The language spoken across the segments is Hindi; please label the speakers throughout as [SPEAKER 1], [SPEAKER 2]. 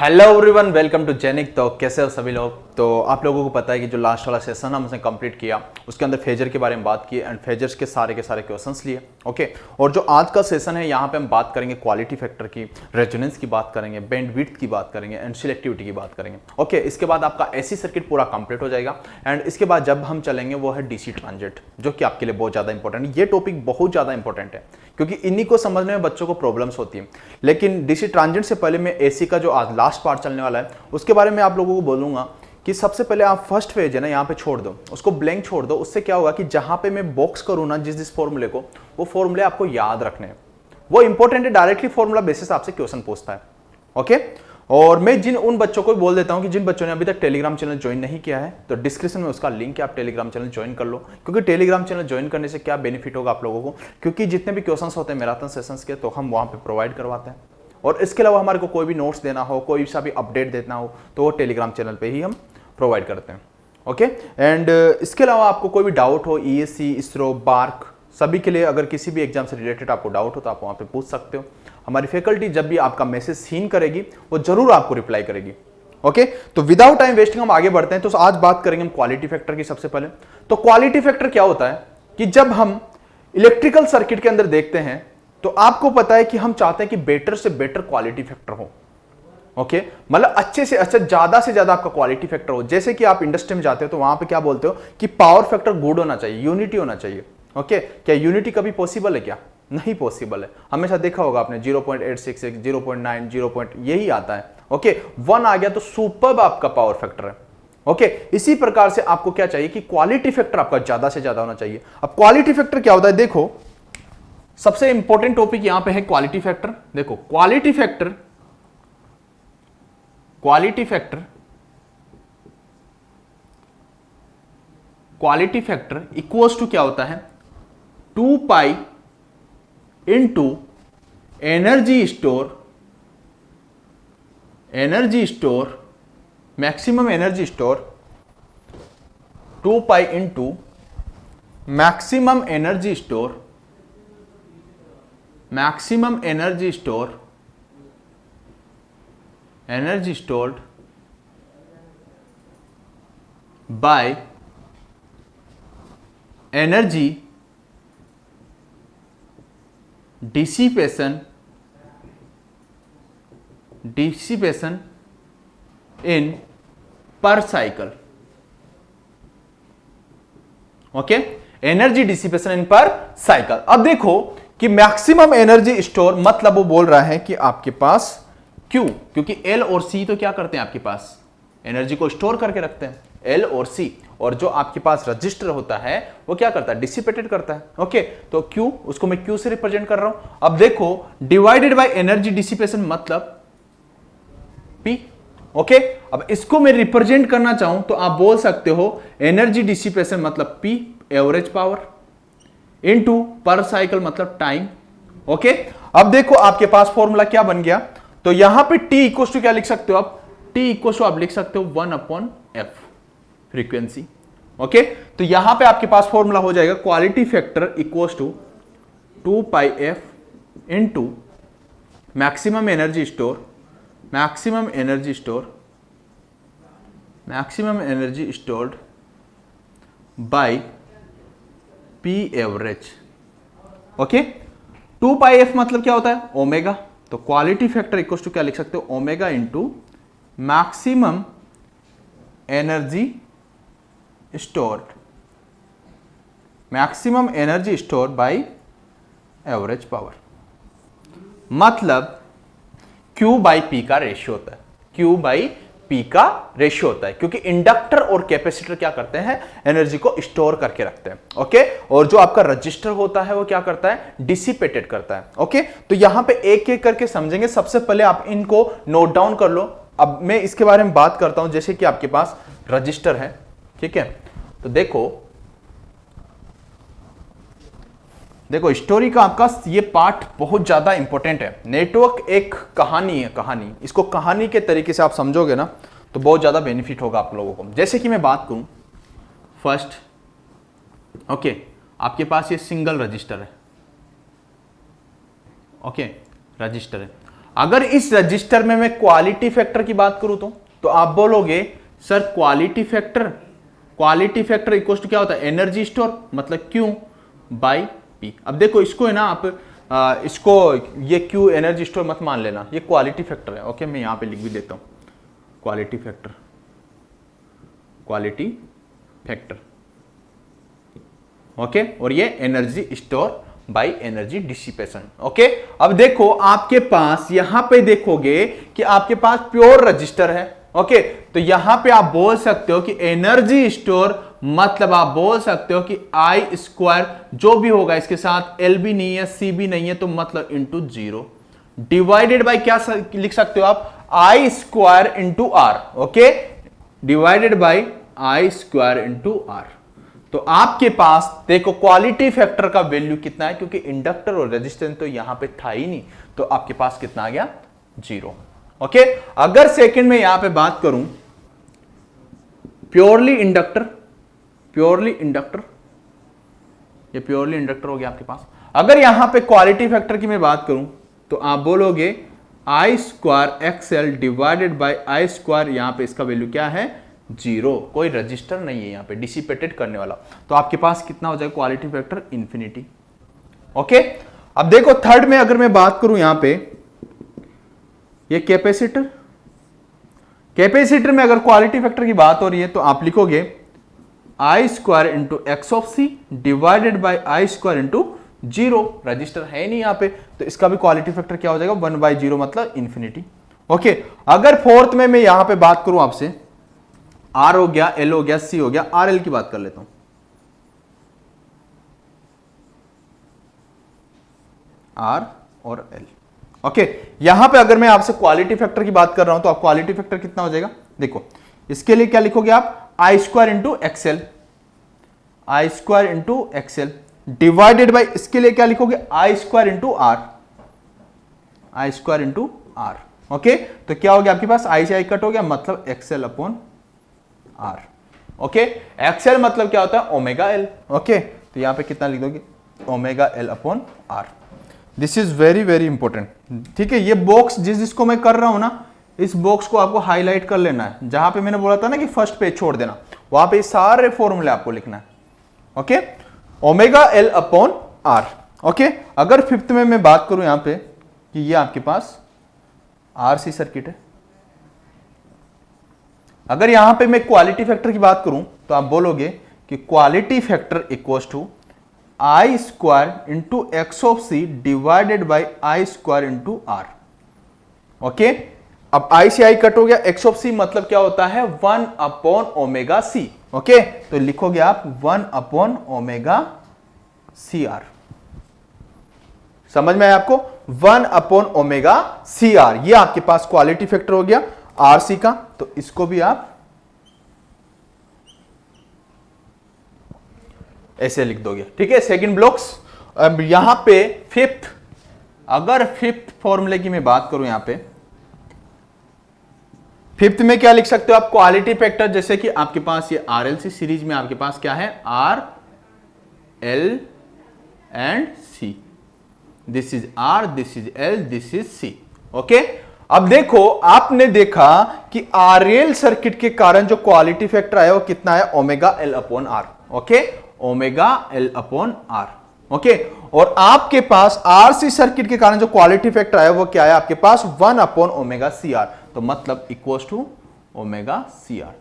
[SPEAKER 1] Hello everyone, welcome to Genic. तो कैसे हो सभी लोग। तो आप लोगों को पता है कि जो लास्ट वाला सेशन हमने कंप्लीट किया उसके अंदर फेजर के बारे में बात की एंड फेजर्स के सारे क्वेश्चंस लिए। ओके, और जो आज का सेशन है यहाँ पे हम बात करेंगे क्वालिटी फैक्टर की, रेजोनेंस की बात करेंगे, बैंडविड्थ की बात करेंगे एंड सिलेक्टिविटी की बात करेंगे। ओके, इसके बाद आपका एसी सर्किट पूरा कंप्लीट हो जाएगा एंड इसके बाद जब हम चलेंगे वो है डीसी ट्रांजिट, जो कि आपके लिए बहुत ज़्यादा इंपॉर्टेंट है। ये टॉपिक बहुत ज़्यादा इंपॉर्टेंट है क्योंकि इन्हीं को समझने में बच्चों को प्रॉब्लम्स होती है। लेकिन डीसी ट्रांजिट से पहले मैं एसी का जो आज लास्ट पार्ट चलने वाला है उसके बारे में आप लोगों को बोलूंगा कि सबसे पहले आप फर्स्ट फेज है ना यहाँ पे छोड़ दो, उसको ब्लैंक छोड़ दो। उससे क्या होगा कि जहां पे मैं बॉक्स करूँ ना जिस फॉर्मूले को, वो फॉर्मूले आपको याद रखने हैं। वो इंपॉर्टेंट है, डायरेक्टली फॉर्मूला बेसिस आपसे क्वेश्चन पूछता है। ओके, और मैं उन बच्चों को बोल देता हूं कि जिन बच्चों ने अभी तक टेलीग्राम चैनल ज्वाइन नहीं किया है तो डिस्क्रिप्शन में उसका लिंक है, आप टेलीग्राम चैनल ज्वाइन कर लो। क्योंकि टेलीग्राम चैनल ज्वाइन करने से क्या बेनिफिट होगा आप लोगों को, क्योंकि जितने भी क्वेश्चंस होते हैं मैराथन सेशंस के, तो हम वहां पे प्रोवाइड करवाते हैं। और इसके अलावा हमारे को कोई भी नोट्स देना हो, कोई सा भी अपडेट देना हो, तो वो टेलीग्राम चैनल पे ही हम प्रोवाइड करते हैं। ओके, एंड इसके अलावा आपको कोई भी डाउट हो, ईएससी, इसरो, बार्क, सभी के लिए अगर किसी भी एग्जाम से रिलेटेड आपको डाउट हो तो आप वहाँ पे पूछ सकते हो। हमारी फैकल्टी जब भी आपका मैसेज सीन करेगी वो जरूर आपको रिप्लाई करेगी। ओके, तो विदाउट टाइम वेस्टिंग हम आगे बढ़ते हैं। तो आज बात करेंगे हम क्वालिटी फैक्टर की। सबसे पहले तो क्वालिटी फैक्टर क्या होता है कि जब हम इलेक्ट्रिकल सर्किट के अंदर देखते हैं तो आपको पता है कि हम चाहते हैं कि बेटर से बेटर क्वालिटी फैक्टर हो। ओके, मतलब अच्छे से अच्छा, ज्यादा से ज्यादा आपका क्वालिटी फैक्टर हो। जैसे कि आप इंडस्ट्री में जाते हो तो वहां पे क्या बोलते हो कि पावर फैक्टर गुड होना चाहिए, यूनिटी होना चाहिए। ओके, क्या यूनिटी कभी पॉसिबल है? क्या नहीं पॉसिबल है। हमेशा देखा होगा आपने 0.866, 0.9, 0. यही आता है। ओके, 1 आ गया तो सुपर्ब आपका पावर फैक्टर है। ओके, इसी प्रकार से आपको क्या चाहिए कि क्वालिटी फैक्टर आपका ज्यादा से ज्यादा होना चाहिए। अब क्वालिटी फैक्टर क्या होता है, देखो सबसे इंपॉर्टेंट टॉपिक यहां पे है क्वालिटी फैक्टर। देखो क्वालिटी फैक्टर इक्वल्स टू क्या होता है, 2 pi into energy store maximum energy store, 2 pi into maximum energy stored by energy dissipation in per cycle. Okay, energy dissipation in per cycle. अब देखो कि मैक्सिमम एनर्जी स्टोर मतलब वो बोल रहा है कि आपके पास Q, क्योंकि L और C तो क्या करते हैं, आपके पास एनर्जी को स्टोर करके रखते हैं, L और C। और जो आपके पास रजिस्टर होता है वो क्या करता है, डिसिपेटेड करता है। ओके, तो Q, उसको मैं Q से रिप्रेजेंट कर रहा हूं। अब देखो डिवाइडेड बाय एनर्जी डिसिपेशन मतलब P। ओके, अब इसको मैं रिप्रेजेंट करना चाहूं तो आप बोल सकते हो एनर्जी डिसिपेशन मतलब P एवरेज पावर इनटू पर साइकिल मतलब टाइम। ओके, अब देखो आपके पास फॉर्मूला क्या बन गया, तो यहां पे T इक्वल टू क्या लिख सकते हो आप, T इक्वल टू आप लिख सकते हो 1/f फ्रीक्वेंसी। ओके, तो यहां पे आपके पास फॉर्मूला हो जाएगा quality factor equal to 2 pi f into maximum energy stored by P average. Okay, 2 pi f मतलब क्या होता है, ओमेगा। तो क्वालिटी फैक्टर इक्वल टू क्या लिख सकते हो, omega into maximum energy stored by average power. मतलब Q बाई P का रेशियो होता है, Q बाई P का रेशियो होता है, क्योंकि इंडक्टर और कैपेसिटर क्या करते हैं, एनर्जी को स्टोर करके रखते हैं। ओके, और जो आपका रजिस्टर होता है वो क्या करता है, डिसिपेटेड करता है। ओके, तो यहां पे एक एक करके समझेंगे। सबसे पहले आप इनको नोट डाउन कर लो। अब मैं इसके बारे में बात करता हूं। जैसे कि आपके पास रजिस्टर है, ठीक है, तो देखो स्टोरी का आपका ये पार्ट बहुत ज्यादा इंपॉर्टेंट है। नेटवर्क एक कहानी है, कहानी, इसको कहानी के तरीके से आप समझोगे ना तो बहुत ज्यादा बेनिफिट होगा आप लोगों को। जैसे कि मैं बात करूं फर्स्ट, ओके, आपके पास ये सिंगल रजिस्टर है। ओके, रजिस्टर है। अगर इस रजिस्टर में मैं क्वालिटी फैक्टर की बात करूं तो आप बोलोगे sir quality factor equal to क्या होता है, एनर्जी स्टोर, मतलब Q बाई P। अब देखो इसको है ना आप इसको ये Q एनर्जी स्टोर मत मान लेना, ये क्वालिटी फैक्टर है। ओके, मैं यहां पे लिख भी देता हूं क्वालिटी फैक्टर। ओके, और ये energy store by energy dissipation. Okay, अब देखो आपके पास यहां पे देखोगे कि आपके पास प्योर रजिस्टर है। ओके, तो यहां पे आप बोल सकते हो कि एनर्जी स्टोर, मतलब आप बोल सकते हो कि आई स्क्वायर जो भी होगा इसके साथ एल भी नहीं है सी भी नहीं है, तो मतलब इंटू 0 डिवाइडेड बाई क्या लिख सकते हो आप, I square into R. Okay, divided by I square into R. तो आपके पास देखो क्वालिटी फैक्टर का वैल्यू कितना है, क्योंकि इंडक्टर और रेजिस्टेंस तो यहां पे था ही नहीं, तो आपके पास कितना आ गया, 0। ओके, अगर सेकंड में यहां पे बात करूं प्योरली इंडक्टर, ये प्योरली इंडक्टर हो गया आपके पास। अगर यहां पे क्वालिटी फैक्टर की मैं बात करूं तो आप बोलोगे I square XL divided by I square, यहां पे इसका वैल्यू क्या है, 0। कोई रजिस्टर नहीं है यहां पे डिसिपेटेड करने वाला, तो आपके पास कितना हो जाएगा क्वालिटी फैक्टर, इंफिनिटी। ओके, अब देखो थर्ड में अगर मैं बात करूं यहां पे ये कैपेसिटर में अगर क्वालिटी फैक्टर की बात हो रही है तो आप लिखोगे I square into X of C divided by I square into 0। Register है नहीं यहां पे, तो इसका भी क्वालिटी फैक्टर क्या हो जाएगा, 1/0, मतलब इंफिनिटी। ओके, अगर फोर्थ में मैं यहां पे बात करूं आपसे, आर हो गया, एल हो गया, सी हो गया, आर एल की बात कर लेता हूं, आर और एल। ओके, यहां पे अगर मैं आपसे क्वालिटी फैक्टर की बात कर रहा हूं तो आप क्वालिटी फैक्टर कितना हो जाएगा, देखो इसके लिए क्या लिखोगे आप, I square into XL, I square into XL divided by इसके लिए क्या लिखोगे, I square into R, I square into R. Okay, तो क्या हो गया आपके पास, आई से आई कट हो गया, मतलब XL upon R. Okay, XL मतलब क्या होता है, ओमेगा एल। ओके, तो यहां पे कितना लिख दोगे, omega L upon R. This is very very important. ठीक है, ये बॉक्स जिसको मैं कर रहा हूं ना, इस बॉक्स को आपको हाईलाइट कर लेना है, जहां पे मैंने बोला था ना कि फर्स्ट पेज छोड़ देना, वहां पे सारे फॉर्मूले आपको लिखना है। Okay, omega L upon R. Okay, अगर फिफ्थ में मैं बात करूं यहां पे कि ये आपके पास आरसी सर्किट है, अगर यहां पे मैं क्वालिटी फैक्टर की बात करूं तो आप बोलोगे कि quality factor equals to I square into X of C divided by I square into R. Okay, अब आई से आई कट हो गया, एक्स ऑफ सी मतलब क्या होता है, 1 अपॉन ओमेगा सी। ओके, तो लिखोगे आप 1 अपॉन ओमेगा सी आर। समझ में आया आपको, 1 अपॉन ओमेगा सी आर, ये आपके पास क्वालिटी फैक्टर हो गया आरसी का, तो इसको भी आप ऐसे लिख दोगे। ठीक है, सेकंड ब्लॉक्स। अब यहां पे फिफ्थ, अगर फिफ्थ फॉर्मूले की मैं बात करूं, यहां पे फिफ्थ में क्या लिख सकते हो आप, क्वालिटी फैक्टर, जैसे कि आपके पास ये आरएलसी सीरीज में आपके पास क्या है, R L and C, this is R, this is L, this is C. Okay, अब देखो आपने देखा कि आरएल सर्किट के कारण जो क्वालिटी फैक्टर आया वो कितना है, omega L upon R. Okay, omega L upon R. Okay, और आपके पास आरसी सर्किट के कारण जो क्वालिटी फैक्टर आया वो क्या है आपके पास, 1 अपॉन ओमेगा सी आर, तो मतलब equals to omega C R.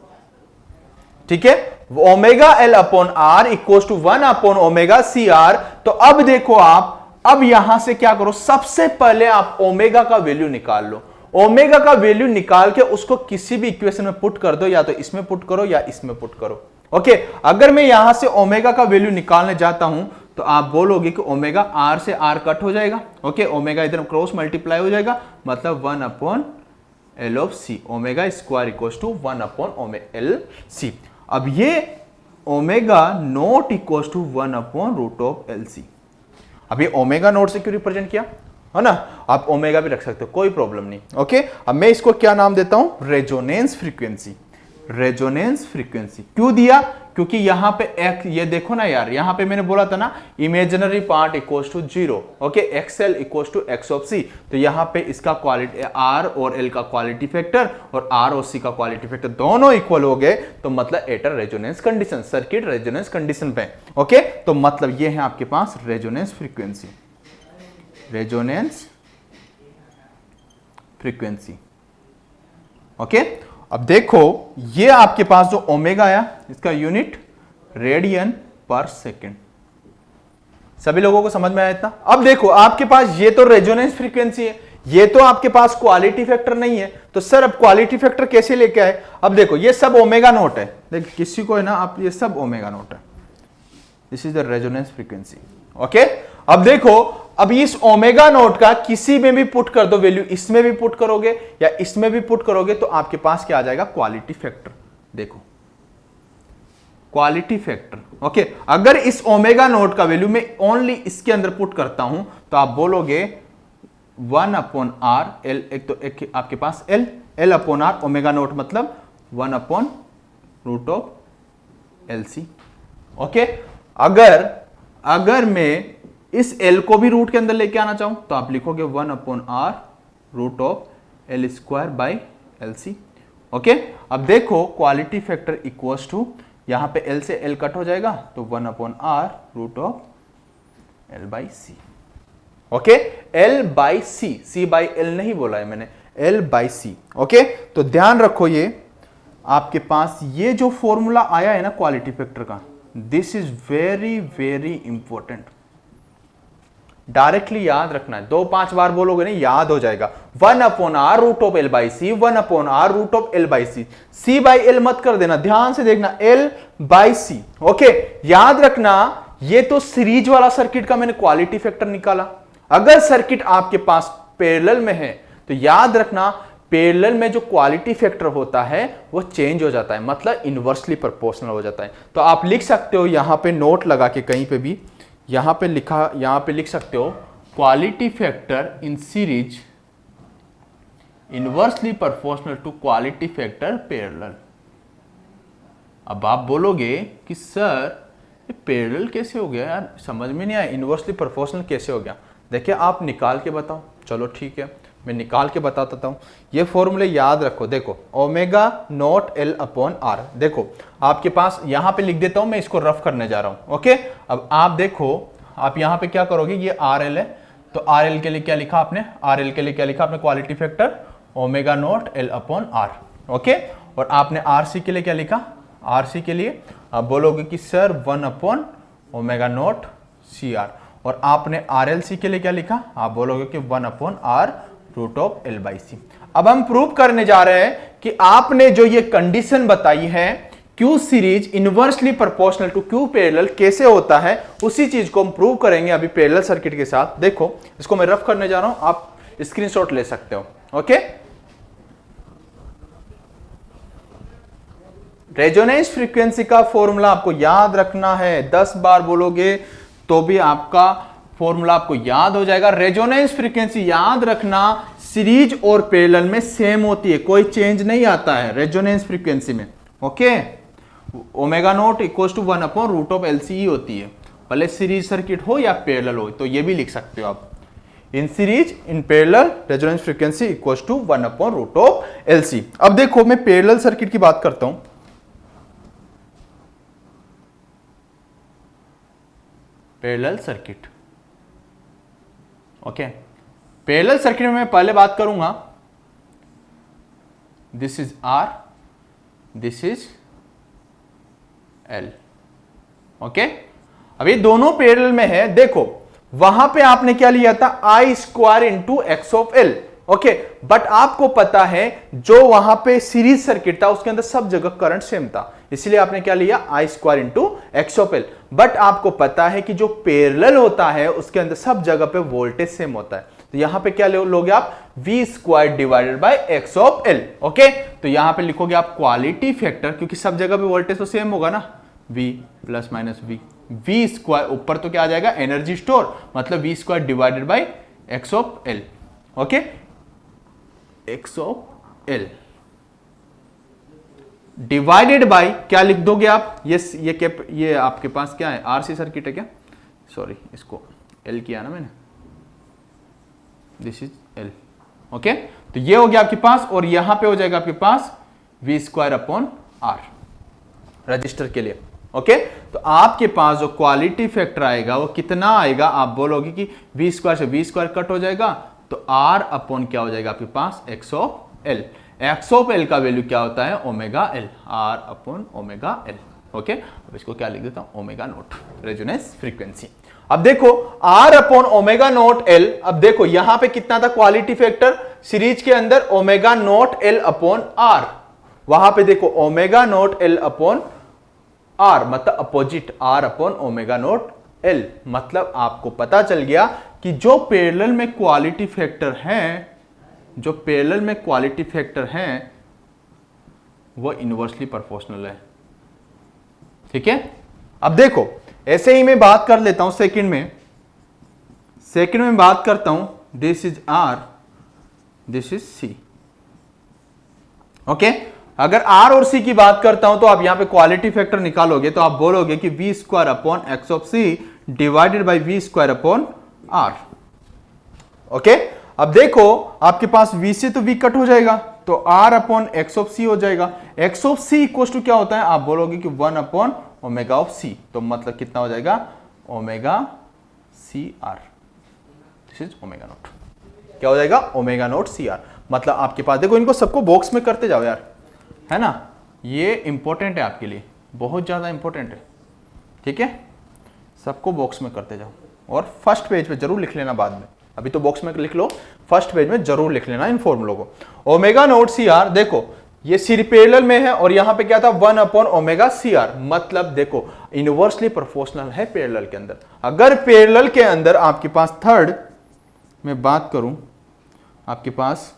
[SPEAKER 1] ठीक है, omega L upon R equals to 1 upon omega C R. तो अब देखो आप, अब यहां से क्या करो, सबसे पहले आप ओमेगा का वैल्यू निकाल लो, ओमेगा का वैल्यू निकाल के उसको किसी भी इक्वेशन में पुट कर दो, या तो इसमें पुट करो या इसमें पुट करो। ओके, अगर मैं यहां से ओमेगा का वैल्यू निकालने जाता हूं तो आप बोलोगे कि ओमेगा आर से आर कट हो जाएगा। ओके, ओमेगा इधर क्रॉस मल्टीप्लाई हो जाएगा, मतलब 1 upon L of C, omega square equals to 1 upon L C. अब ये omega naught equals to 1 upon root of L C. अब ये ओमेगा नॉट से क्यों रिप्रेजेंट किया है ना, आप ओमेगा भी रख सकते हो, कोई प्रॉब्लम नहीं। ओके, अब मैं इसको क्या नाम देता हूं, रेजोनेंस फ्रीक्वेंसी। रेजोनेंस फ्रीक्वेंसी क्यों दिया, क्योंकि यहाँ पे x, ये देखो ना यार, यहाँ पे मैंने बोला था ना imaginary part equals to 0, okay, XL equals to X of C। तो यहाँ पे इसका क्वालिटी R और L का क्वालिटी फैक्टर और R और C का क्वालिटी फैक्टर दोनों इक्वल हो गए, तो मतलब at resonance condition, circuit resonance condition पे, ओके। तो मतलब ये है आपके पास resonance frequency, resonance frequency, okay. अब देखो ये आपके पास जो ओमेगा आया, इसका यूनिट रेडियन पर सेकेंड। सभी लोगों को समझ में आया इतना? अब देखो आपके पास ये तो रेजोनेंस फ्रीक्वेंसी है, ये तो आपके पास क्वालिटी फैक्टर नहीं है, तो सर अब क्वालिटी फैक्टर कैसे लेके आए? अब देखो ये सब ओमेगा नोट है, देखिए किसी को है ना, आप ये सब ओमेगा नोट है, this is the resonance frequency, okay. अब देखो, अब इस ओमेगा नोट का किसी में भी पुट कर दो वैल्यू, इसमें भी पुट करोगे या इसमें भी पुट करोगे, तो आपके पास क्या आ जाएगा? Quality factor. देखो क्वालिटी फैक्टर, ओके। अगर इस ओमेगा नोट का वैल्यू मैं ओनली इसके अंदर पुट करता हूं, तो आप बोलोगे 1/r l, एक आपके पास l upon r, omega naught मतलब 1/√LC, ओके। अगर मैं इस L को भी रूट के अंदर लेके आना चाहूं, तो आप लिखोगे 1/√LC, ओके। अब देखो क्वालिटी फैक्टर इक्वल्स टू, यहां पे L से L कट हो जाएगा, तो 1/√LC, ओके। L/C, C/L नहीं बोला है मैंने, L/C, ओके। तो ध्यान रखो, ये आपके पास ये जो फॉर्मूला आया है ना क्वालिटी फैक्टर का, this is very very important, directly याद रखना है, 2-5 बार बोलोगे नहीं याद हो जाएगा। 1/√L/C, 1/√L/C, C/L मत कर देना, ध्यान से देखना, L/C, ओके। याद रखना, ये तो सीरीज वाला सर्किट का मैंने क्वालिटी फैक्टर निकाला। अगर सर्किट आपके पास पैरेलल में है, तो याद रखना पैरेलल में जो क्वालिटी फैक्टर होता है वो चेंज हो जाता है, मतलब इनवर्सली प्रोपोर्शनल हो जाता है। तो आप लिख सकते हो यहां पे नोट लगा के कहीं पे भी, यहां पे लिख सकते हो quality factor in series inversely proportional to quality factor parallel. अब आप बोलोगे कि सर ये पैरेलल कैसे हो गया यार, समझ में नहीं आया, इनवर्सली प्रोपोर्शनल कैसे हो गया? देखिए आप निकाल के बताओ, चलो ठीक है मैं निकाल के बताता हूं। ये फॉर्मूले याद रखो, देखो omega naught L upon R, देखो आपके पास यहां पे लिख देता हूं, मैं इसको रफ करने जा रहा हूं, ओके। अब आप देखो, आप यहां पे क्या करोगे, ये RL है, तो RL के लिए क्या लिखा आपने, RL के लिए क्या लिखा आपने, quality factor omega naught L upon R, okay. और आपने RC के लिए क्या लिखा, RC के लिए आप बोलोगे कि सर 1/ओमेगा नॉट CR, और आपने RLC के लिए क्या लिखा, आप बोलोगे कि 1/√L/C। अब हम प्रूव करने जा रहे हैं कि आपने जो ये कंडीशन बताई है Q series inversely proportional to Q parallel कैसे होता है, उसी चीज को हम प्रूव करेंगे अभी पैरेलल सर्किट के साथ। देखो इसको मैं रफ करने जा रहा हूं, आप स्क्रीनशॉट ले सकते हो, ओके। रेजोनेंस फ्रीक्वेंसी का फॉर्मूला आपको याद रखना है, 10 बार बोलोगे तो भी आपका फॉर्मूला आपको याद हो जाएगा। रेजोनेंस फ्रीक्वेंसी याद रखना सीरीज और पैरेलल में सेम होती है, कोई चेंज नहीं आता है रेजोनेंस फ्रीक्वेंसी में, okay. Omega naught equals to 1/√LC ही होती है, भले सीरीज सर्किट हो या पैरेलल हो, तो ये भी लिख सकते हो आप, in series in parallel resonance frequency equals to 1/√LC। अब देखो मैं पैरेलल सर्किट की बात करता हूं, parallel circuit, okay. Parallel circuit में मैं पहले बात करूंगा, this is R, this is L, okay. अब ये दोनों पैरेलल में है, देखो वहां पे आपने क्या लिया था, I² into X of L, okay. But आपको पता है जो वहां पे सीरीज सर्किट था उसके अंदर सब जगह करंट सेम था, इसलिए आपने क्या लिया, I² into X of L। But आपको पता है कि जो पैरेलल होता है उसके अंदर सब जगह पे वोल्टेज सेम होता है, तो यहां पे क्या लोगे आप, V² divided by X of L, okay. तो यहां पे लिखोगे आप क्वालिटी फैक्टर, क्योंकि सब जगह पे वोल्टेज तो सेम होगा ना, V plus minus V, V² ऊपर तो क्या आ जाएगा, एनर्जी स्टोर, मतलब V² divided by X of L, okay, X of L divided by क्या लिख दोगे आप, ये आपके पास क्या है, आरसी सर्किट है क्या, सॉरी इसको एल किया ना मैंने, दिस इज एल, ओके। तो ये हो गया आपके पास, और यहां पे हो जाएगा आपके पास V square upon R register के लिए, ओके। तो आपके पास जो क्वालिटी फैक्टर आएगा वो कितना आएगा, आप बोलोगे कि वी स्क्वायर से वी स्क्वायर कट हो जाएगा, तो आर अपॉन क्या हो जाएगा आपके पास, X of L. X of L का वैल्यू क्या होता है, omega L, R upon omega L, okay. अब इसको क्या लिख देता हूं, ओमेगा नोट, रेजोनेंस फ्रीक्वेंसी। अब देखो R upon omega naught L, अब देखो यहां पे कितना था क्वालिटी फैक्टर सीरीज के अंदर, omega naught L upon R, वहां पे देखो omega naught L upon R, मतलब opposite R upon omega naught L. मतलब आपको पता चल गया कि जो पैरेलल में क्वालिटी फैक्टर हैं, जो पैरेलल में क्वालिटी फैक्टर हैं वो इनवर्सली प्रोपोर्शनल है, ठीक है। अब देखो ऐसे ही मैं बात कर लेता हूं सेकंड में बात करता हूं, this is R, this is C, okay. अगर आर और सी की बात करता हूं तो आप यहां पे क्वालिटी फैक्टर निकालोगे तो आप बोलोगे कि V square upon X of C divided by V square upon R, okay. अब देखो आपके पास वी से तो वी कट हो जाएगा, तो R upon X of C हो जाएगा। X of C equal to क्या होता है, आप बोलोगे कि 1 अपॉन ओमेगा ऑफ सी, तो मतलब कितना हो जाएगा, omega C R, this is omega naught, क्या हो जाएगा, ओमेगा नोट सी आर। मतलब आपके पास देखो, इनको सबको बॉक्स में करते जाओ यार, है ना, ये इंपॉर्टेंट है आपके लिए, बहुत ज्यादा इंपॉर्टेंट है, ठीक है। सबको बॉक्स में करते जाओ, और फर्स्ट पेज पे जरूर लिख लेना बाद में, अभी तो बॉक्स में लिख लो, फर्स्ट पेज में जरूर लिख लेना इन फॉर्मूलों को। ओमेगा नोट सी आर, देखो ये सीरी पैरेलल में है, और यहां पे क्या था, 1 अपॉन ओमेगा सी आर, मतलब देखो इनवर्सली प्रोपोर्शनल है पैरेलल के अंदर। अगर पैरेलल के अंदर आपके पास थर्ड में बात करूं, आपके पास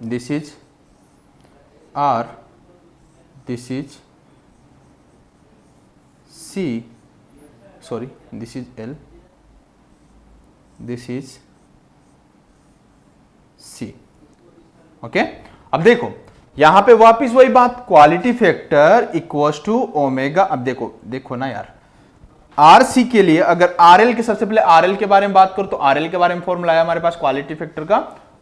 [SPEAKER 1] this is R, this is C, sorry this is L, this is C, okay. अब देखो यहां पे वापिस वही बात, quality factor equals to omega. अब देखो ना यार, आर सी के लिए अगर आर एल के, सबसे पहले आर एल के बारे में बात करो तो आर एल के बारे में फॉर्मूला है हमारे पास क्वालिटी फैक्टर का,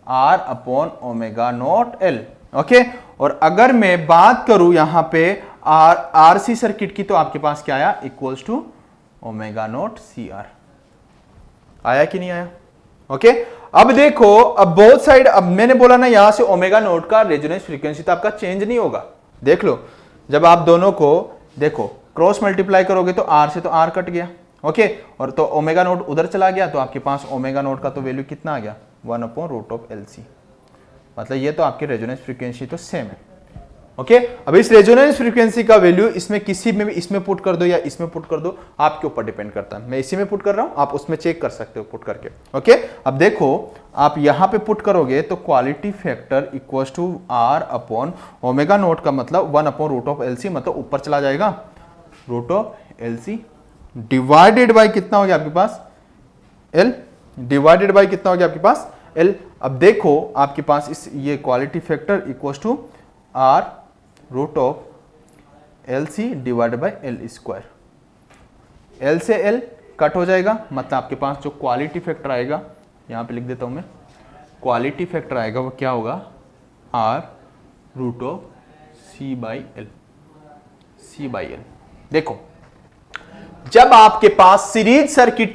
[SPEAKER 1] R upon omega naught L, okay. और अगर मैं बात करूं यहां पे आर सी सर्किट की, तो आपके पास क्या आया, equals to omega naught C R, आया कि नहीं आया, ओके। अब देखो, अब बोथ साइड, अब मैंने बोला ना यहां से ओमेगा नोट का रेजोनेंस फ्रीक्वेंसी तो आपका चेंज नहीं होगा, देख लो जब आप दोनों को देखो क्रॉस मल्टीप्लाई करोगे तो आर से तो आर कट गया, ओके, और तो ओमेगा नोट उधर चला गया, तो आपके पास ओमेगा नोट का तो वैल्यू कितना आ गया, 1 upon root of L C. मतलब ये तो आपकी रेजोनेंस फ्रीक्वेंसी तो सेम है, ओके। अब इस रेजोनेंस फ्रीक्वेंसी का वैल्यू इसमें किसी में भी, इसमें पुट कर दो या इसमें पुट कर दो, आपके ऊपर डिपेंड करता है। मैं इसी में पुट कर रहा हूं, आप उसमें चेक कर सकते हो पुट करके, ओके। अब देखो आप यहां पे पुट करोगे तो quality factor equals to R upon omega naught का मतलब 1 upon root of L C, मतलब ऊपर चला जाएगा root of L C divided by कितना हो गया आपके पास, एल, डिवाइडेड बाई कितना हो गया आपके पास, एल। अब देखो आपके पास इस ये quality factor equals to R root of L C divided by L square, L से एल कट हो जाएगा, मतलब आपके पास जो क्वालिटी फैक्टर आएगा, यहां पे लिख देता हूं मैं, क्वालिटी फैक्टर आएगा वो क्या होगा, R root of C by L, C by L. देखो जब आपके पास सीरीज सर्किट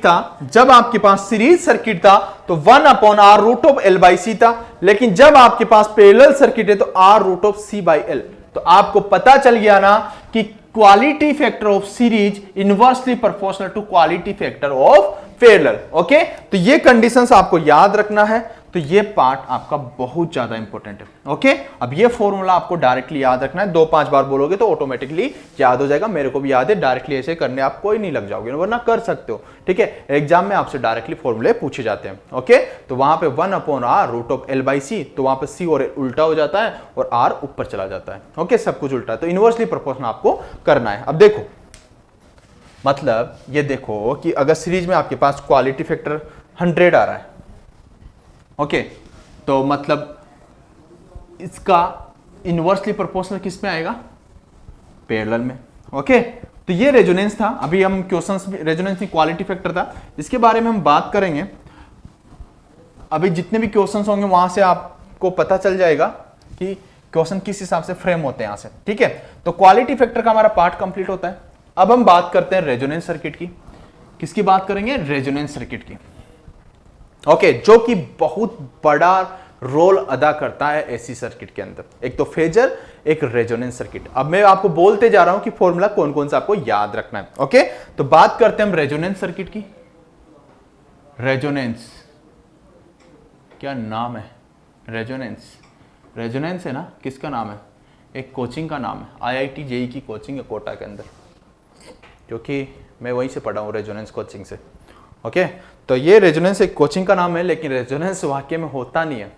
[SPEAKER 1] था, तो 1 upon R root of L by C था, लेकिन जब आपके पास पैरेलल सर्किट है तो R root of C by L. तो आपको पता चल गया ना कि quality factor of series inversely proportional to quality factor of parallel, okay. तो ये कंडीशंस आपको याद रखना है, तो ये पार्ट आपका बहुत ज्यादा इंपॉर्टेंट है, ओके। अब ये फॉर्मूला आपको डायरेक्टली याद रखना है, 2-5 बार बोलोगे तो ऑटोमेटिकली याद हो जाएगा, मेरे को भी याद है, डायरेक्टली ऐसे करने आप कोई नहीं लग जाओगे, वरना कर सकते हो, ठीक है। एग्जाम में आपसे डायरेक्टली फॉर्मूले पूछे जाते हैं, ओके। तो वहां पे 1 upon R root of L by C, तो वहां पे सी और एल उल्टा हो जाता है और आर ऊपर चला जाता है, ओके, सब कुछ उल्टा है, तो इनवर्सली प्रोपोर्शनल आपको करना है। अब देखो मतलब ये देखो कि अगर सीरीज में आपके पास क्वालिटी फैक्टर 100 आ रहा है, ओके, तो मतलब इसका इनवर्सली प्रोपोर्शनल किस में आएगा? पैरेलल में। ओके, तो ये रेजोनेंस था। अभी हम क्वेश्चंस रेजोनेंस की क्वालिटी फैक्टर था, इसके बारे में हम बात करेंगे। अभी जितने भी क्वेश्चंस होंगे वहां से आपको पता चल जाएगा कि क्वेश्चन किस हिसाब से फ्रेम होते हैं यहां से, ठीक है। तो क्वालिटी फैक्टर का हमारा पार्ट कंप्लीट होता है। अब हम बात करते हैं रेजोनेंस सर्किट की। किसकी बात करेंगे? रेजोनेंस सर्किट की। ओके, जो कि बहुत बड़ा रोल अदा करता है एसी सर्किट के अंदर। एक तो फेजर, एक रेजोनेंस सर्किट। अब मैं आपको बोलते जा रहा हूं कि फॉर्मूला कौन कौन सा आपको याद रखना है। ओके, तो बात करते हैं हम रेजोनेंस सर्किट की। रेजोनेंस क्या नाम है? रेजोनेंस है ना, किसका नाम है? एक कोचिंग का नाम है, IIT JEE की कोचिंग है कोटा के अंदर, क्योंकि मैं वहीं से पढ़ा हूँ, रेजोनेंस कोचिंग से। ओके, तो ये रेजोनेंस एक कोचिंग का नाम है, लेकिन रेजोनेंस वाकई में होता नहीं है।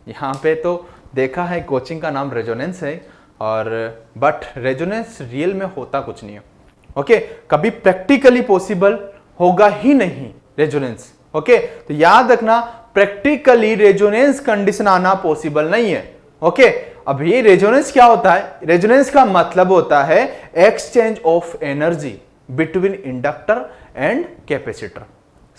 [SPEAKER 1] यहाँ पे तो देखा है कोचिंग का नाम रेजोनेंस है, और बट रेजोनेंस रियल में होता कुछ नहीं है। ओके, कभी प्रैक्टिकली पॉसिबल होगा ही नहीं रेजोनेंस। ओके, तो याद रखना, प्रैक्टिकली रेजोनेंस कंडीशन आना पॉसिबल नहीं है। ओके, अब ये रेजोनेंस क्या होता है? रेजोनेंस का मतलब होता है exchange of energy between inductor and capacitor.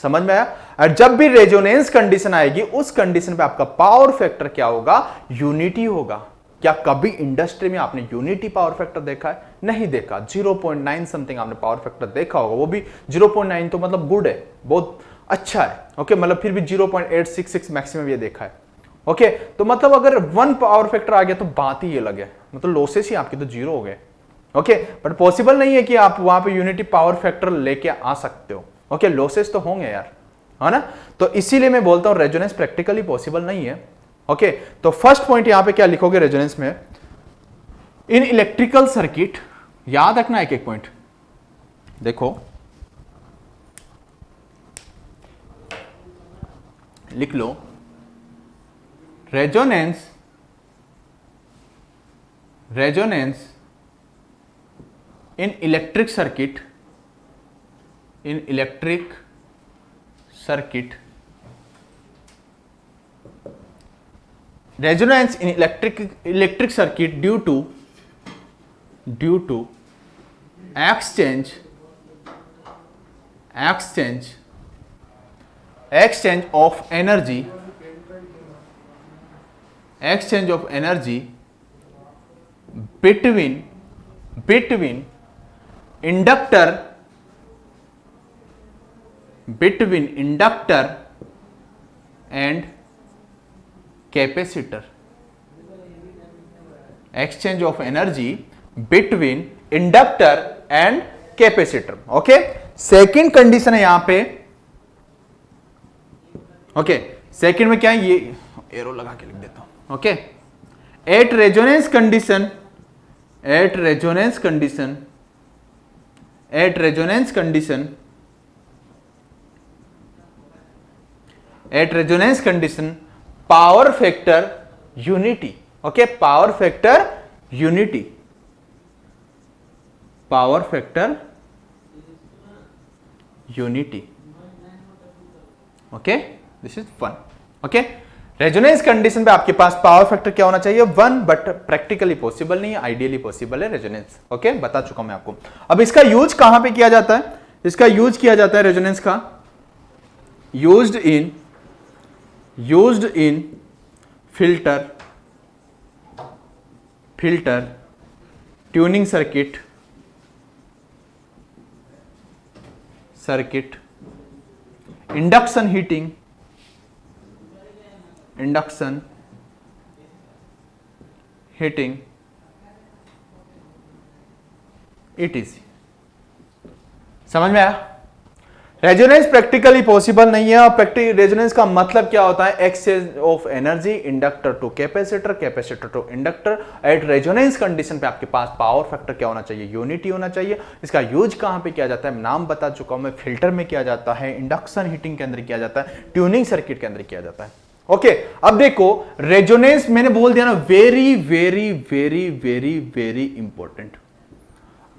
[SPEAKER 1] समझ में आया? और जब भी रेजोनेंस कंडीशन आएगी, उस कंडीशन पे आपका पावर फैक्टर क्या होगा? यूनिटी होगा। क्या कभी इंडस्ट्री में आपने यूनिटी पावर फैक्टर देखा है? नहीं देखा। 0.9 समथिंग आपने पावर फैक्टर देखा होगा, वो भी 0.9 तो मतलब गुड है, बहुत अच्छा है। ओके, मतलब फिर भी 0.866 मैक्सिमम ये देखा है। ओके, तो मतलब अगर 1 पावर फैक्टर आ गया तो बात ही ये लगे, मतलब लॉसेस ही आपके तो 0 हो गए। ओके, बट पॉसिबल नहीं है कि आप वहां पे यूनिटी पावर फैक्टर लेके आ सकते हो। ओके, लॉसेस तो होंगे यार, है ना। तो इसीलिए मैं बोलता हूं रेजोनेंस प्रैक्टिकली पॉसिबल नहीं है। ओके, तो फर्स्ट पॉइंट यहां पे क्या लिखोगे रेजोनेंस में? इन इलेक्ट्रिकल सर्किट, याद रखना एक एक पॉइंट, देखो लिख लो। Resonance in electric circuit, resonance in electric circuit due to exchange of energy between inductor and capacitor. Exchange of energy between inductor and capacitor. Okay, second condition है यहां पे। ओके, सेकेंड में क्या है? ये एरो लगा के लिख देता हूं। Okay, at resonance condition power factor unity. Okay, power factor unity. Okay, this is 1। Okay, resonance condition पे आपके पास पावर फैक्टर क्या होना चाहिए? 1, बट प्रैक्टिकली पॉसिबल नहीं है, आइडियली पॉसिबल है रेजोनेंस। ओके, बता चुका मैं आपको। अब इसका यूज कहां पे किया जाता है? इसका यूज किया जाता है रेजोनेंस का used in filter tuning circuit induction heating ETC। समझ में आया? रेजोनेंस प्रैक्टिकली पॉसिबल नहीं है। और रेजोनेंस का मतलब क्या होता है? Exchange of energy inductor to capacitor to inductor. At resonance condition पे आपके पास पावर फैक्टर क्या होना चाहिए? यूनिटी होना चाहिए। इसका यूज कहां पे किया जाता है? नाम बता चुका हूं मैं, फिल्टर में किया जाता है, इंडक्शन हीटिंग के अंदर किया जाता है, ट्यूनिंग सर्किट के अंदर किया जाता है। ओके, अब देखो रेजोनेंस मैंने बोल दिया ना, very very very very very important.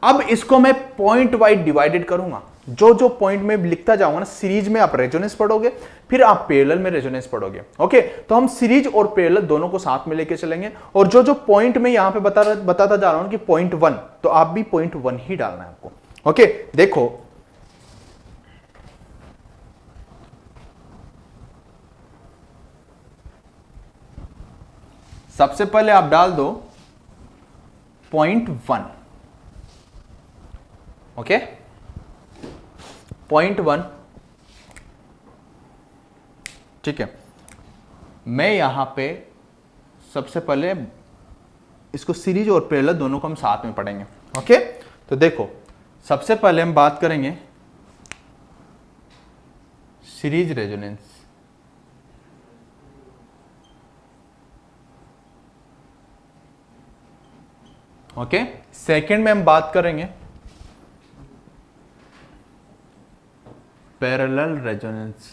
[SPEAKER 1] अब इसको मैं पॉइंट वाइज डिवाइडेड करूंगा। जो जो पॉइंट में लिखता जाऊंगा ना, सीरीज में आप रेजोनेंस पढ़ोगे, फिर आप पैरेलल में रेजोनेंस पढ़ोगे। ओके, तो हम सीरीज और पैरेलल दोनों को साथ में लेके चलेंगे, और जो जो पॉइंट में यहां पे बताता जा रहा हूं कि पॉइंट 1, तो आप भी पॉइंट 1 ही डालना है आपको। ओके, देखो सबसे पहले आप डाल दो पॉइंट 1। ओके, पॉइंट 1, ठीक है। मैं यहां पे सबसे पहले इसको सीरीज और पैरेलल दोनों को हम साथ में पढ़ेंगे। ओके, तो देखो सबसे पहले हम बात करेंगे सीरीज रेजोनेंस। ओके, सेकंड में हम बात करेंगे पैरेलल रेजोनेंस।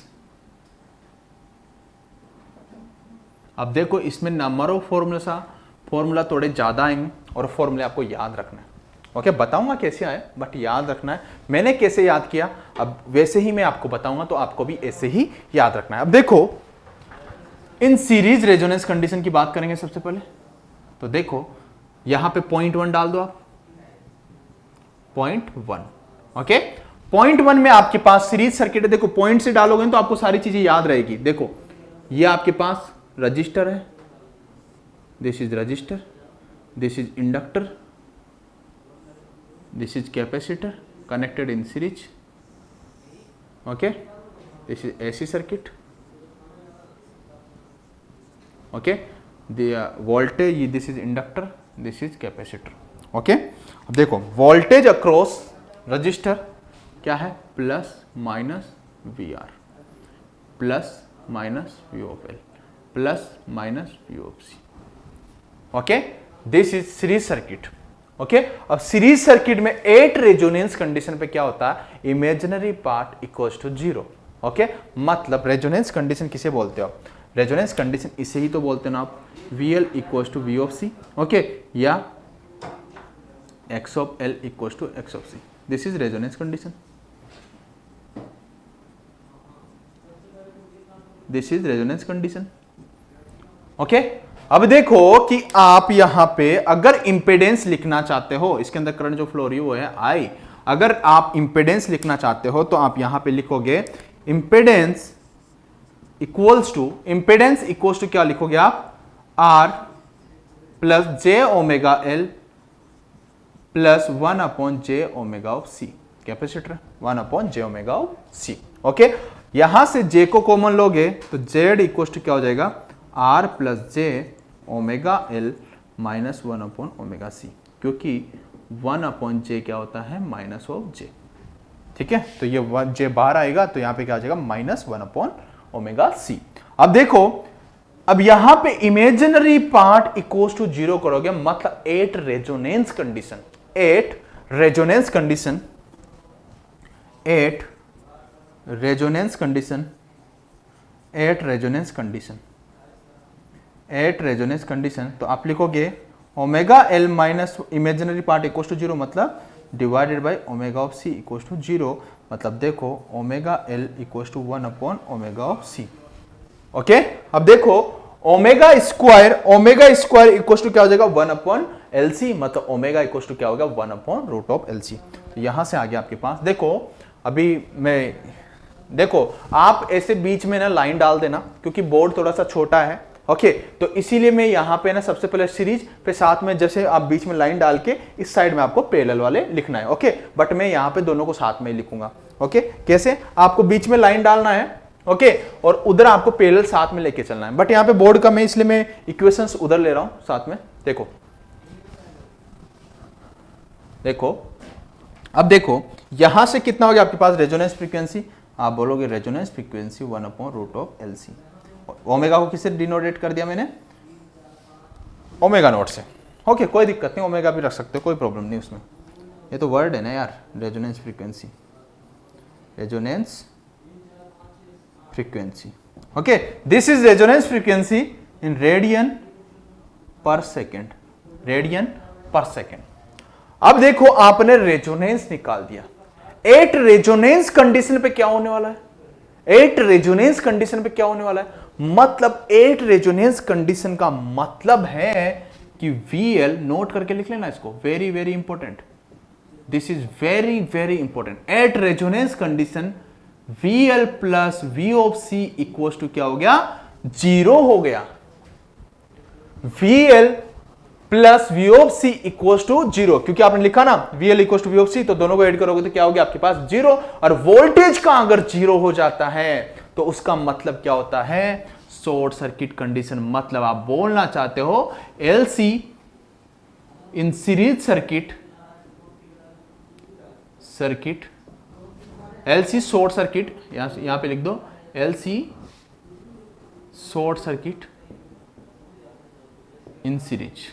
[SPEAKER 1] अब देखो इसमें नंबर ऑफ फॉर्मूला थोड़े ज्यादा आएंगे और फॉर्मूले आपको याद रखना है। ओके, बताऊंगा कैसे आए, बट याद रखना है। मैंने कैसे याद किया, अब वैसे ही मैं आपको बताऊंगा, तो आपको भी ऐसे ही याद रखना है। अब देखो इन सीरीज रेजोनेंस कंडीशन की बात करेंगे सबसे पहले, तो देखो यहां पे पॉइंट 1 डाल दो आप, पॉइंट 1। ओके, पॉइंट 1 में आपके पास सीरीज सर्किट है। देखो पॉइंट से डालोगे तो आपको सारी चीजें याद रहेगी। देखो ये आपके पास रजिस्टर है, this is register, this is inductor, this is capacitor connected in series. Okay, this is AC circuit. Okay, the voltage, this is inductor, this is capacitor. Okay, अब देखो वोल्टेज अक्रॉस रजिस्टर क्या है, plus minus V R, plus minus V of L, plus minus V of C. Okay, this is series circuit. Okay, अब सीरीज सर्किट में 8 रेजोनेंस कंडीशन पे क्या होता है, imaginary part equals to 0। Okay, मतलब रेजोनेंस कंडीशन किसे बोलते हो, रेजोनेंस कंडीशन इसे ही तो बोलते हैं ना आप, VL equals to V of C। Okay, या X of L equals to X of C। This is resonance condition, this is resonance condition. Okay, अब देखो कि आप यहां पे अगर इंपेडेंस लिखना चाहते हो, इसके अंदर करंट जो फ्लो रही है वो है I। अगर आप इंपेडेंस लिखना चाहते हो तो आप यहां पे लिखोगे इंपेडेंस इक्वल्स टू क्या लिखोगे आप, R plus J omega L plus 1 upon J omega of C. Capacitor 1 upon J omega of C. Okay, यहां से जे को कॉमन लोगे तो जेड इक्वल टू क्या हो जाएगा, आर प्लस जे omega L minus 1 upon omega C, क्योंकि 1 अपॉन जे क्या होता है, माइनस ऑफ जे। ठीक है, तो ये जे बाहर आएगा तो यहां पे क्या आ जाएगा, माइनस 1 अपॉन ओमेगा सी। अब देखो, अब यहां पे इमेजिनरी पार्ट इक्वल्स टू 0 करोगे, मतलब 8 resonance condition, 8 resonance condition, 8 resonance condition, 8 resonance condition, 8 resonance condition. तो आप लिखोगे omega L minus imaginary part equals to 0, मतलब divided by omega of C equals to 0, मतलब देखो omega L equals to 1 upon omega of C. Okay, अब देखो ओमेगा स्क्वायर इक्वल्स टू क्या हो जाएगा, 1 अपॉन एल सी, मतलब ओमेगा इक्वल्स टू क्या होगा, 1 upon root of L C. तो यहां से आ गया आपके पास। देखो अभी मैं, देखो आप ऐसे बीच में ना लाइन डाल देना, क्योंकि बोर्ड थोड़ा सा छोटा है। ओके, तो इसीलिए मैं यहां पे ना सबसे पहले सीरीज, फिर साथ में जैसे आप बीच में लाइन डाल के इस साइड में आपको पैरेलल वाले लिखना है। ओके, बट मैं यहां पे दोनों को साथ में ही लिखूंगा। ओके, कैसे, आपको बीच में लाइन डालना है, ओके, और उधर आपको पैरेलल साथ में लेके चलना है। बट यहां पे बोर्ड कम है, इसलिए मैं इक्वेशंस उधर ले रहा हूं साथ में। देखो देखो, अब देखो यहां से कितना हो गया आपके पास रेजोनेंस फ्रीक्वेंसी, आप बोलोगे resonance frequency 1 upon root of L C. Omega को किससे डिनोटेट कर दिया मैंने, ओमेगा नोट से। ओके, कोई दिक्कत नहीं, ओमेगा भी रख सकते हो, कोई प्रॉब्लम नहीं उसमें, ये तो वर्ड है ना यार, resonance frequency, resonance frequency. Okay, this is resonance frequency in radian per second, radian per second. अब देखो आपने रेजोनेंस निकाल दिया, एट रेजोनेंस कंडीशन पे क्या होने वाला है? एट रेजोनेंस कंडीशन पे क्या होने वाला है? मतलब एट रेजोनेंस कंडीशन का मतलब है कि VL, नोट करके लिख लेना इसको, very very important, this is very very important. At resonance condition VL plus V of C equal to क्या हो गया? 0 हो गया। VL plus V of C equal to 0, क्योंकि आपने लिखा ना VL equal to V of C, तो दोनों को ऐड करोगे तो क्या हो गया आपके पास? 0। और वोल्टेज का अगर 0 हो जाता है तो उसका मतलब क्या होता है? Short circuit condition. मतलब आप बोलना चाहते हो LC in series circuit LC short circuit, यहां पे लिख दो LC short circuit in series.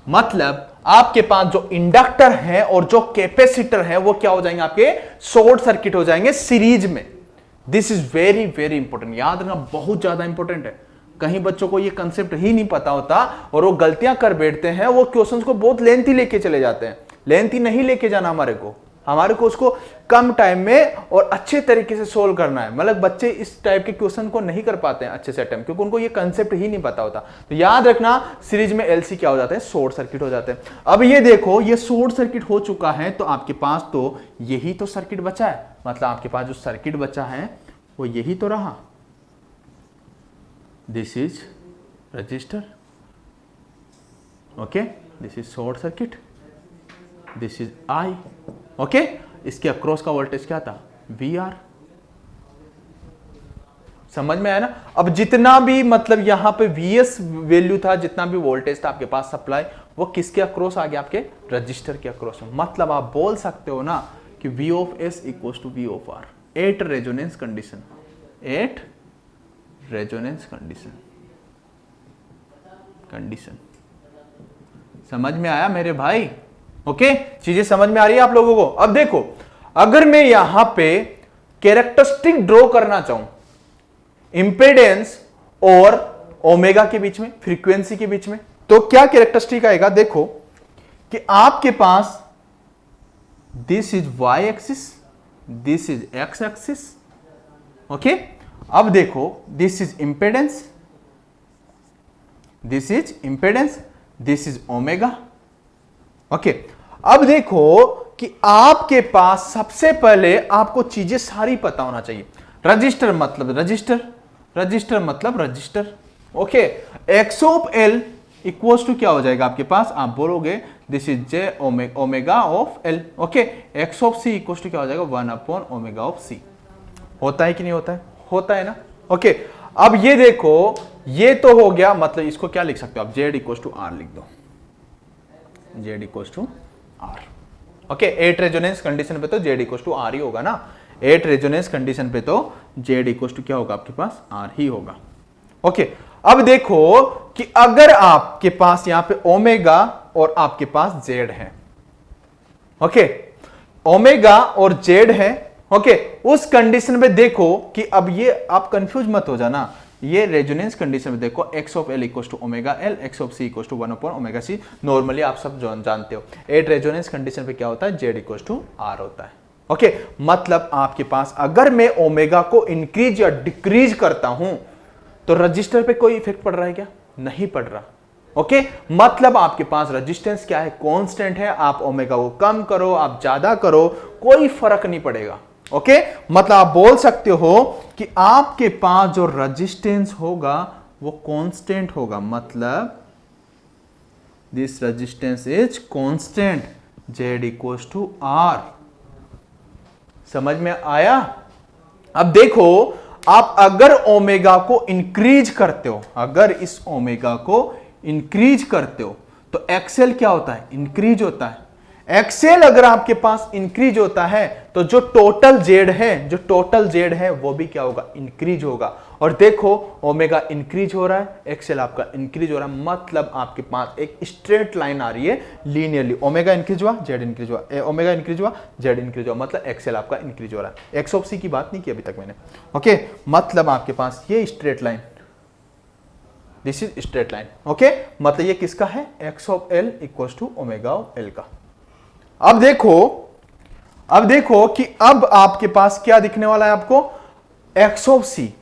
[SPEAKER 1] मतलब आपके पास जो इंडक्टर है और जो कैपेसिटर है वो क्या हो जाएंगे? आपके शॉर्ट सर्किट हो जाएंगे सीरीज में। This is very very important, याद रखना, बहुत ज्यादा इंपॉर्टेंट है। कहीं बच्चों को ये कंसेप्ट ही नहीं पता होता और वो गलतियां कर बैठते हैं, वो क्वेश्चंस को बहुत लेंथी लेके चले जाते हैं। लेंथी नहीं लेके जाना हमारे को उसको कम टाइम में और अच्छे तरीके से सोल्व करना है। मतलब बच्चे इस टाइप के क्वेश्चन को नहीं कर पाते हैं अच्छे से अटेम्प्ट, क्योंकि उनको ये कंसेप्ट ही नहीं पता होता। तो याद रखना, सीरीज में LC क्या हो जाते हैं? शॉर्ट सर्किट हो जाते हैं। अब ये देखो, ये शॉर्ट सर्किट हो चुका है तो आपके पास तो यही तो सर्किट बचा है। मतलब आपके पास जो सर्किट बचा है वो यही तो रहा। This is register, okay, this is short circuit, this is I, okay. इसके अक्रॉस का वोल्टेज क्या था? VR। समझ में आया ना? अब जितना भी मतलब यहां पे VS वैल्यू था, जितना भी वोल्टेज था आपके पास सप्लाई, वो किसके अक्रॉस आ गया? आपके रजिस्टर के अक्रॉस में। मतलब आप बोल सकते हो ना कि V of S equal to V of R। At resonance condition, at resonance condition. समझ में आया मेरे भाई? ओके, चीजें समझ में आ रही है आप लोगों को? अब देखो, अगर मैं यहां पे कैरेक्टरिस्टिक ड्रॉ करना चाहूं इंपेडेंस और ओमेगा के बीच में, फ्रीक्वेंसी के बीच में, तो क्या कैरेक्टरिस्टिक आएगा? देखो कि आपके पास this is Y axis, this is X axis, okay. अब देखो, this is impedance, this is impedance, this is omega, okay. अब देखो कि आपके पास सबसे पहले आपको चीजें सारी पता होना चाहिए। रजिस्टर मतलब रजिस्टर, रजिस्टर मतलब register, okay. X of L equals to क्या हो जाएगा आपके पास? आप बोलोगे this is J omega of L, okay. X of C equals to क्या हो जाएगा? 1 अपॉन ओमेगा ऑफ C। होता है कि नहीं होता है? होता है ना, ओके। अब ये देखो, ये तो हो गया, मतलब इसको क्या लिख सकते हो आप? Z इक्वल्स टू R लिख दो, Z equals to R, okay. At resonance condition पे तो Z इक्वल्स टू R ही होगा ना। एट रेजोनेंस कंडीशन पे तो Z इक्वल्स टू क्या होगा आपके पास? R ही होगा, ओके। अब देखो कि अगर आपके पास यहां पे ओमेगा और आपके पास Z है, ओके, ओमेगा और Z है, ओके, उस कंडीशन में देखो कि अब ये आप कंफ्यूज मत हो जाना। ये रेजोनेंस कंडीशन में देखो, X of L equals to omega L, X of C equals to 1 upon omega C। Normally आप सब जानते हो। एट रेजोनेंस कंडीशन पे क्या होता है? Z इक्वल्स टू R होता है, ओके। मतलब आपके पास अगर मैं ओमेगा को इंक्रीज या डिक्रीज करता हूं तो रजिस्टर पे कोई इफेक्ट पड़ रहा है क्या? नहीं पड़ रहा, ओके। मतलब आपके पास रेजिस्टेंस क्या है? कांस्टेंट है। आप ओमेगा को कम करो, आप ज्यादा करो, कोई फर्क नहीं पड़ेगा, ओके। मतलब आप बोल सकते हो कि आपके पास जो रेजिस्टेंस होगा वो कांस्टेंट होगा। मतलब this resistance is constant, Z equals to R। समझ में आया? अब देखो, आप अगर ओमेगा को इंक्रीज करते हो, अगर इस ओमेगा को इंक्रीज करते हो तो एक्सेल क्या होता है? इंक्रीज होता है। एक्सेल अगर आपके पास इंक्रीज होता है तो जो टोटल Z है, जो टोटल Z है वो भी क्या होगा? इंक्रीज होगा। और देखो, ओमेगा इंक्रीज हो रहा है, एक्सेल आपका इंक्रीज हो रहा है। मतलब आपके पास एक स्ट्रेट लाइन आ रही है लीनियरली। ओमेगा इंक्रीज हुआ, Z इंक्रीज हुआ, ओमेगा इंक्रीज हुआ, Z इंक्रीज हुआ, मतलब एक्सेल आपका इंक्रीज हो रहा है। X ऑफ C की बात नहीं की अभी तक मैंने, ओके। मतलब आपके पास ये straight line, this is straight line, okay. मतलब ये किसका है? X of L equals to omega of L का। अब देखो कि अब आपके पास क्या दिखने वाला है आपको, एक्स ऑफ सी।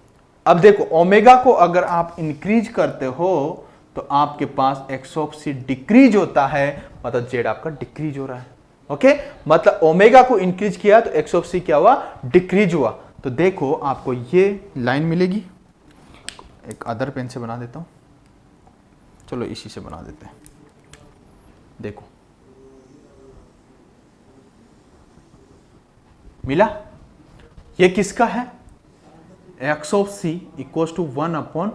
[SPEAKER 1] अब देखो ओमेगा को अगर आप इंक्रीज करते हो तो आपके पास एक्स ऑफ सी डिक्रीज होता है, मतलब जेड आपका डिक्रीज हो रहा है। ओके, मतलब ओमेगा को इंक्रीज किया तो एक्स ऑफ सी क्या हुआ, डिक्रीज हुआ। तो देखो आपको ये लाइन मिलेगी, एक अदर पेन से बना देता हूं, चलो इसी से बना देते हैं। देखो मिला, ये किसका है, X of C equal to 1 upon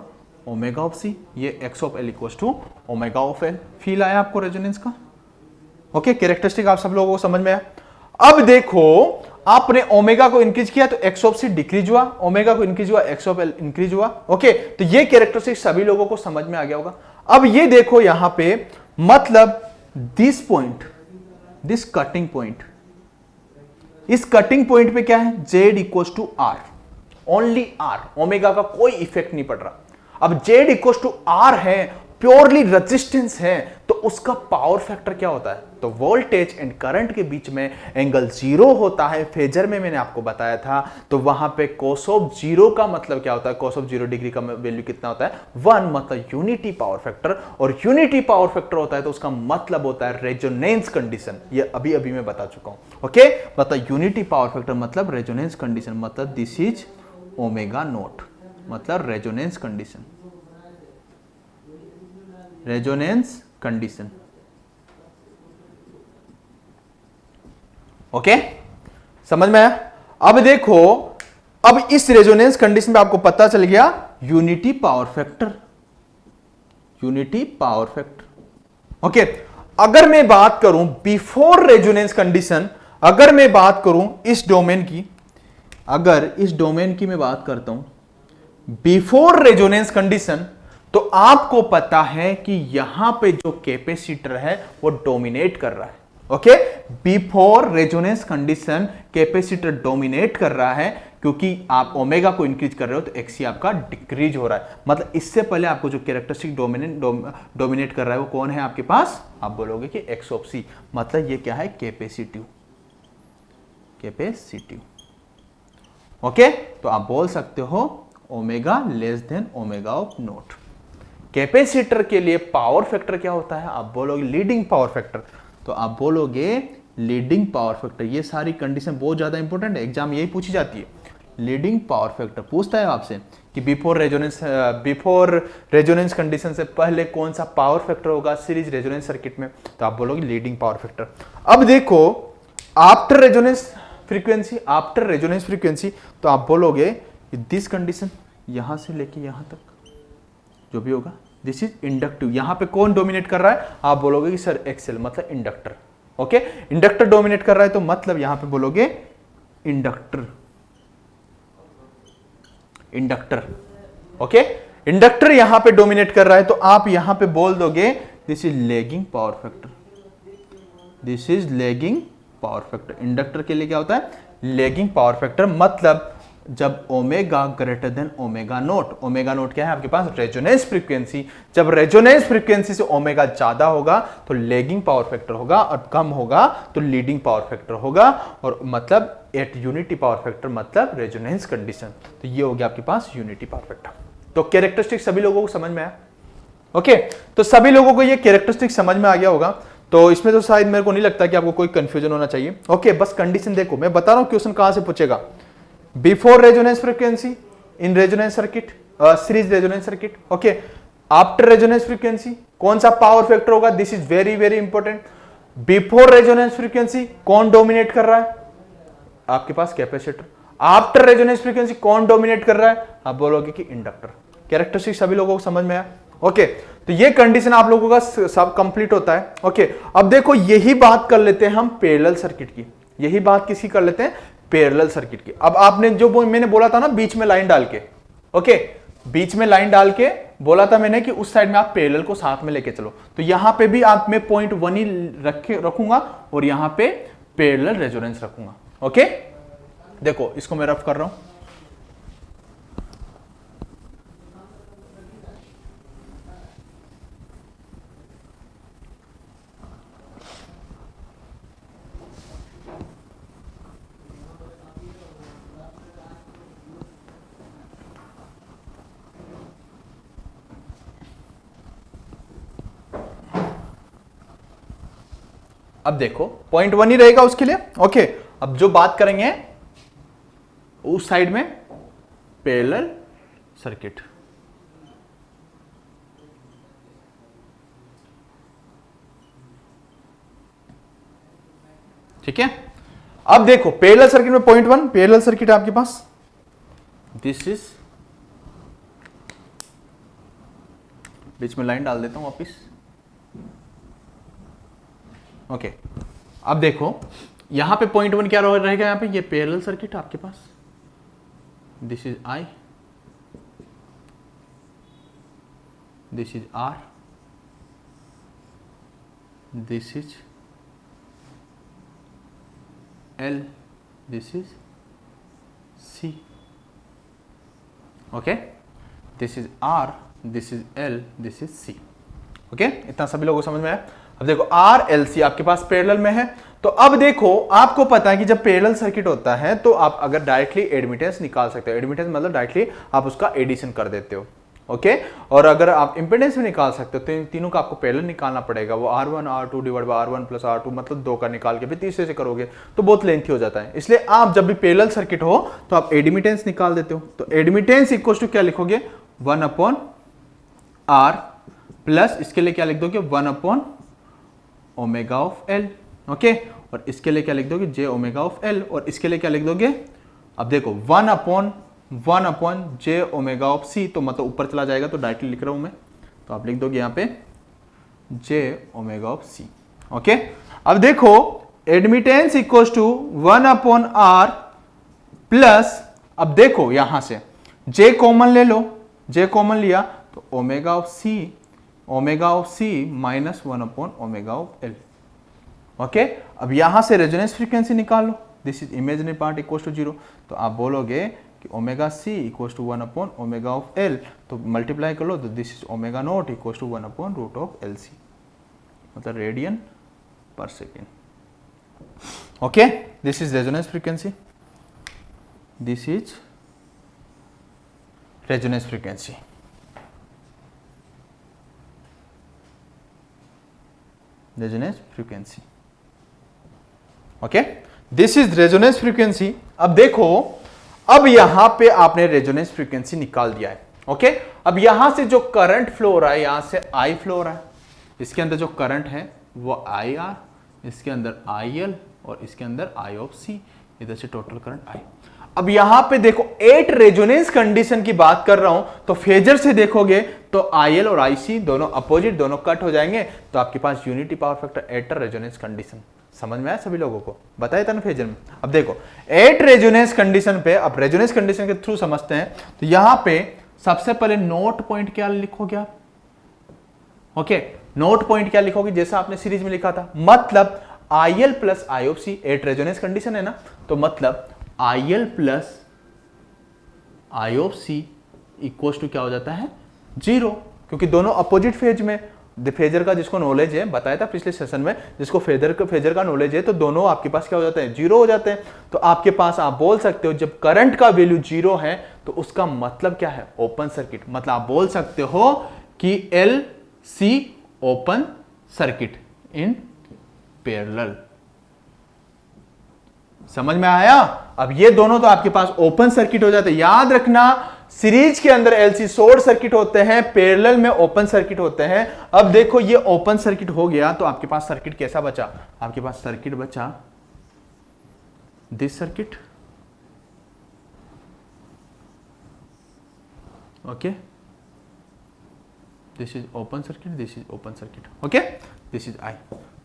[SPEAKER 1] omega of C, ये X of L equal to omega of L. Feel आया आपको रेजोनेंस का? ओके, कैरेक्टरिस्टिक आप सब लोगों को समझ में आया। अब देखो आपने ओमेगा को इंक्रीज किया तो एक्स ऑफ सी डिक्रीज हुआ, ओमेगा को इंक्रीज हुआ एक्स ऑफ एल इंक्रीज हुआ। ओके, तो ये कैरेक्टरिस्टिक सभी लोगों को समझ में आ गया होगा। अब ये देखो यहां पे, मतलब this point, this cutting point, इस कटिंग पॉइंट पे क्या है, Z equal to R, only R, omega का कोई इफेक्ट नहीं पड़ रहा। अब जेड इक्वल टू आर है, प्योरली रेजिस्टेंस है, तो उसका पावर फैक्टर क्या होता है, तो वोल्टेज एंड करंट के बीच में एंगल जीरो होता है। फेजर में मैंने आपको बताया था, तो वहां पे कोस ऑफ जीरो का मतलब क्या होता है, कोस ऑफ 0 डिग्री का वैल्यू कितना होता है, 1, मतलब यूनिटी पावर फैक्टर। और यूनिटी पावर फैक्टर होता है तो उसका मतलब होता है रेजोनेंस कंडीशन, ये अभी अभी मैं बता चुका हूं। ओके, मतलब यूनिटी पावर फैक्टर मतलब रेजोनेंस कंडीशन, मतलब दिस इज ओमेगा नोट, मतलब resonance condition, resonance condition. Okay, समझ में आया? अब देखो, अब इस रेजोनेंस कंडीशन में आपको पता चल गया unity power factor, unity power factor. Okay, अगर मैं बात करूं बिफोर रेजोनेंस कंडीशन, अगर मैं बात करूं इस डोमेन की, अगर इस डोमेन की मैं बात करता हूं बिफोर रेजोनेंस कंडीशन, तो आपको पता है कि यहां पे जो कैपेसिटर है वो डोमिनेट कर रहा है। Okay, before resonance condition capacitor dominate कर रहा है, क्योंकि आप ओमेगा को इंक्रीज कर रहे हो तो एक्सी आपका डिक्रीज हो रहा है। मतलब इससे पहले आपको जो कैरेक्टरिस्टिक डोमिनेट कर रहा है वो कौन है आपके पास, आप बोलोगे कि एक्स ऑफ सी, मतलब ये क्या है, कैपेसिटिव, कैपेसिटिव। ओके, तो आप बोल सकते हो omega less than omega of note. Capacitor के लिए पावर फैक्टर क्या होता है, आप बोलोगे लीडिंग पावर फैक्टर, तो आप बोलोगे लीडिंग पावर फैक्टर। ये सारी कंडीशन बहुत ज्यादा इंपॉर्टेंट है, एग्जाम यही पूछी जाती है। लीडिंग पावर फैक्टर पूछता है आपसे कि बिफोर रेजोनेंस कंडीशन से पहले कौन सा पावर फैक्टर होगा सीरीज रेजोनेंस सर्किट में, तो आप बोलोगे लीडिंग पावर फैक्टर। अब देखो after resonance frequency, after resonance frequency, तो आप बोलोगे दिस कंडीशन यहां से लेके यहां तक जो भी होगा, दिस इज इंडक्टिव। यहां पे कौन डोमिनेट कर रहा है, आप बोलोगे कि सर एक्सेल, मतलब इंडक्टर। ओके, इंडक्टर डोमिनेट कर रहा है तो मतलब यहां पे बोलोगे इंडक्टर, इंडक्टर। ओके, इंडक्टर यहां पे डोमिनेट कर रहा है तो आप यहां पे बोल दोगे this is lagging power factor, this is lagging power factor. Inductor के लिए क्या होता है, लैगिंग पावर फैक्टर। मतलब जब omega greater than omega naught, omega naught क्या है आपके पास, रेजोनेंस फ्रीक्वेंसी, जब रेजोनेंस फ्रीक्वेंसी से ओमेगा ज्यादा होगा तो लैगिंग पावर फैक्टर होगा, और कम होगा तो लीडिंग पावर फैक्टर होगा, और मतलब एट यूनिटी पावर फैक्टर मतलब रेजोनेंस कंडीशन। तो ये हो गया आपके पास यूनिटी पावर फैक्टर। तो कैरेक्टरिस्टिक सभी लोगों को समझ में आया? ओके, तो सभी लोगों को ये कैरेक्टरिस्टिक समझ में आ गया होगा, तो इसमें तो शायद मेरे को नहीं लगता कि आपको कोई कंफ्यूजन होना चाहिए। ओके, बस कंडीशन देखो, मैं बता रहा हूं क्वेश्चन कहां से पूछेगा, before resonance frequency in resonance circuit, series resonance circuit. Okay, after resonance frequency कौन सा पावर फैक्टर होगा, this is very very important. Before resonance frequency कौन डोमिनेट कर रहा है, आपके पास कैपेसिटर। आफ्टर रेजोनेंस फ्रीक्वेंसी कौन डोमिनेट कर रहा है, आप बोलोगे कि इंडक्टर। कैरेक्टरिस्टिक सभी लोगों को समझ में आया? ओके, तो ये कंडीशन आप लोगों का सब कंप्लीट होता है। ओके, अब देखो यही बात कर लेते हैं हम पैरेलल सर्किट की, यही बात किसी कर लेते हैं, पैरेलल सर्किट की। अब आपने जो मैंने बोला था ना बीच में लाइन डाल के, ओके, बीच में लाइन डाल के बोला था मैंने कि उस साइड में आप पैरेलल को साथ में लेके चलो, तो यहां पे भी आप मैं पॉइंट 1 ही रखूंगा और यहां पे पैरेलल रेजोनेंस रखूंगा। ओके, देखो इसको मैं रफ कर रहा हूं, अब देखो पॉइंट 1 ही रहेगा उसके लिए। ओके, अब जो बात करेंगे उस साइड में पैरेलल सर्किट। ठीक है, अब देखो पैरेलल सर्किट में पॉइंट 1 पैरेलल सर्किट आपके पास, दिस इज, बीच में लाइन डाल देता हूं वापिस। ओके, अब देखो यहां पे पॉइंट 1 क्या रहेगा, यहां पे ये पैरेलल सर्किट आपके पास, this is I, this is R, this is L, this is C. Okay, this is R, this is L, this is C. Okay, इतना सभी लोगों को समझ में आया। अब देखो आर एल सी आपके पास पैरेलल में है, तो अब देखो आपको पता है कि जब पैरेलल सर्किट होता है तो आप अगर डायरेक्टली एडमिटेंस निकाल सकते हो। एडमिटेंस मतलब डायरेक्टली आप उसका एडिशन कर देते हो। ओके, और अगर आप इंपेडेंस भी निकाल सकते हो तो इन तीनों का आपको पैरेलल निकालना पड़ेगा। वो R1 R2 divide by R1 plus R2 मतलब 2 का निकाल के फिर तीसरे से करोगे तो बहुत लेंथी हो जाता है। इसलिए आप जब भी पैरेलल सर्किट हो तो आप एडमिटेंस निकाल देते हो। तो एडमिटेंस इक्वल टू क्या लिखोगे, 1 अपॉन R प्लस इसके लिए क्या लिख दोगे, 1 upon omega of L। Okay, और इसके लिए क्या लिख दोगे, j ओमेगा ऑफ L, और इसके लिए क्या लिख दोगे, अब देखो 1 upon j omega of C, तो मतलब ऊपर चला जाएगा तो डायरेक्टली लिख रहा हूं मैं, तो आप लिख दोगे यहां पे j omega of C। Okay, अब देखो admittance equals to 1 upon R plus, अब देखो यहां से j कॉमन ले लो, j कॉमन लिया तो omega of C minus 1 upon omega of L। Okay, अब यहां से रेजोनेंस फ्रीक्वेंसी निकाल लो, this is imaginary part equals to 0, तो आप बोलोगे कि omega C equals to 1 upon omega of L, तो मल्टीप्लाई कर लो तो this is omega naught equals to 1 upon root of L C, मतलब radian per second. Okay, this is resonance frequency, this is resonance frequency. Resonance frequency, okay, this is resonance frequency. अब देखो, अब यहां पे आपने रेजोनेंस फ्रीक्वेंसी निकाल दिया है। ओके, अब यहां से जो करंट फ्लो हो रहा है, यहां से आई फ्लो हो रहा है, इसके अंदर जो करंट है वो आई आर, इसके अंदर आई एल और इसके अंदर आई ऑफ सी, इधर से टोटल करंट आई। अब यहां पे देखो 8 रेजोनेंस कंडीशन की बात कर रहा हूं, तो फेजर से देखोगे तो आई एल और आई सी दोनों अपोजिट, दोनों कट हो जाएंगे, तो आपके पास unity power factor 8 resonance condition. समझ में आया सभी लोगों को, बताया था ना फेजर में। अब देखो 8 रेजोनेंस कंडीशन पे, अब रेजोनेंस कंडीशन के थ्रू समझते हैं, तो यहां पे सबसे पहले नोट पॉइंट क्या लिखोगे आप, ओके, नोट पॉइंट क्या लिखोगे, जैसा आपने सीरीज में लिखा था, मतलब I L plus I of C, 8 resonance condition है ना, तो मतलब I L plus I of C equal to क्या हो जाता है, 0, क्योंकि दोनों अपोजिट फेज में। फेजर का जिसको नॉलेज है, बताया था पिछले सेशन में, जिसको फेजर का नॉलेज है, तो दोनों आपके पास क्या हो जाते हैं, 0 हो जाते हैं। तो आपके पास आप बोल सकते हो जब करंट का वैल्यू 0 है तो उसका मतलब क्या है, ओपन सर्किट। मतलब आप बोल सकते हो कि L C open circuit in parallel. समझ में आया? अब ये दोनों तो आपके पास ओपन सर्किट हो जाते हैं। याद रखना, सीरीज के अंदर एलसी शॉर्ट सर्किट होते हैं, पैरेलल में ओपन सर्किट होते हैं। अब देखो ये ओपन सर्किट हो गया तो आपके पास सर्किट कैसा बचा, आपके पास सर्किट बचा this circuit, okay, this is open circuit, this is open circuit, okay, this is आई।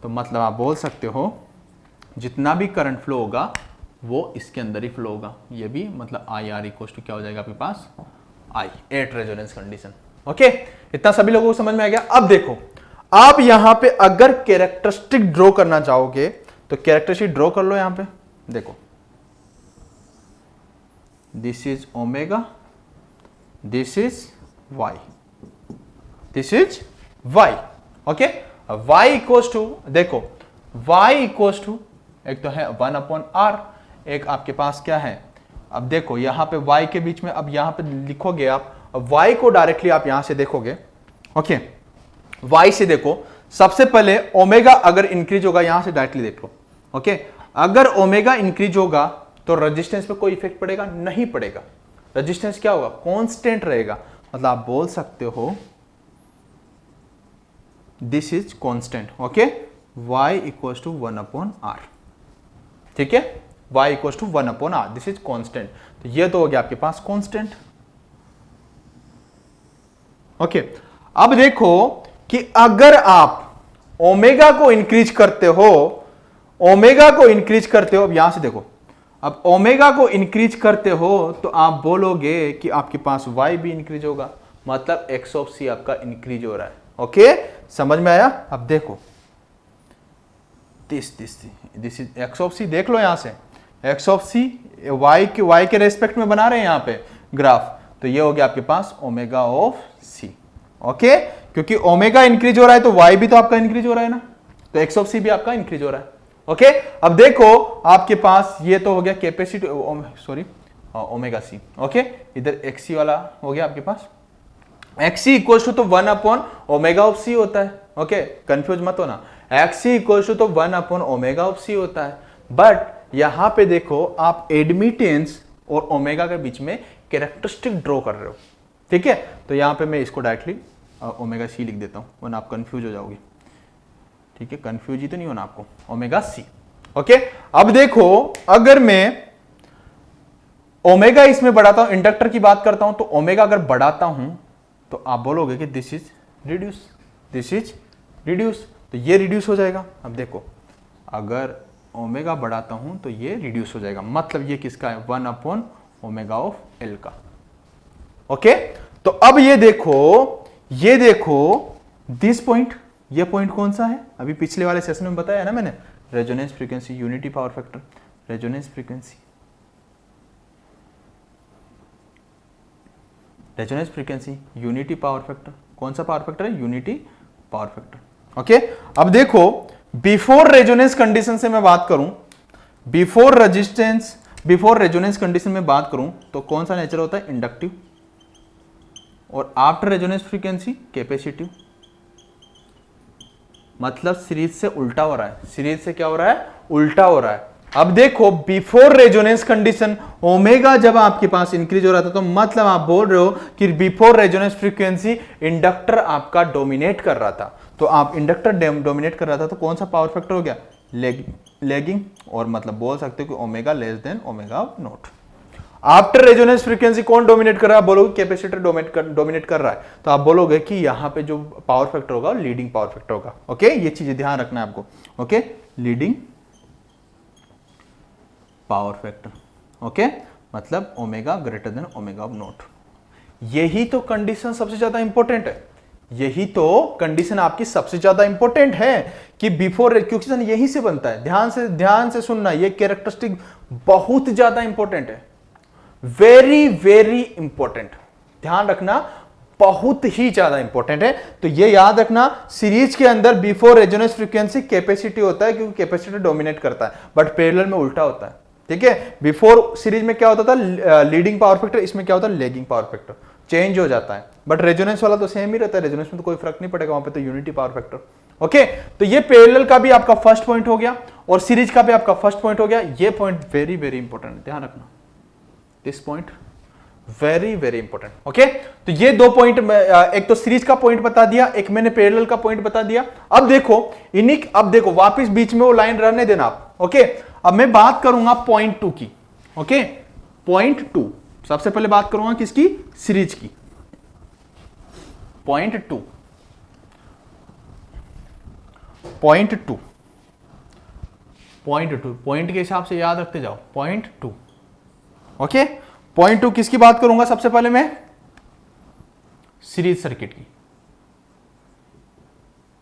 [SPEAKER 1] तो मतलब आप बोल सकते हो जितना भी करंट फ्लो होगा वो इसके अंदर ही फ्लो होगा। ये भी मतलब आई आर इक्वल टू क्या हो जाएगा आपके पास, आई, 8 रेजोनेंस कंडीशन। ओके, इतना सभी लोगों को समझ में आ गया। अब देखो, आप यहां पे अगर कैरेक्टरिस्टिक ड्रॉ करना चाहोगे तो कैरेक्टरिस्टिक ड्रॉ कर लो। यहां पे देखो, this is omega, this is Y, this is Y, okay. Y equals to, देखो वाई इक्वल्स टू एक तो है 1 अपॉन आर, एक आपके पास क्या है, अब देखो यहां पे y के बीच में, अब यहां पे लिखोगे आप, अब y को डायरेक्टली आप यहां से देखोगे, ओके, y से देखो सबसे पहले ओमेगा अगर इंक्रीज होगा, यहां से डायरेक्टली देख लो, ओके। अगर ओमेगा इंक्रीज होगा तो रेजिस्टेंस पे कोई इफेक्ट पड़ेगा? नहीं पड़ेगा। रेजिस्टेंस क्या होगा? कांस्टेंट रहेगा। मतलब आप बोल सकते हो this is constant, okay. y equals to 1/r, ठीक है, y equals to 1/r, this is constant. तो ये तो हो गया आपके पास कांस्टेंट, ओके। अब देखो कि अगर आप ओमेगा को इंक्रीज करते हो, ओमेगा को इंक्रीज करते हो, अब यहां से देखो, अब ओमेगा को इंक्रीज करते हो तो आप बोलोगे कि आपके पास y भी इंक्रीज होगा, मतलब x ऑफ c आपका इंक्रीज हो रहा है, ओके। समझ में आया? अब देखो this is x of c, देख लो यहां से x ऑफ c y के रेस्पेक्ट में बना रहे हैं यहां पे ग्राफ, तो ये हो गया आपके पास ओमेगा ऑफ c, ओके। क्योंकि ओमेगा इंक्रीज हो रहा है तो y भी तो आपका इंक्रीज हो रहा है ना, तो x ऑफ c भी आपका इंक्रीज हो रहा है, ओके। अब देखो आपके पास ये तो हो गया capacity, sorry omega c, okay. इधर xc वाला हो गया आपके पास, xc इक्वल्स टू तो 1/ओमेगा ऑफ c होता है, ओके, कंफ्यूज मत होना। xc इक्वल्स टू तो 1/ओमेगा ऑफ c होता है, बट यहां पे देखो आप एडमिटेंस और ओमेगा के बीच में कैरेक्टरिस्टिक ड्रॉ कर रहे हो, ठीक है। तो यहां पे मैं इसको डायरेक्टली ओमेगा c लिख देता हूं, वरना आप कंफ्यूज हो जाओगे, ठीक है। कंफ्यूज ही तो नहीं होना आपको, ओमेगा c, ओके। अब देखो अगर मैं ओमेगा इसमें बढ़ाता हूं, इंडक्टर की बात करता हूं, तो ओमेगा अगर बढ़ाता हूं तो आप बोलोगे कि this is reduce, this is reduce, तो ये रिड्यूस हो जाएगा। अब देखो अगर ओमेगा बढ़ाता हूं तो ये रिड्यूस हो जाएगा, मतलब ये किसका है? 1/ओमेगा ऑफ एल का, ओके। तो अब ये देखो दिस पॉइंट, ये पॉइंट कौन सा है? अभी पिछले वाले सेशन में बताया ना मैंने, resonance frequency, unity power factor, resonance frequency, resonance frequency, unity power factor, कौन सा पावर फैक्टर है? Unity power factor, okay. अब देखो बिफोर रेजोनेंस कंडीशन से मैं बात करूं, बिफोर रेजोनेंस कंडीशन में बात करूं तो कौन सा नेचर होता है? इंडक्टिव, और आफ्टर रेजोनेंस फ्रीक्वेंसी कैपेसिटिव, मतलब सीरीज से उल्टा हो रहा है, सीरीज से क्या हो रहा है? उल्टा हो रहा है। अब देखो बिफोर रेजोनेंस कंडीशन ओमेगा जब आपके पास इंक्रीज हो रहा था, तो मतलब आप बोल रहे हो कि बिफोर रेजोनेंस फ्रीक्वेंसी इंडक्टर आपका डोमिनेट कर रहा था, तो आप इंडक्टर डोमिनेट कर रहा था तो कौन सा पावर फैक्टर हो गया? लेगिंग, और मतलब बोल सकते हो कि omega less than omega not. After resonance frequency कौन डोमिनेट कर रहा है? बोलोगे कैपेसिटर डोमिनेट कर रहा है, तो आप बोलोगे कि यहां पे जो पावर फैक्टर होगा लीडिंग पावर फैक्टर होगा, ओके। ये चीजें ध्यान रखना है आपको, okay, leading power factor, okay, मतलब omega greater than omega naught. यही तो कंडीशन सबसे ज्यादा इंपॉर्टेंट है, यही तो कंडीशन आपकी सबसे ज्यादा इंपॉर्टेंट है कि बिफोर, क्योंकि यही से बनता है। ध्यान से सुनना, ये कैरेक्टरिस्टिक बहुत ज्यादा इंपॉर्टेंट है, वेरी वेरी इंपॉर्टेंट, ध्यान रखना, बहुत ही ज्यादा इंपॉर्टेंट है। तो ये याद रखना, सीरीज के अंदर बिफोर रेजोनेंस फ्रीक्वेंसी कैपेसिटी होता है, क्योंकि कैपेसिटर डोमिनेट करता है, बट पैरेलल में उल्टा होता है, ठीक है। बिफोर सीरीज में क्या होता था? लीडिंग पावर फैक्टर, इसमें क्या होता है? लेगिंग पावर फैक्टर, चेंज हो जाता है, बट रेजोनेंस वाला तो सेम ही रहता है, रेजोनेंस में तो कोई फर्क नहीं पड़ेगा, वहां पे तो यूनिटी पावर फैक्टर, ओके। तो ये पैरेलल का भी आपका फर्स्ट पॉइंट हो गया और सीरीज का भी आपका फर्स्ट पॉइंट हो गया। ये पॉइंट वेरी वेरी इंपॉर्टेंट, ध्यान रखना, this point very very important, okay. तो ये दो पॉइंट, एक तो सीरीज का पॉइंट बता दिया, एक मैंने पैरेलल का पॉइंट बता दिया। अब देखो अब देखो वापस बीच में वो लाइन रहने देना आप, ओके। अब मैं बात करूंगा पॉइंट 2 की, ओके। पॉइंट 2 सबसे पहले बात करूंगा किसकी? सीरीज की। पॉइंट 2 पॉइंट के हिसाब से याद रखते जाओ, पॉइंट 2, ओके। पॉइंट 2 किसकी बात करूंगा सबसे पहले मैं? सीरीज सर्किट की,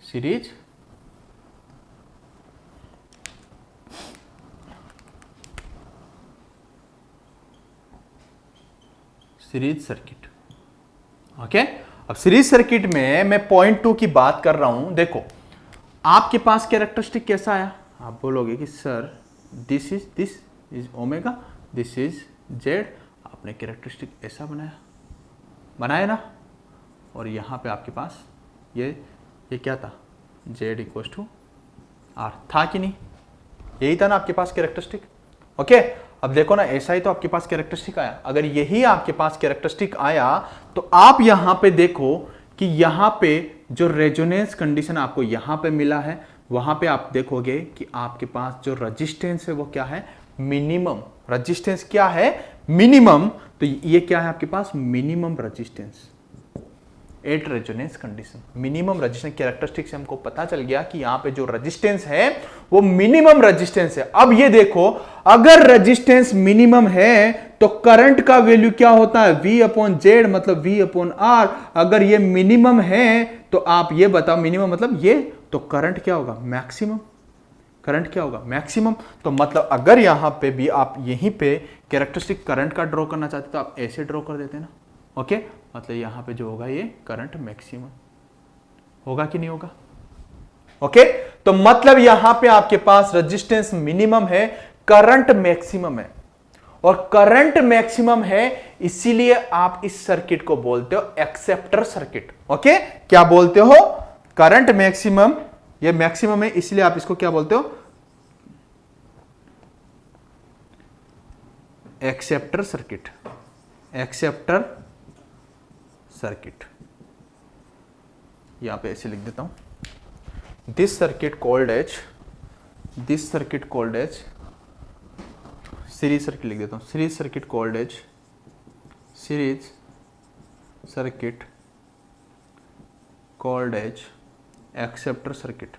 [SPEAKER 1] सीरीज सर्किट, ओके। अब सीरीज सर्किट में मैं पॉइंट 2 की बात कर रहा हूं। देखो आपके पास कैरेक्टरिस्टिक कैसा आया? आप बोलोगे कि sir this is omega, this is Z, आपने कैरेक्टरिस्टिक ऐसा बनाया ना, और यहां पे आपके पास ये क्या था? जेड इक्वल टू आर, था कि नहीं? यही था ना आपके पास कैरेक्टरिस्टिक। ओके, अब देखो ना, ऐसा ही तो आपके पास कैरेक्टरिस्टिक आया। अगर यही आपके पास कैरेक्टरिस्टिक आया तो आप यहां पे देखो कि यहां पे जो रेजोनेंस कंडीशन आपको यहां पे मिला है, वहां पे आप देखोगे कि आपके पास जो रेजिस्टेंस है वो क्या है? मिनिमम। रेजिस्टेंस क्या है? मिनिमम। तो ये क्या है आपके पास? Minimum resistance at resonance condition. Minimum resistance characteristic से हमको पता चल गया कि यहां पे जो रेजिस्टेंस है वो मिनिमम रेजिस्टेंस है। अब ये देखो, अगर रेजिस्टेंस मिनिमम है तो करंट का वैल्यू क्या होता है? V अपॉन जेड, मतलब V अपॉन R। अगर ये मिनिमम है तो आप ये बताओ, मिनिमम मतलब ये, तो करंट क्या होगा? मैक्सिमम। करंट क्या होगा? मैक्सिमम। तो मतलब अगर यहां पे भी आप यहीं पे कैरेक्टरिस्टिक करंट का ड्रॉ करना चाहते तो आप ऐसे ड्रॉ कर देते ना। ओके, मतलब यहां पे जो होगा ये करंट मैक्सिमम होगा कि नहीं होगा? ओके, तो मतलब यहां पे आपके पास रेजिस्टेंस मिनिमम है, करंट मैक्सिमम है। और करंट मैक्सिमम है, इसीलिए आप इस सर्किट को बोलते हो एक्सेप्टर सर्किट। ओके, क्या बोलते हो? करंट मैक्सिमम, ये मैक्सिमम है इसलिए आप इसको क्या बोलते हो? Acceptor circuit. एक्सेप्टर सर्किट, यहां पे ऐसे लिख देता हूं, this circuit called as series circuit लिख देता हूं, series circuit called as series circuit called as acceptor circuit.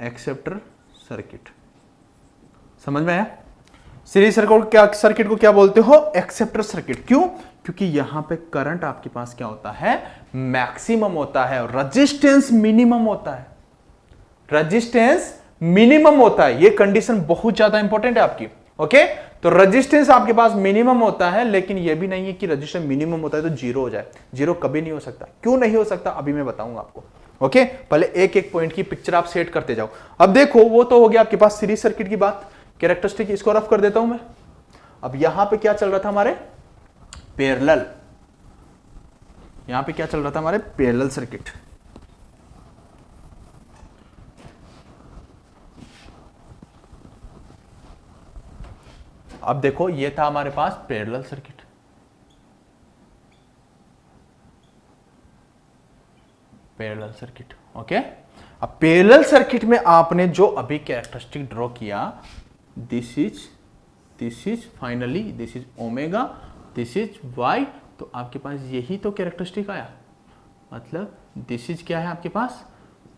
[SPEAKER 1] Acceptor circuit समझ में आया? सीरीज सर्किट को क्या बोलते हो? Acceptor circuit. क्यों? क्योंकि यहां पे करंट आपके पास क्या होता है? मैक्सिमम होता है और रेजिस्टेंस मिनिमम होता है। रेजिस्टेंस मिनिमम होता है, ये कंडीशन बहुत ज्यादा इंपॉर्टेंट है आपकी। ओके, तो रेजिस्टेंस आपके पास मिनिमम होता है, लेकिन यह भी नहीं है कि रेजिस्टेंस मिनिमम होता है तो जीरो हो जाए। जीरो कभी नहीं हो सकता। क्यों नहीं हो सकता? अभी मैं बताऊंगा आपको। ओके, पहले एक एक पॉइंट की पिक्चर आप सेट करते जाओ। अब देखो, वो तो हो गया आपके पास सीरीज सर्किट की बात। कैरेक्टरिस्टिक इसको रफ कर देता हूं मैं। अब यहां पे क्या चल रहा था हमारे? पैरेलल। यहां पे क्या चल रहा था हमारे? Parallel circuit. अब देखो, ये था हमारे पास parallel circuit. Parallel circuit. Okay, अब पैरेलल सर्किट में आपने जो अभी कैरेक्टरिस्टिक ड्रॉ किया, this is finally this is omega, this is Y. तो आपके पास यही तो कैरेक्टरिस्टिक आया, मतलब दिस इज क्या है आपके पास?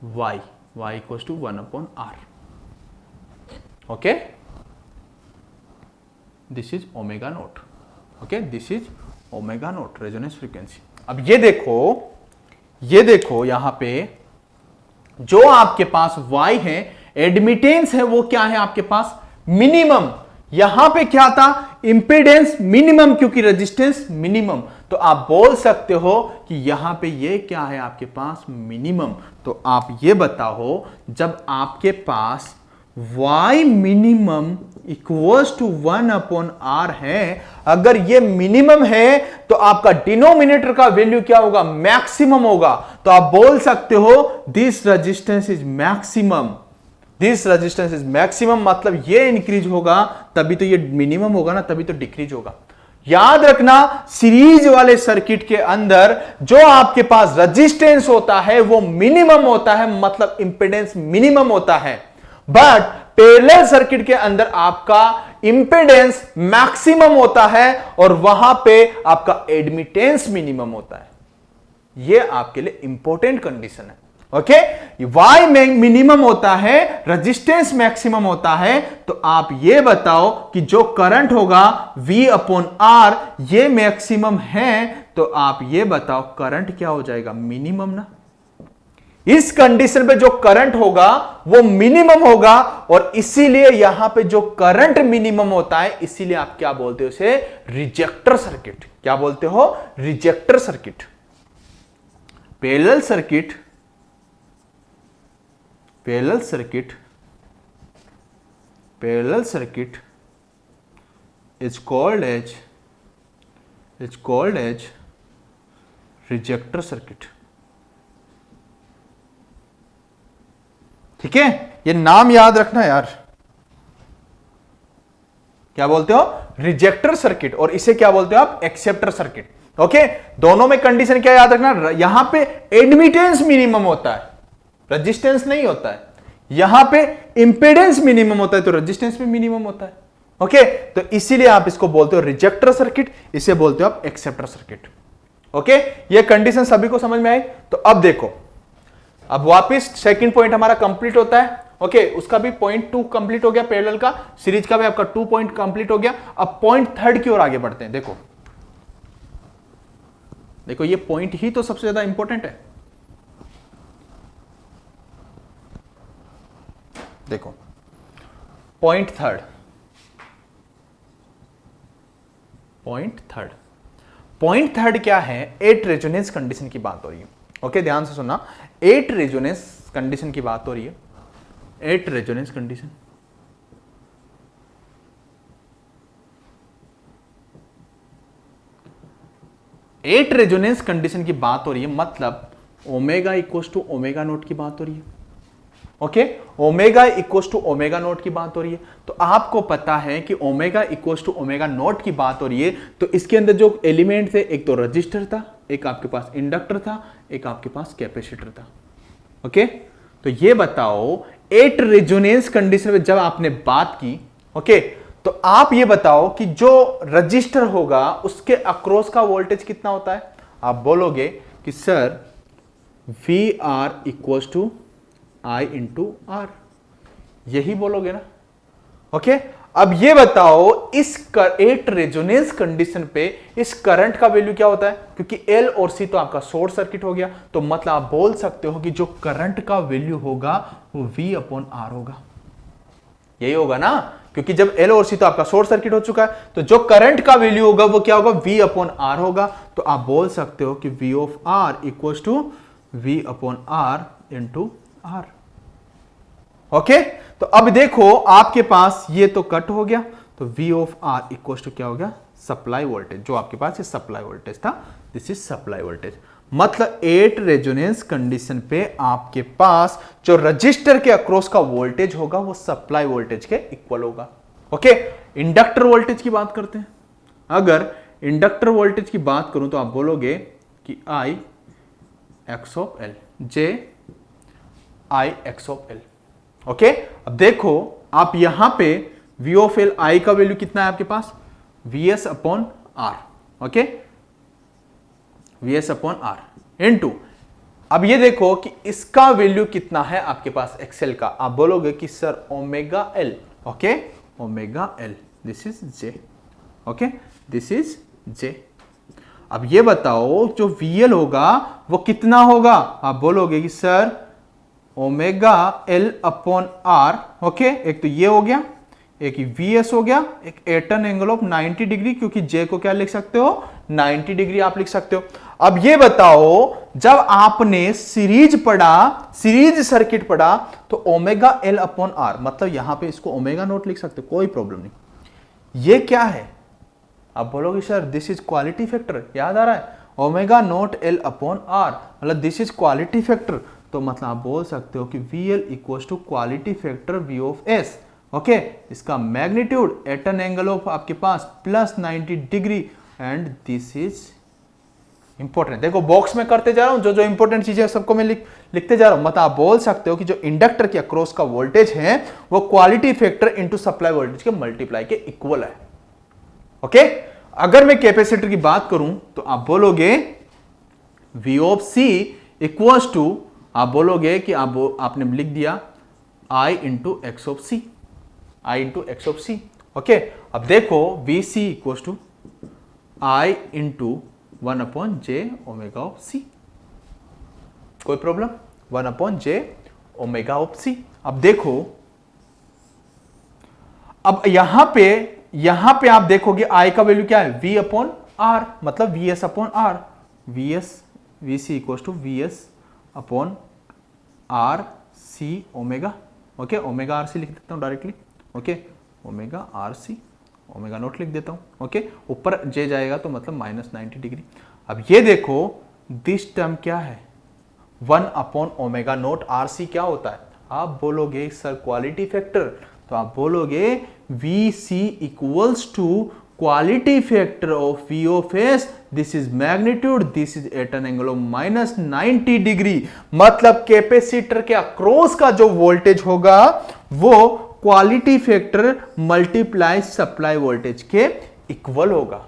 [SPEAKER 1] Y. Y equal to 1 upon R. Okay, this is omega naught. Okay, this is omega naught resonance frequency. अब ये देखो यहां पे जो आपके पास y है, एडमिटेंस है, वो क्या है आपके पास? मिनिमम। यहां पे क्या था? इंपेडेंस मिनिमम, क्योंकि रेजिस्टेंस मिनिमम। तो आप बोल सकते हो कि यहां पे ये क्या है आपके पास? मिनिमम। तो आप ये बताओ, जब आपके पास y minimum equals to 1 upon R है, अगर ये मिनिमम है तो आपका डिनोमिनेटर का वैल्यू क्या होगा? मैक्सिमम होगा। तो आप बोल सकते हो this resistance is maximum. This resistance is maximum, मतलब ये इंक्रीज होगा तभी तो ये मिनिमम होगा ना, तभी तो डिक्रीज होगा। याद रखना, सीरीज वाले सर्किट के अंदर जो आपके पास रेजिस्टेंस होता है वो मिनिमम होता है, मतलब इंपेडेंस मिनिमम होता है। बट पैरेलल सर्किट के अंदर आपका इंपेडेंस मैक्सिमम होता है और वहां पे आपका एडमिटेंस मिनिमम होता है। यह आपके लिए इंपॉर्टेंट कंडीशन है। ओके, वाई में मिनिमम होता है, रेजिस्टेंस मैक्सिमम होता है। तो आप ये बताओ कि जो करंट होगा V अपॉन आर, ये मैक्सिमम है, तो आप ये बताओ करंट क्या हो जाएगा? मिनिमम ना। इस कंडीशन पे जो करंट होगा वो मिनिमम होगा, और इसीलिए यहां पे जो करंट मिनिमम होता है, इसीलिए आप क्या बोलते हो उसे? Ejector circuit. क्या बोलते हो? Ejector circuit. Parallel circuit is called as ejector circuit. ठीक है, ये नाम याद रखना यार, क्या बोलते हो, रिजेक्टर सर्किट, और इसे क्या बोलते हो आप, एक्सेप्टर सर्किट। ओके, दोनों में कंडीशन क्या याद रखना, यहां पे एडमिटेंस मिनिमम होता है, रेजिस्टेंस नहीं होता है, यहां पे इंपेडेंस मिनिमम होता है तो रेजिस्टेंस भी मिनिमम होता है। ओके, तो इसीलिए आप इसको बोलते हो रिजेक्टर सर्किट, इसे बोलते हो आप एक्सेप्टर सर्किट। ओके, ये कंडीशन सभी को समझ में आई। तो अब देखो, अब वापस सेकंड पॉइंट हमारा कंप्लीट होता है। ओके, उसका भी पॉइंट 2 कंप्लीट हो गया, पैरेलल का, सीरीज का भी आपका 2 पॉइंट कंप्लीट हो गया। अब पॉइंट थर्ड की ओर आगे बढ़ते हैं। देखो देखो, ये पॉइंट ही तो सबसे ज्यादा इंपॉर्टेंट है। देखो पॉइंट थर्ड, पॉइंट थर्ड क्या है, एट रेजोनेंस कंडीशन की बात हो रही है। ओके, ध्यान से सुनना, एट रेजोनेंस कंडीशन की बात हो रही है। At resonance condition, at resonance condition की बात हो रही है, मतलब omega equals to omega naught की बात हो रही है। Okay, omega equals to omega naught की बात हो रही है। तो आपको पता है कि omega equals to omega naught की बात हो रही है, तो इसके अंदर जो एलिमेंट थे, एक तो रजिस्टर था, एक आपके पास इंडक्टर था, एक आपके पास कैपेसिटर था। ओके, तो ये बताओ, एट रेजोनेंस कंडीशन में जब आपने बात की, ओके, तो आप ये बताओ कि जो रजिस्टर होगा उसके अक्रॉस का वोल्टेज कितना होता है। आप बोलोगे कि sir V R equals to I into R, यही बोलोगे ना। ओके, अब ये बताओ, इस एट रेजोनेंस कंडीशन पे इस करंट का वैल्यू क्या होता है, क्योंकि एल और सी तो आपका शॉर्ट सर्किट हो गया, तो मतलब आप बोल सकते हो कि जो करंट का वैल्यू होगा वो वी अपॉन आर होगा, यही होगा ना, क्योंकि जब एल और सी तो आपका शॉर्ट सर्किट हो चुका है, तो जो करंट का वैल्यू होगा वो क्या होगा, वी अपॉन आर होगा। तो आप बोल सकते हो कि V of R equals to V upon R into R. Okay, तो अब देखो आपके पास ये तो कट हो गया, तो V of R equal to क्या हो गया, सप्लाई वोल्टेज, जो आपके पास ये सप्लाई वोल्टेज था, दिस इज सप्लाई वोल्टेज। मतलब एट रेजोनेंस कंडीशन पे आपके पास जो रजिस्टर के अक्रॉस का वोल्टेज होगा वो सप्लाई वोल्टेज के इक्वल होगा। ओके, इंडक्टर वोल्टेज की बात करते हैं। अगर इंडक्टर वोल्टेज की बात करूं तो आप बोलोगे कि I X of L, J I X of L. Okay, अब देखो आप यहां पे V ऑफ एल, आई का वैल्यू कितना है आपके पास, Vs upon R. Okay, Vs upon R into, अब ये देखो कि इसका वैल्यू कितना है आपके पास एक्सेल का। आप बोलोगे कि sir omega L. Okay, omega L, this is J. Okay, this is J. अब ये बताओ जो VL होगा वो कितना होगा। आप बोलोगे कि sir omega L upon R. Okay, एक तो ये हो गया, एक VS हो गया, एक एटन एंगल ऑफ 90 डिग्री, क्योंकि J को क्या लिख सकते हो, 90 डिग्री आप लिख सकते हो। अब ये बताओ, जब आपने सीरीज पढ़ा, सीरीज सर्किट पढ़ा, तो ओमेगा एल अपॉन आर, मतलब यहां पे इसको ओमेगा नोट लिख सकते हो, कोई प्रॉब्लम नहीं। ये क्या है, आप बोलोगे sir this is quality factor, याद आ रहा है, omega naught L upon R, मतलब दिस इज क्वालिटी फैक्टर। तो मतलब आप बोल सकते हो कि VL equals to quality factor V of S। Okay, इसका मैग्नीट्यूड एटन एंगल ऑफ आपके पास plus 90 degree, and this is important. देखो बॉक्स में करते जा रहा हूं, जो जो इंपॉर्टेंट चीजें सबको मैं लिखते जा रहा हूं। मतलब आप बोल सकते हो कि जो इंडक्टर के अक्रॉस का वोल्टेज है वो quality factor into supply voltage के मल्टीप्लाई के इक्वल है। ओके, अगर मैं कैपेसिटर की बात करूं तो आप बोलोगे V of C equals to, आप बोलोगे कि आपने लिख दिया I into X of C, I into X of C. Okay, अब देखो V C equals to I into 1 upon J omega of C, कोई problem, 1 upon J omega of C. अब देखो, अब यहां पे आप देखोगे आई का वैल्यू क्या है, V अपॉन आर, मतलब VS upon R, V C equals to VS upon R C omega. Okay, omega R C लिख देता हूं directly. Okay, omega R C, omega naught लिख देता हूं। ओके, ऊपर जे जाएगा तो मतलब माइनस 90 डिग्री। अब ये देखो दिस टर्म क्या है, 1 upon omega naught R C क्या होता है, आप बोलोगे सर क्वालिटी फैक्टर, तो आप बोलोगे VC equals to quality factor of V of S, this is magnitude, this is at an angle of -90 degree. मतलब कैपेसिटर के अक्रॉस का जो वोल्टेज होगा वो quality factor multiply supply voltage के इक्वल होगा।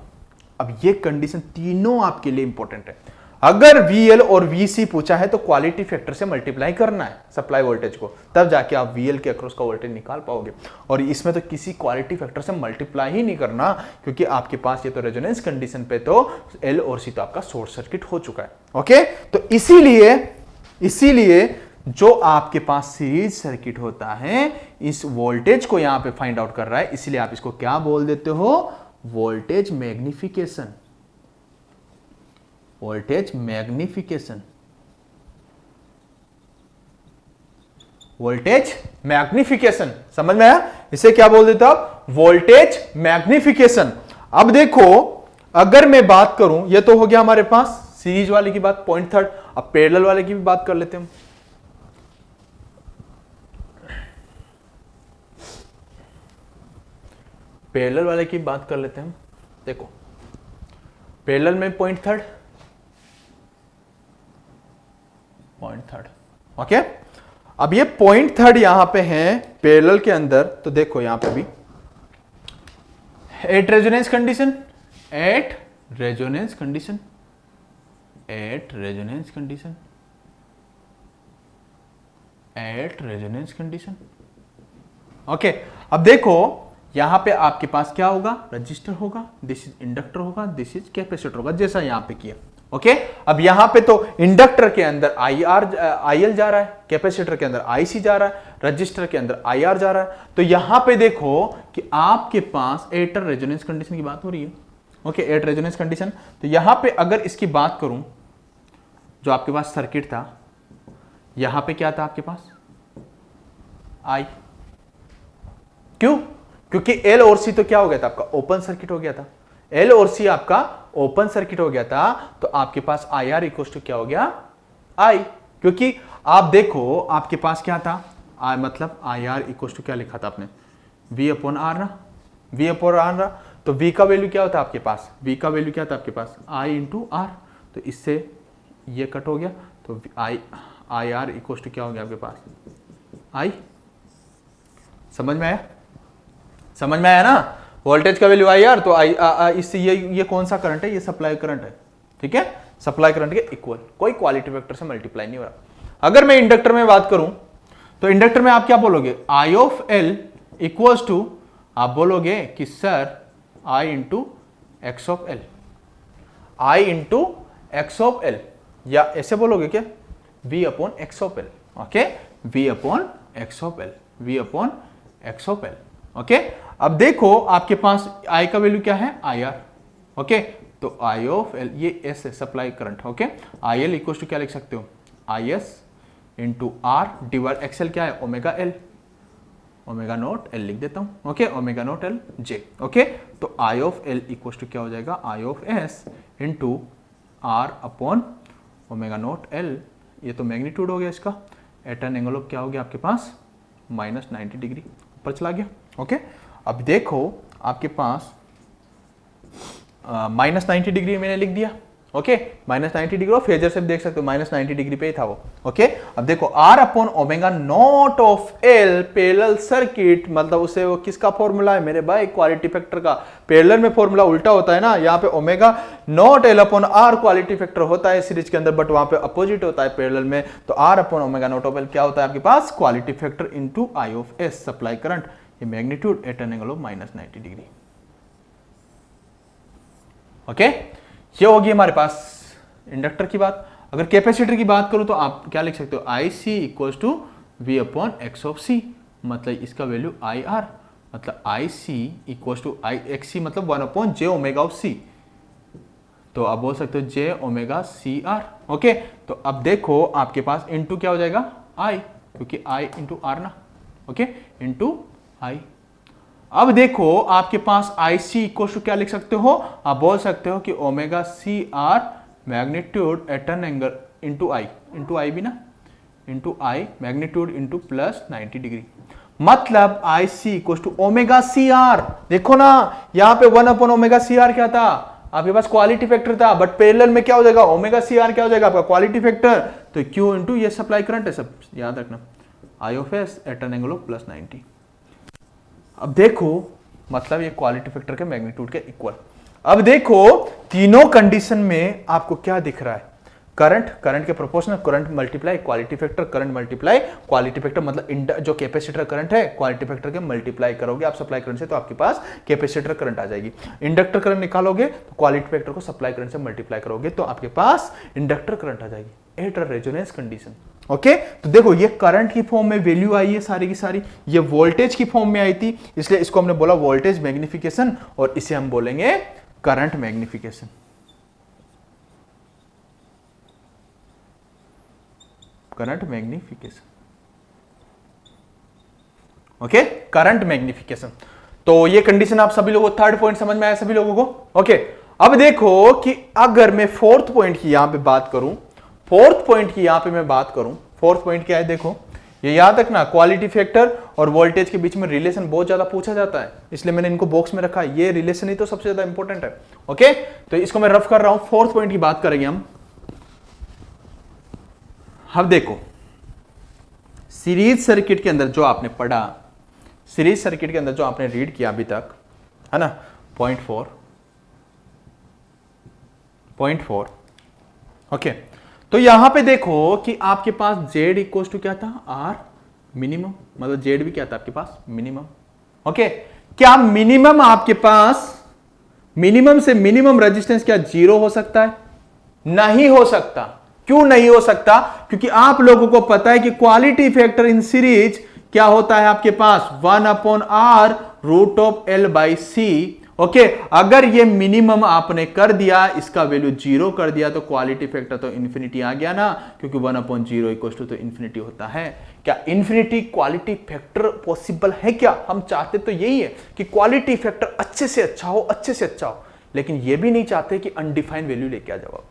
[SPEAKER 1] अब ये कंडीशन तीनों आपके लिए इंपॉर्टेंट है। अगर VL और VC पूछा है तो क्वालिटी फैक्टर से मल्टीप्लाई करना है सप्लाई वोल्टेज को, तब जाके आप VL के अक्रॉस का वोल्टेज निकाल पाओगे। और इसमें तो किसी क्वालिटी फैक्टर से मल्टीप्लाई ही नहीं करना, क्योंकि आपके पास ये तो रेजोनेंस कंडीशन पे तो L और C तो आपका शॉर्ट सर्किट हो चुका है। ओके, तो इसीलिए जो आपके पास सीरीज सर्किट होता है इस वोल्टेज को यहां पे फाइंड आउट कर रहा है, इसलिए आप इसको क्या बोल देते हो, voltage magnification. Voltage magnification, voltage magnification, समझ में आया? इसे क्या बोल देते हो आप, वोल्टेज मैग्निफिकेशन। अब देखो, अगर मैं बात करूं, ये तो हो गया हमारे पास सीरीज वाले की बात, पॉइंट थर्ड। अब पैरेलल वाले की भी बात कर लेते हैं। पैरेलल वाले की बात कर लेते हैं। देखो, पैरेलल में पॉइंट थर्ड, ओके। अब ये पॉइंट थर्ड यहां पे है पैरेलल के अंदर, तो देखो यहां पे भी eight resonance condition, at resonance condition, at resonance condition, at resonance condition. Okay, अब देखो यहां पे आपके पास क्या होगा, रजिस्टर होगा, दिस इज इंडक्टर होगा, दिस इज कैपेसिटर होगा, जैसा यहां पे किया। ओके, अब यहां पे तो इंडक्टर के अंदर IL जा रहा है, कैपेसिटर के अंदर IC जा रहा है, रजिस्टर के अंदर IR जा रहा है। तो यहां पे देखो कि आपके पास एट रेजोनेंस कंडीशन की बात हो रही है। ओके, एट रेजोनेंस कंडीशन, तो यहां पे अगर इसकी बात करूं, जो आपके पास सर्किट था, यहां पे क्या था आपके पास, I। क्यों? क्योंकि L और C तो क्या हो गया था आपका, ओपन सर्किट हो गया था। L और C आपका ओपन सर्किट हो गया था, तो आपके पास IR इक्वल टू क्या हो गया, I। क्योंकि आप देखो आपके पास क्या था, मतलब IR इक्वल टू क्या लिखा था आपने, V अपॉन R ना, V अपॉन R ना। तो V का वैल्यू क्या होता है आपके पास, V का वैल्यू क्या था आपके पास, I इंटू R। तो इससे ये कट हो गया, तो IR इक्वल टू क्या हो गया आपके पास, I। समझ में आया? समझ में आया ना? वोल्टेज का वैल्यू IR, तो इससे ये कौन सा करंट है, ये सप्लाई करंट है। ठीक है, सप्लाई करंट के इक्वल, कोई क्वालिटी फैक्टर से मल्टीप्लाई नहीं हो रहा। अगर मैं इंडक्टर में बात करूं, तो इंडक्टर में आप क्या बोलोगे, I of L equals to, आप बोलोगे कि sir I into X of L, I into X of L, या ऐसे बोलोगे क्या, V upon X of L। Okay, V upon X of L, V upon X of L। Okay, अब देखो आपके पास I का वैल्यू क्या है, IR। ओके, तो I ऑफ L, ये S है, supply current. Okay, IL equal to क्या लिख सकते हो, IS into R divide XL क्या है, omega L, omega naught L लिख देता हूं। Okay, omega naught L J। Okay, तो I of L equal to क्या हो जाएगा, I of S into R upon omega naught L, ये तो मैग्नीट्यूड हो गया इसका, एट एन एंगल ऑफ क्या हो गया आपके पास, -90 डिग्री, ऊपर चला गया। ओके, अब देखो आपके पास -90 डिग्री मैंने लिख दिया। ओके, -90 डिग्री, और फेजर से भी देख सकते हो -90 डिग्री पे ही था वो। ओके, अब देखो R upon omega naught of L parallel circuit, मतलब उसे वो किसका फॉर्मूला है मेरे भाई, क्वालिटी फैक्टर का। पैरेलल में फॉर्मूला उल्टा होता है ना, यहाँ पे omega naught L upon R quality factor होता है सीरीज के अंदर, बट वहां पे अपोजिट होता है पैरेलल में। तो R upon omega naught of L क्या होता है आपके पास, quality factor into I of S, supply current, ये magnitude at an angle of -90 degree. Okay, ये होगी हमारे पास इंडक्टर की बात। अगर कैपेसिटर की बात करूं तो आप क्या लिख सकते हो, IC equals to V upon X of C, मतलब इसका वैल्यू IR, मतलब IC इक्वल्स टू XC, मतलब 1 upon J omega of C। तो आप बोल सकते हो J ओमेगा CR। ओके, तो अब देखो आपके पास इंटू क्या हो जाएगा, I, क्योंकि I इंटू R ना। Okay, into I। अब देखो आपके पास IC इक्वल टू क्या लिख सकते हो, आप बोल सकते हो कि omega CR magnitude at an angle into I भी ना, into I magnitude into plus 90 degree, मतलब I C equal to omega C R. देखो ना यहां पे 1 अपॉन ओमेगा सी आर क्या था, आपके पास क्वालिटी फैक्टर था, बट पैरेलल में क्या हो जाएगा, ओमेगा सी आर क्या हो जाएगा आपका क्वालिटी फैक्टर। तो क्यू इंटू ये सप्लाई करंट है, सब याद रखना, I of S at an angle of plus 90। अब देखो मतलब ये क्वालिटी फैक्टर के मैग्नीट्यूड के इक्वल। अब देखो तीनों कंडीशन में आपको क्या दिख रहा है, करंट के proportional, current multiply quality factor, current multiply quality factor, मतलब जो कैपेसिटर करंट है क्वालिटी फैक्टर के मल्टीप्लाई करोगे आप सप्लाई करंट से तो आपके पास कैपेसिटर करंट आ जाएगी। इंडक्टर करंट निकालोगे तो क्वालिटी फैक्टर को सप्लाई करंट से मल्टीप्लाई करोगे तो आपके पास इंडक्टर करंट आ जाएगी एट रेजोनेंस कंडीशन। ओके तो देखो ये करंट की फॉर्म में वैल्यू आई है सारी की सारी, ये वोल्टेज की फॉर्म में आई थी, इसलिए इसको हमने बोला वोल्टेज मैग्निफिकेशन और इसे हम बोलेंगे current magnification. Current magnification, okay current magnification. तो ये कंडीशन आप सभी लोगों को, थर्ड पॉइंट समझ में आया सभी लोगों को। ओके अब देखो कि अगर मैं फोर्थ पॉइंट की यहां पे बात करूं, फोर्थ पॉइंट की यहां पे मैं बात करूं, फोर्थ पॉइंट क्या है, देखो ये याद रखना क्वालिटी फैक्टर और वोल्टेज के बीच में रिलेशन बहुत ज्यादा पूछा जाता है, इसलिए मैंने इनको बॉक्स में रखा है, ये रिलेशन ही तो सबसे ज्यादा इंपॉर्टेंट है। ओके तो इसको मैं रफ कर रहा हूं, फोर्थ पॉइंट की बात करेंगे हम। अब देखो सीरीज सर्किट के अंदर जो आपने पढ़ा, सीरीज सर्किट के अंदर जो आपने रीड किया अभी तक है ना, पॉइंट फोर। ओके तो यहां पे देखो कि आपके पास Z इक्वल टू क्या था, R मिनिमम, मतलब Z भी क्या था आपके पास मिनिमम। ओके क्या मिनिमम आपके पास, मिनिमम से मिनिमम रेजिस्टेंस क्या 0 हो सकता है, नहीं हो सकता। क्यों नहीं हो सकता, क्योंकि आप लोगों को पता है कि क्वालिटी फैक्टर इन सीरीज क्या होता है आपके पास 1 upon R root of L by C. Okay अगर ये मिनिमम आपने कर दिया, इसका वैल्यू 0 कर दिया तो क्वालिटी फैक्टर तो इंफिनिटी आ गया ना, क्योंकि 1 अपॉन 0 इक्वल टू तो इंफिनिटी होता है। क्या इंफिनिटी क्वालिटी फैक्टर पॉसिबल है क्या, हम चाहते तो यही है कि क्वालिटी फैक्टर अच्छे से अच्छा हो, अच्छे से अच्छा हो, लेकिन ये भी नहीं चाहते कि अनडिफाइंड वैल्यू लेके आ जाओ।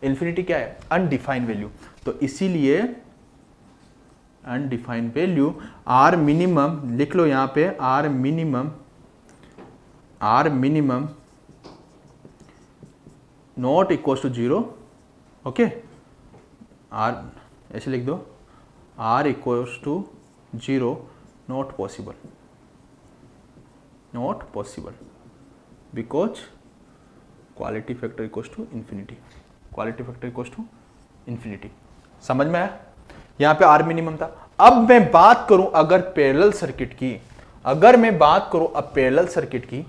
[SPEAKER 1] इंफिनिटी क्या है, अनडिफाइंड वैल्यू, तो इसीलिए अनडिफाइंड वैल्यू आर मिनिमम लिख लो यहां पे, R minimum not equal to 0। Okay R ऐसे लिख दो, R equal to 0 not possible because quality factor equal to infinity, quality factor equal to infinity. समझ में आया, यहां पे आर मिनिमम था। अब मैं बात करूं अगर पैरेलल सर्किट की, अगर मैं बात करूं अब पैरेलल सर्किट की,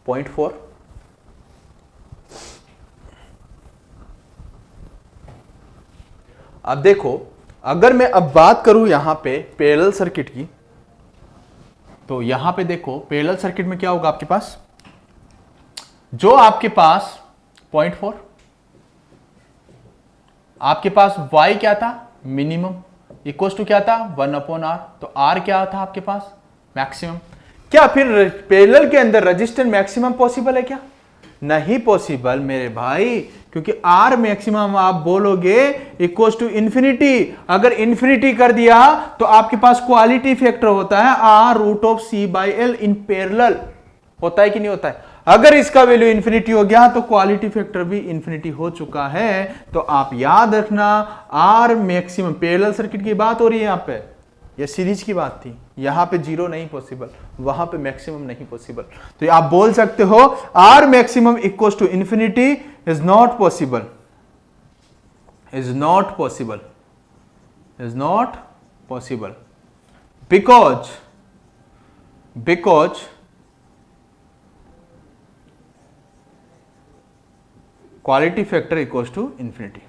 [SPEAKER 1] पॉइंट 4 अब देखो अगर मैं अब बात करूं यहां पे पैरेलल सर्किट की, तो यहां पे देखो पैरेलल सर्किट में क्या होगा आपके पास, जो आपके पास पॉइंट 4 आपके पास y क्या था मिनिमम इक्वल टू क्या था 1 अपॉन R, तो R क्या था आपके पास मैक्सिमम। क्या फिर पैरेलल के अंदर रेजिस्टेंस मैक्सिमम पॉसिबल है क्या, नहीं पॉसिबल मेरे भाई, क्योंकि R मैक्सिमम आप बोलोगे इक्वल टू इंफिनिटी, अगर इंफिनिटी कर दिया तो आपके पास क्वालिटी फैक्टर होता है R root of C by L in parallel, होता है कि नहीं होता है। अगर इसका वैल्यू इंफिनिटी हो गया तो क्वालिटी फैक्टर भी इंफिनिटी हो चुका है, तो आप याद रखना आर मैक्सिमम, पैरेलल सर्किट की बात हो रही है यहां पे, ये सीरीज की बात थी, यहां पे 0 नहीं पॉसिबल, वहां पे मैक्सिमम नहीं पॉसिबल, तो आप बोल सकते हो R maximum equal to infinity is not possible, is not possible because quality factor equal to infinity,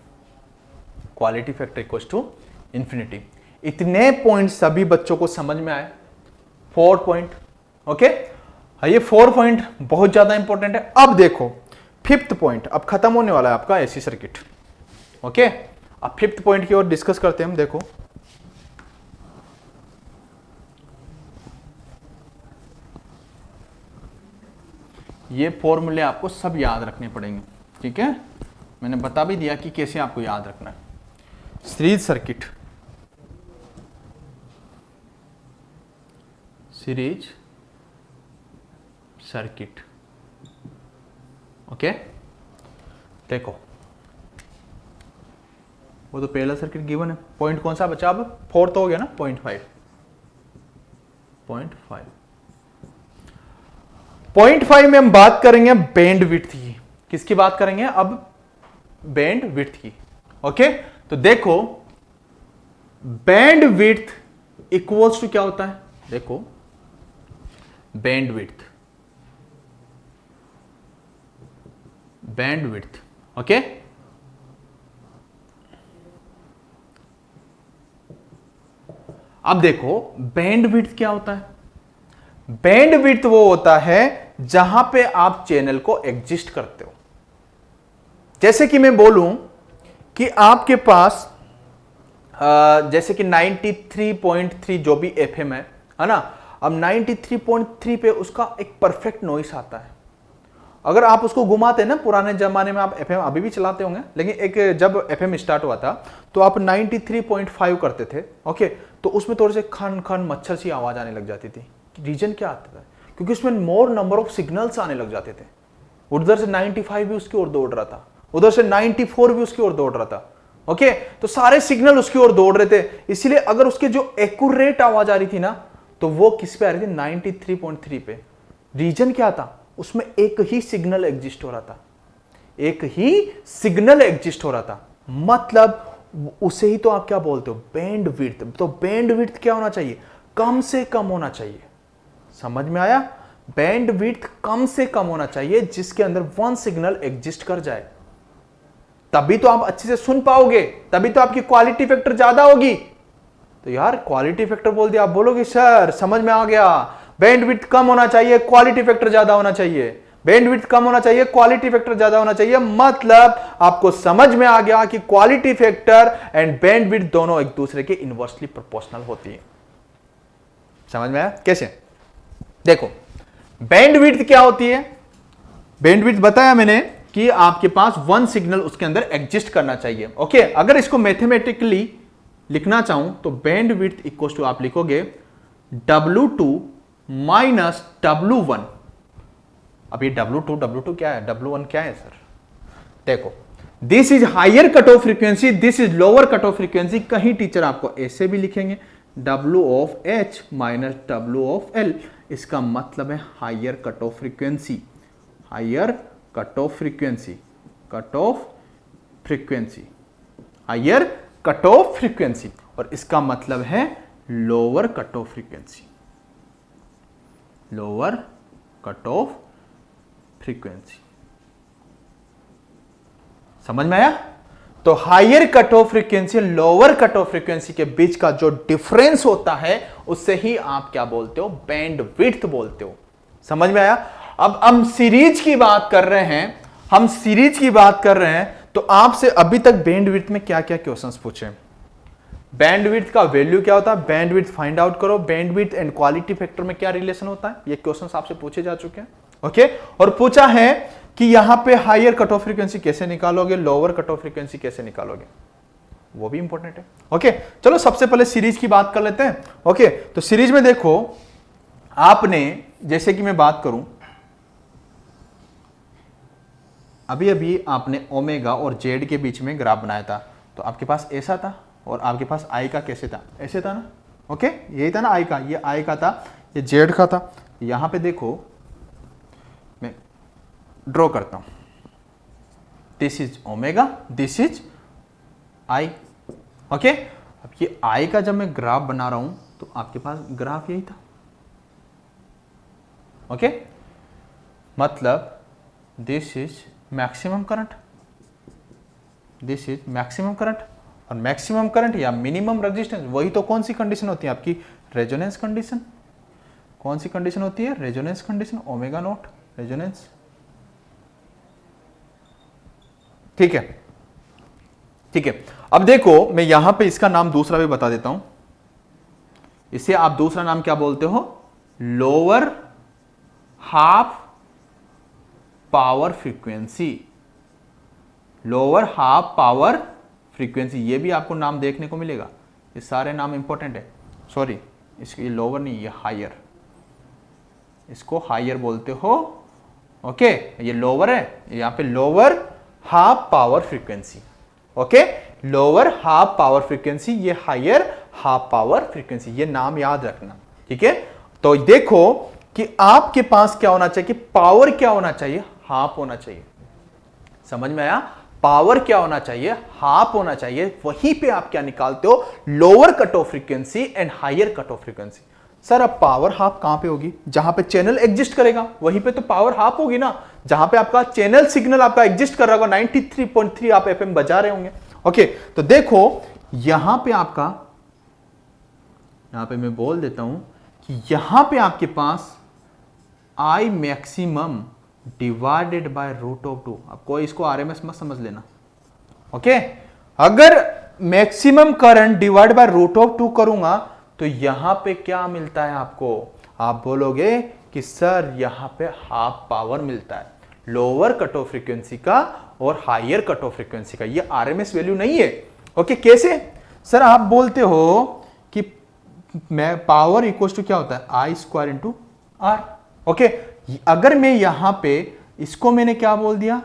[SPEAKER 1] quality factor equal to infinity. इतने पॉइंट सभी बच्चों को समझ में आए, 4 पॉइंट। ओके ये 4 पॉइंट बहुत ज्यादा इंपॉर्टेंट है। अब देखो 5th पॉइंट, अब खत्म होने वाला है आपका एसी सर्किट। ओके अब 5th पॉइंट की ओर डिस्कस करते हैं हम। देखो ये फॉर्मूले आपको सब याद रखने पड़ेंगे, ठीक है, मैंने बता भी दिया कि कैसे आपको याद रखना है। Series circuit series circuit. Okay, देखो वो तो पहला सर्किट गिवन है। पॉइंट कौन सा बचा अब? फोर्थ हो गया ना, 0.5। 0.5 में हम बात करेंगे बैंड विड्थ की। किसकी बात करेंगे अब? बैंड विड्थ की। ओके, तो देखो बैंड विड्थ इक्वल्स टू क्या होता है? देखो बैंड विड्थ, ओके, अब देखो बैंड विड्थ क्या होता है? बैंड विड्थ वो होता है जहां पे आप चैनल को एग्जिस्ट करते हो। जैसे कि मैं बोलूं कि आपके पास जैसे कि 93.3 जो भी एफएम है ना, अब 93.3 पे उसका एक परफेक्ट नॉइस आता है। अगर आप उसको घुमाते हैं ना, पुराने जमाने में आप एफएम अभी भी चलाते होंगे, लेकिन एक जब एफएम स्टार्ट हुआ था तो आप 93.5 करते थे। ओके, तो उसमें थोड़े से खन खन मच्छर सी आवाज आने लग जाती थी। रीजन क्या आता था? क्योंकि उसमें मोर नंबर ऑफ सिग्नल्स आने लग जाते थे। उधर से 95 भी उसकी ओर दौड़ रहा था, उधर से 94 भी उसकी ओर दौड़ रहा था। ओके, तो सारे सिग्नल उसकी ओर दौड़ रहे थे। इसलिए अगर उसके जो एक्यूरेट आवाज आ रही थी ना, तो वो किस पे आ रही थी? 93.3 पे। रीजन क्या था? उसमें एक ही सिग्नल एग्जिस्ट हो रहा था, एक ही सिग्नल एग्जिस्ट हो रहा था। मतलब उसे ही तो आप क्या बोलते हो? Band width. तो बैंड विड्थ क्या होना चाहिए? कम से कम होना चाहिए। समझ में आया? बैंड विड्थ कम से कम होना चाहिए जिसके अंदर वन सिग्नल एग्जिस्ट कर जाए, तभी तो आप अच्छे से सुन पाओगे, तभी तो आपकी क्वालिटी फैक्टर ज्यादा होगी। तो यार क्वालिटी फैक्टर बोल दिया, आप बोलोगे सर समझ में आ गया, बैंडविड्थ कम होना चाहिए, क्वालिटी फैक्टर ज्यादा होना चाहिए। बैंडविड्थ कम होना चाहिए, क्वालिटी फैक्टर ज्यादा होना चाहिए। मतलब आपको समझ में आ गया कि क्वालिटी फैक्टर एंड बैंडविड्थ दोनों एक दूसरे के इनवर्सली प्रोपोर्शनल होती है। समझ में आया? कैसे? देखो बैंडविड्थ क्या होती है? बैंडविड्थ बताया मैंने कि आपके पास वन सिग्नल उसके अंदर एग्जिस्ट करना चाहिए। ओके, अगर इसको मैथमेटिकली लिखना चाहूं तो बैंडविड्थ इक्वल टू आप लिखोगे W2 माइनस W1। अब ये W2 क्या है? W1 क्या है सर? देखो this is higher cut off frequency, this is lower cut off frequency. कहीं टीचर आपको ऐसे भी लिखेंगे W of H minus W of L। इसका मतलब है higher cut off frequency, higher cut off frequency, cut off frequency, higher cut off frequency. और इसका मतलब है lower cut off frequency, lower cut off frequency. समझ में आया? तो higher cut off frequency, lower cut off frequency के बीच का जो डिफरेंस होता है उससे ही आप क्या बोलते हो? बैंड विड्थ बोलते हो। समझ में आया? अब हम सीरीज की बात कर रहे हैं, हम सीरीज की बात कर रहे हैं, तो आपसे अभी तक बैंड विड्थ में क्या क्या क्वेश्चंस पूछे? बैंड विड्थ का वैल्यू क्या होता है? बैंड विड्थ फाइंड आउट करो। Band width and quality factor में क्या रिलेशन होता है? ये क्वेश्चंस आपसे पूछे जा चुके हैं। ओके, और पूछा है कि यहां पे हायर कट ऑफ फ्रीक्वेंसी कैसे निकालोगे, लोअर कट ऑफ फ्रीक्वेंसी कैसे निकालोगे, वो भी इंपॉर्टेंट है। ओके, चलो सबसे पहले सीरीज की बात कर लेते हैं। ओके, तो सीरीज में देखो आपने, जैसे कि मैं बात करूं, अभी अभी आपने ओमेगा और जेड के बीच में ग्राफ बनाया था, तो आपके पास ऐसा था और आपके पास आई का कैसे था? ऐसे था ना। ओके, यही था ना आई का, ये आई का था, ये जेड का था। यहां पे देखो मैं ड्रॉ करता हूं, this is omega, this is I. Okay, अब ये आई का जब मैं ग्राफ बना रहा हूं तो आपके पास ग्राफ यही था। ओके, मतलब this is maximum current, this is maximum current. और मैक्सिमम करंट या मिनिमम रेजिस्टेंस, वही तो कौन सी कंडीशन होती है आपकी? Resonance condition. कौन सी कंडीशन होती है? Resonance condition, omega naught resonance. ठीक है, ठीक है। अब देखो मैं यहां पे इसका नाम दूसरा भी बता देता हूं, इसे आप दूसरा नाम क्या बोलते हो? Lower half power frequency, lower half power frequency. ये भी आपको नाम देखने को मिलेगा, ये सारे नाम इंपॉर्टेंट है। सॉरी, इसकी लोअर नहीं, ये हायर, इसको हायर बोलते हो। ओके, ये लोअर है, यहां पे lower half power frequency. Okay, lower half power frequency, ये हायर हाफ पावर फ्रीक्वेंसी, ये नाम याद रखना। ठीक है, तो देखो कि आपके पास क्या होना चाहिए, पावर क्या होना चाहिए, हाफ होना चाहिए। समझ में आया? पावर क्या होना चाहिए, हाफ होना चाहिए। वहीं पे आप क्या निकालते हो, lower cut off frequency and higher cut off frequency. Sir अब पावर हाफ कहां पे होगी, जहां पे चैनल एग्जिस्ट करेगा वहीं पे तो पावर हाफ होगी ना। जहां पे आपका चैनल सिग्नल आपका एग्जिस्ट कर रहा होगा, 93.3 आप एफएम बजा रहे होंगे। ओके, तो देखो यहां पे आपका, यहां पे मैं बोल देता हूं कि यहां पे आपके पास I maximum divided by root of 2। आपको इसको आरएमएस मत समझ लेना। ओके, अगर maximum current divide by root of 2 करूंगा तो यहां पे क्या मिलता है आपको, आप बोलोगे कि सर यहां पे हाफ पावर मिलता है, लोअर कट ऑफ फ्रीक्वेंसी का और हायर कट ऑफ फ्रीक्वेंसी का। ये आरएमएस वैल्यू नहीं है। ओके, कैसे सर, आप बोलते हो कि मैं पावर इक्वल टू क्या होता है, आई स्क्वायर इंटू आर। ओके, अगर मैं यहां पे इसको मैंने क्या बोल दिया,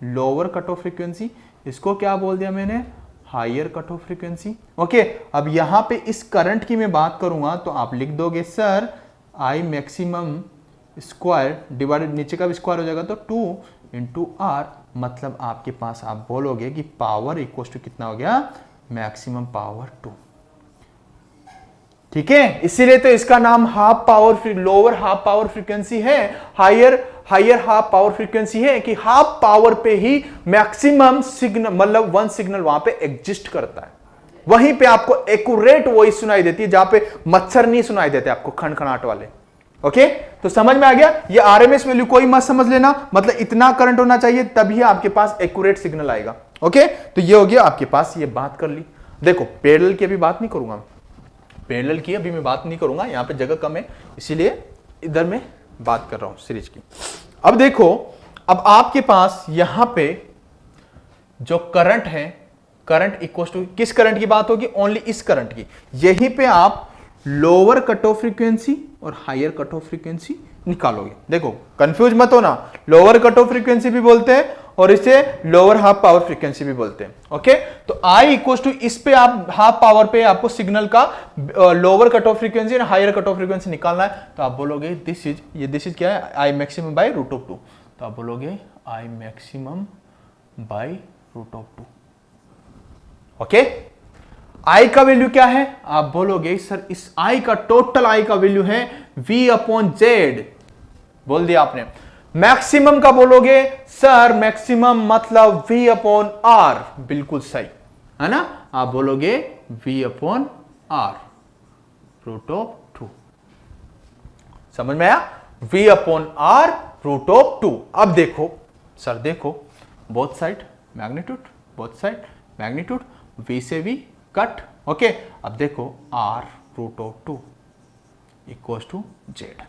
[SPEAKER 1] लोअर कट ऑफ फ्रीक्वेंसी, इसको क्या बोल दिया मैंने, higher cut off frequency. Okay, अब यहां पे इस करंट की मैं बात करूंगा तो आप लिख दोगे sir I maximum square divided, नीचे का भी स्क्वायर हो जाएगा तो 2 इंटू आर, मतलब आपके पास आप बोलोगे कि पावर इक्वल टू कितना हो गया, मैक्सिमम पावर 2। ठीक है, इसीलिए तो इसका नाम half power, lower half power frequency है, हायर हाफ पावर फ्रीक्वेंसी है, कि हाफ पावर पे ही मैक्सिमम सिग्नल, मतलब वन सिग्नल वहां पे एग्जिस्ट करता है। वहीं पे आपको एक्यूरेट वॉइस सुनाई देती है, जहां पे मच्छर नहीं सुनाई देते आपको खनखनाट वाले। ओके, तो समझ में आ गया? ये आरएमएस वैल्यू कोई मत समझ लेना, मतलब इतना करंट होना चाहिए तभी आपके पास एक्यूरेट सिग्नल आएगा। ओके, तो ये हो गया आपके पास, ये बात कर ली। देखो पैरेलल की अभी बात नहीं करूंगा, पैरेलल की अभी मैं बात नहीं करूंगा, यहां पे जगह कम है इसलिए इधर मैं बात कर रहा हूं सीरीज की। अब देखो, अब आपके पास यहां पे जो करंट है, करंट इक्वल टू किस करंट की बात होगी, ओनली इस करंट की। यहीं पे आप लोअर कट ऑफ फ्रीक्वेंसी और हायर कट ऑफ फ्रीक्वेंसी निकालोगे। देखो कंफ्यूज मत होना, लोअर कट ऑफ फ्रीक्वेंसी भी बोलते हैं और इसे लोअर हाफ पावर फ्रीक्वेंसी भी बोलते हैं। ओके, तो आई इक्वल टू इस पे आप हाफ पावर पे आपको सिग्नल का लोअर कट ऑफ फ्रीक्वेंसी और हायर कट ऑफ फ्रीक्वेंसी निकालना है, तो आप बोलोगे दिस इज क्या है, I maximum by root of 2। तो आप बोलोगे I maximum by root of 2। Okay, I का वैल्यू क्या है, आप बोलोगे सर इस आई का, टोटल आई का वैल्यू है V अपॉन जेड, बोल दिया आपने। मैक्सिमम का बोलोगे सर मैक्सिमम मतलब V अपॉन आर, बिल्कुल सही है ना, आप बोलोगे V upon R root of 2। समझ में आया, V upon R root of 2। अब देखो सर, देखो both side magnitude, both side magnitude, V से V कट। ओके, अब देखो R root of 2 equal to Z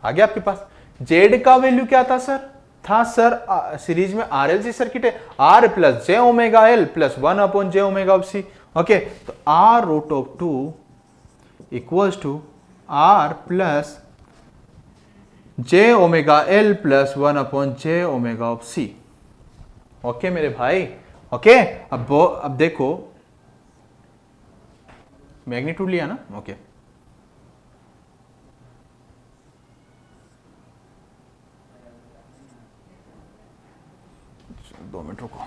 [SPEAKER 1] आ गया आपके पास। जेड का वैल्यू क्या था सर, था सर सीरीज में RLC सर्किट है, R plus J omega L plus 1 upon J omega of C. Okay, तो R root of 2 equals to R plus J omega L plus 1 upon J omega of C. Okay मेरे भाई, ओके, अब देखो मैग्नीट्यूड लिया ना। ओके, 2 मिनट रुको,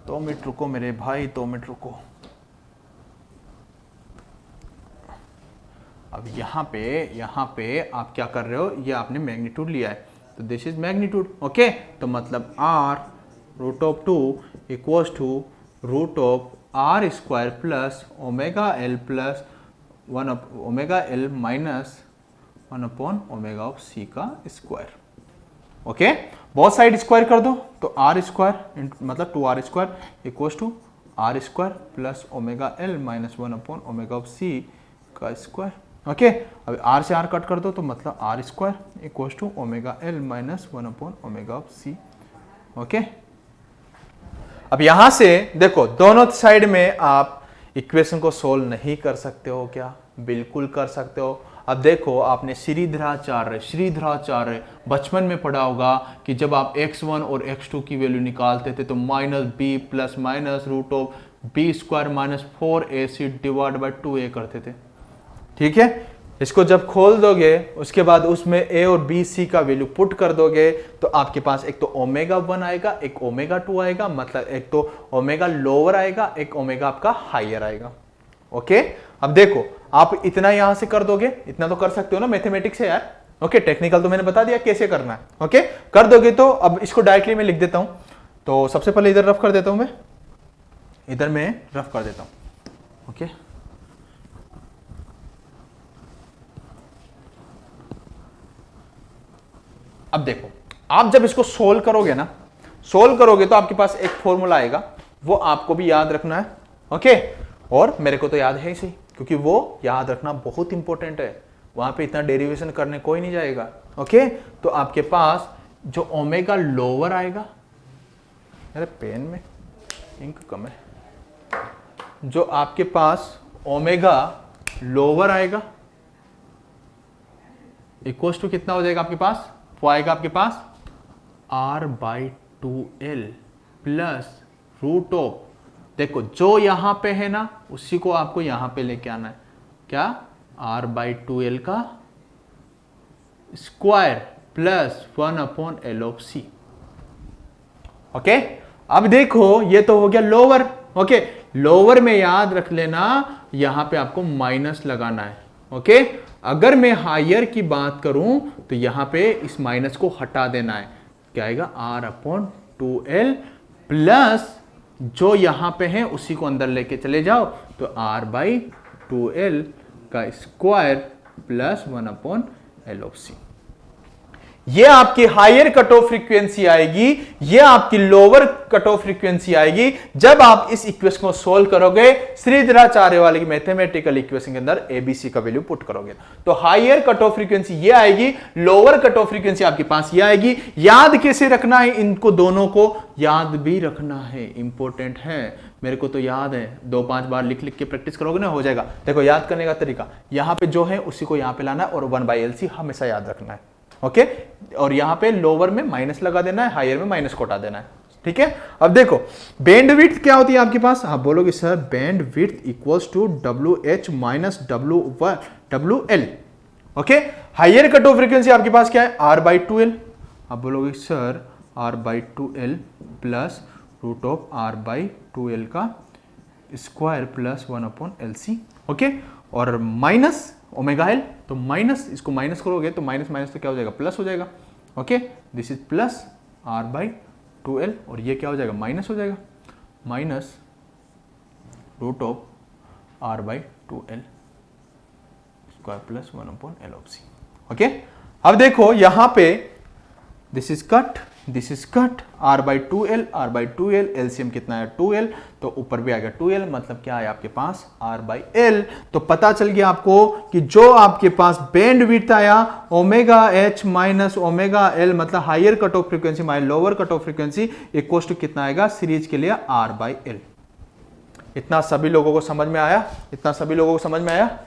[SPEAKER 1] 2 मिनट रुको मेरे भाई, 2 मिनट रुको। अब यहां पे आप क्या कर रहे हो, ये आपने मैग्नीट्यूड लिया है तो दिस इज मैग्नीट्यूड। ओके, तो मतलब R root of 2 equals to root of R square plus omega L plus 1 omega L minus 1 upon omega of C का स्क्वायर। ओके, बहुत साइड स्क्वायर कर दो तो R स्क्वायर मतलब 2R square equals to R square plus omega L minus 1 upon omega of C का स्क्वायर। ओके, अब R से R कट कर दो तो मतलब R square equals to omega L minus 1 upon omega of C. Okay, अब यहां से देखो दोनों साइड में आप इक्वेशन को सोल्व नहीं कर सकते हो क्या, बिल्कुल कर सकते हो। अब देखो आपने श्रीधराचार्य बचपन में पढ़ा होगा कि जब आप x1 और x2 की वैल्यू निकालते थे तो -b plus minus root of b square minus 4ac divide by 2a करते थे। ठीक है, इसको जब खोल दोगे उसके बाद उसमें a और b c का वैल्यू पुट कर दोगे तो आपके पास एक तो ओमेगा 1 आएगा, एक ओमेगा 2 आएगा, मतलब एक तो ओमेगा लोअर आएगा, एक ओमेगा आपका हायर आएगा। ओके, अब देखो आप इतना यहां से कर दोगे, इतना तो कर सकते हो ना, मैथमेटिक्स है यार। ओके, टेक्निकल तो मैंने बता दिया कैसे करना है। ओके, कर दोगे तो अब इसको डायरेक्टली मैं लिख देता हूं। तो सबसे पहले इधर रफ कर देता हूं, मैं इधर मैं रफ कर देता हूं। ओके, अब देखो आप जब इसको सोल्व करोगे ना, सोल्व करोगे तो आपके पास एक फॉर्मूला आएगा, वो आपको भी याद रखना है। ओके, और मेरे को तो याद है ही सही, क्योंकि वो याद रखना बहुत इंपॉर्टेंट है, वहां पे इतना डेरिवेशन करने कोई नहीं जाएगा। ओके, तो आपके पास जो ओमेगा लोअर आएगा, अरे पेन में इंक कम है, जो आपके पास ओमेगा लोअर आएगा इक्वल्स टू कितना हो जाएगा आपके पास, वो आएगा आपके पास r/2l प्लस रूट ऑफ, देखो जो यहां पे है ना उसी को आपको यहां पे लेके आना है, क्या r/2l का स्क्वायर प्लस 1/L(c). ओके, अब देखो ये तो हो गया लोअर। ओके, लोअर में याद रख लेना यहां पे आपको माइनस लगाना है। ओके, अगर मैं हायर की बात करूं तो यहां पे इस माइनस को हटा देना है, क्या आएगा r/2l प्लस जो यहां पे है उसी को अंदर लेके चले जाओ तो r/2l का स्क्वायर प्लस 1/L(c). ये आपकी हायर कट ऑफ फ्रीक्वेंसी आएगी, ये आपकी लोअर कट ऑफ फ्रीक्वेंसी आएगी जब आप इस इक्वेशन को सोल्व करोगे, श्रीधराचार्य वाले की मैथमेटिकल इक्वेशन के अंदर एबीसी का वैल्यू पुट करोगे तो हायर कट ऑफ फ्रीक्वेंसी ये आएगी, लोअर कट ऑफ फ्रीक्वेंसी आपके पास ये आएगी। याद कैसे रखना है, इनको दोनों को याद भी रखना है, इंपॉर्टेंट है। मेरे को तो याद है, 2-5 बार लिख लिख के प्रैक्टिस करोगे ना हो जाएगा। देखो याद करने का तरीका, यहां पे जो है उसी को यहां पे लाना है और 1/LC हमेशा याद रखना है। ओके, और यहां पे लोअर में माइनस लगा देना है, हायर में माइनस को हटा देना है। ठीक है, अब देखो बैंड विड्थ क्या होती है आपके पास, आप बोलोगे sir bandwidth equals to WH minus WL। Okay, higher cut off frequency आपके पास क्या है r/2l, आप बोलोगे sir r/2l plus root of r/2l का स्क्वायर प्लस 1/LC। ओके, और माइनस ओमेगा एल, तो माइनस इसको माइनस करोगे तो माइनस माइनस तो क्या हो जाएगा प्लस हो जाएगा। Okay, this is plus r/2l और ये क्या हो जाएगा माइनस हो जाएगा, minus root of r/2l square plus 1/L(c). Okay, अब देखो यहां पे this is cut, this is cut, r/2l LCM कितना है 2l, तो ऊपर भी आएगा 2l, मतलब क्या है आपके पास r/l। तो पता चल गया आपको कि जो आपके पास बैंड विड्थ आया omega h minus omega l, मतलब higher cut off frequency minus lower cut off frequency equals to कितना आएगा सीरीज के लिए r/l। इतना सभी लोगों को समझ में आया, इतना सभी लोगों को समझ में आया,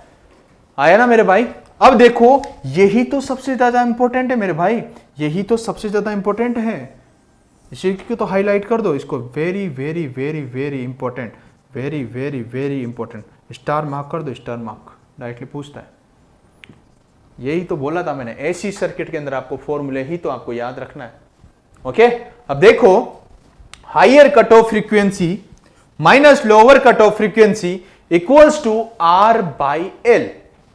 [SPEAKER 1] आया ना मेरे भाई। अब देखो यही तो सबसे ज्यादा इंपॉर्टेंट है मेरे भाई, यही तो सबसे ज्यादा इंपॉर्टेंट है, इसी को तो हाईलाइट कर दो इसको, very very very very important, very very very important, star mark कर दो, स्टार मार्क डायरेक्टली पूछता है। यही तो बोला था मैंने, ऐसी सर्किट के अंदर आपको फॉर्मूले ही तो आपको याद रखना है। ओके, अब देखो higher cut off frequency minus lower cut off frequency equals to r/l।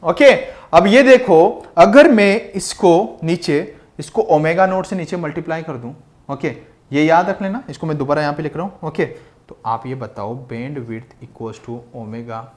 [SPEAKER 1] Okay, अब ये देखो अगर मैं इसको नीचे, इसको ओमेगा नोट से नीचे मल्टीप्लाई कर दूं, ओके ये याद रख लेना, इसको मैं दोबारा यहां पे लिख रहा हूं। ओके, तो आप ये बताओ bandwidth equals to omega,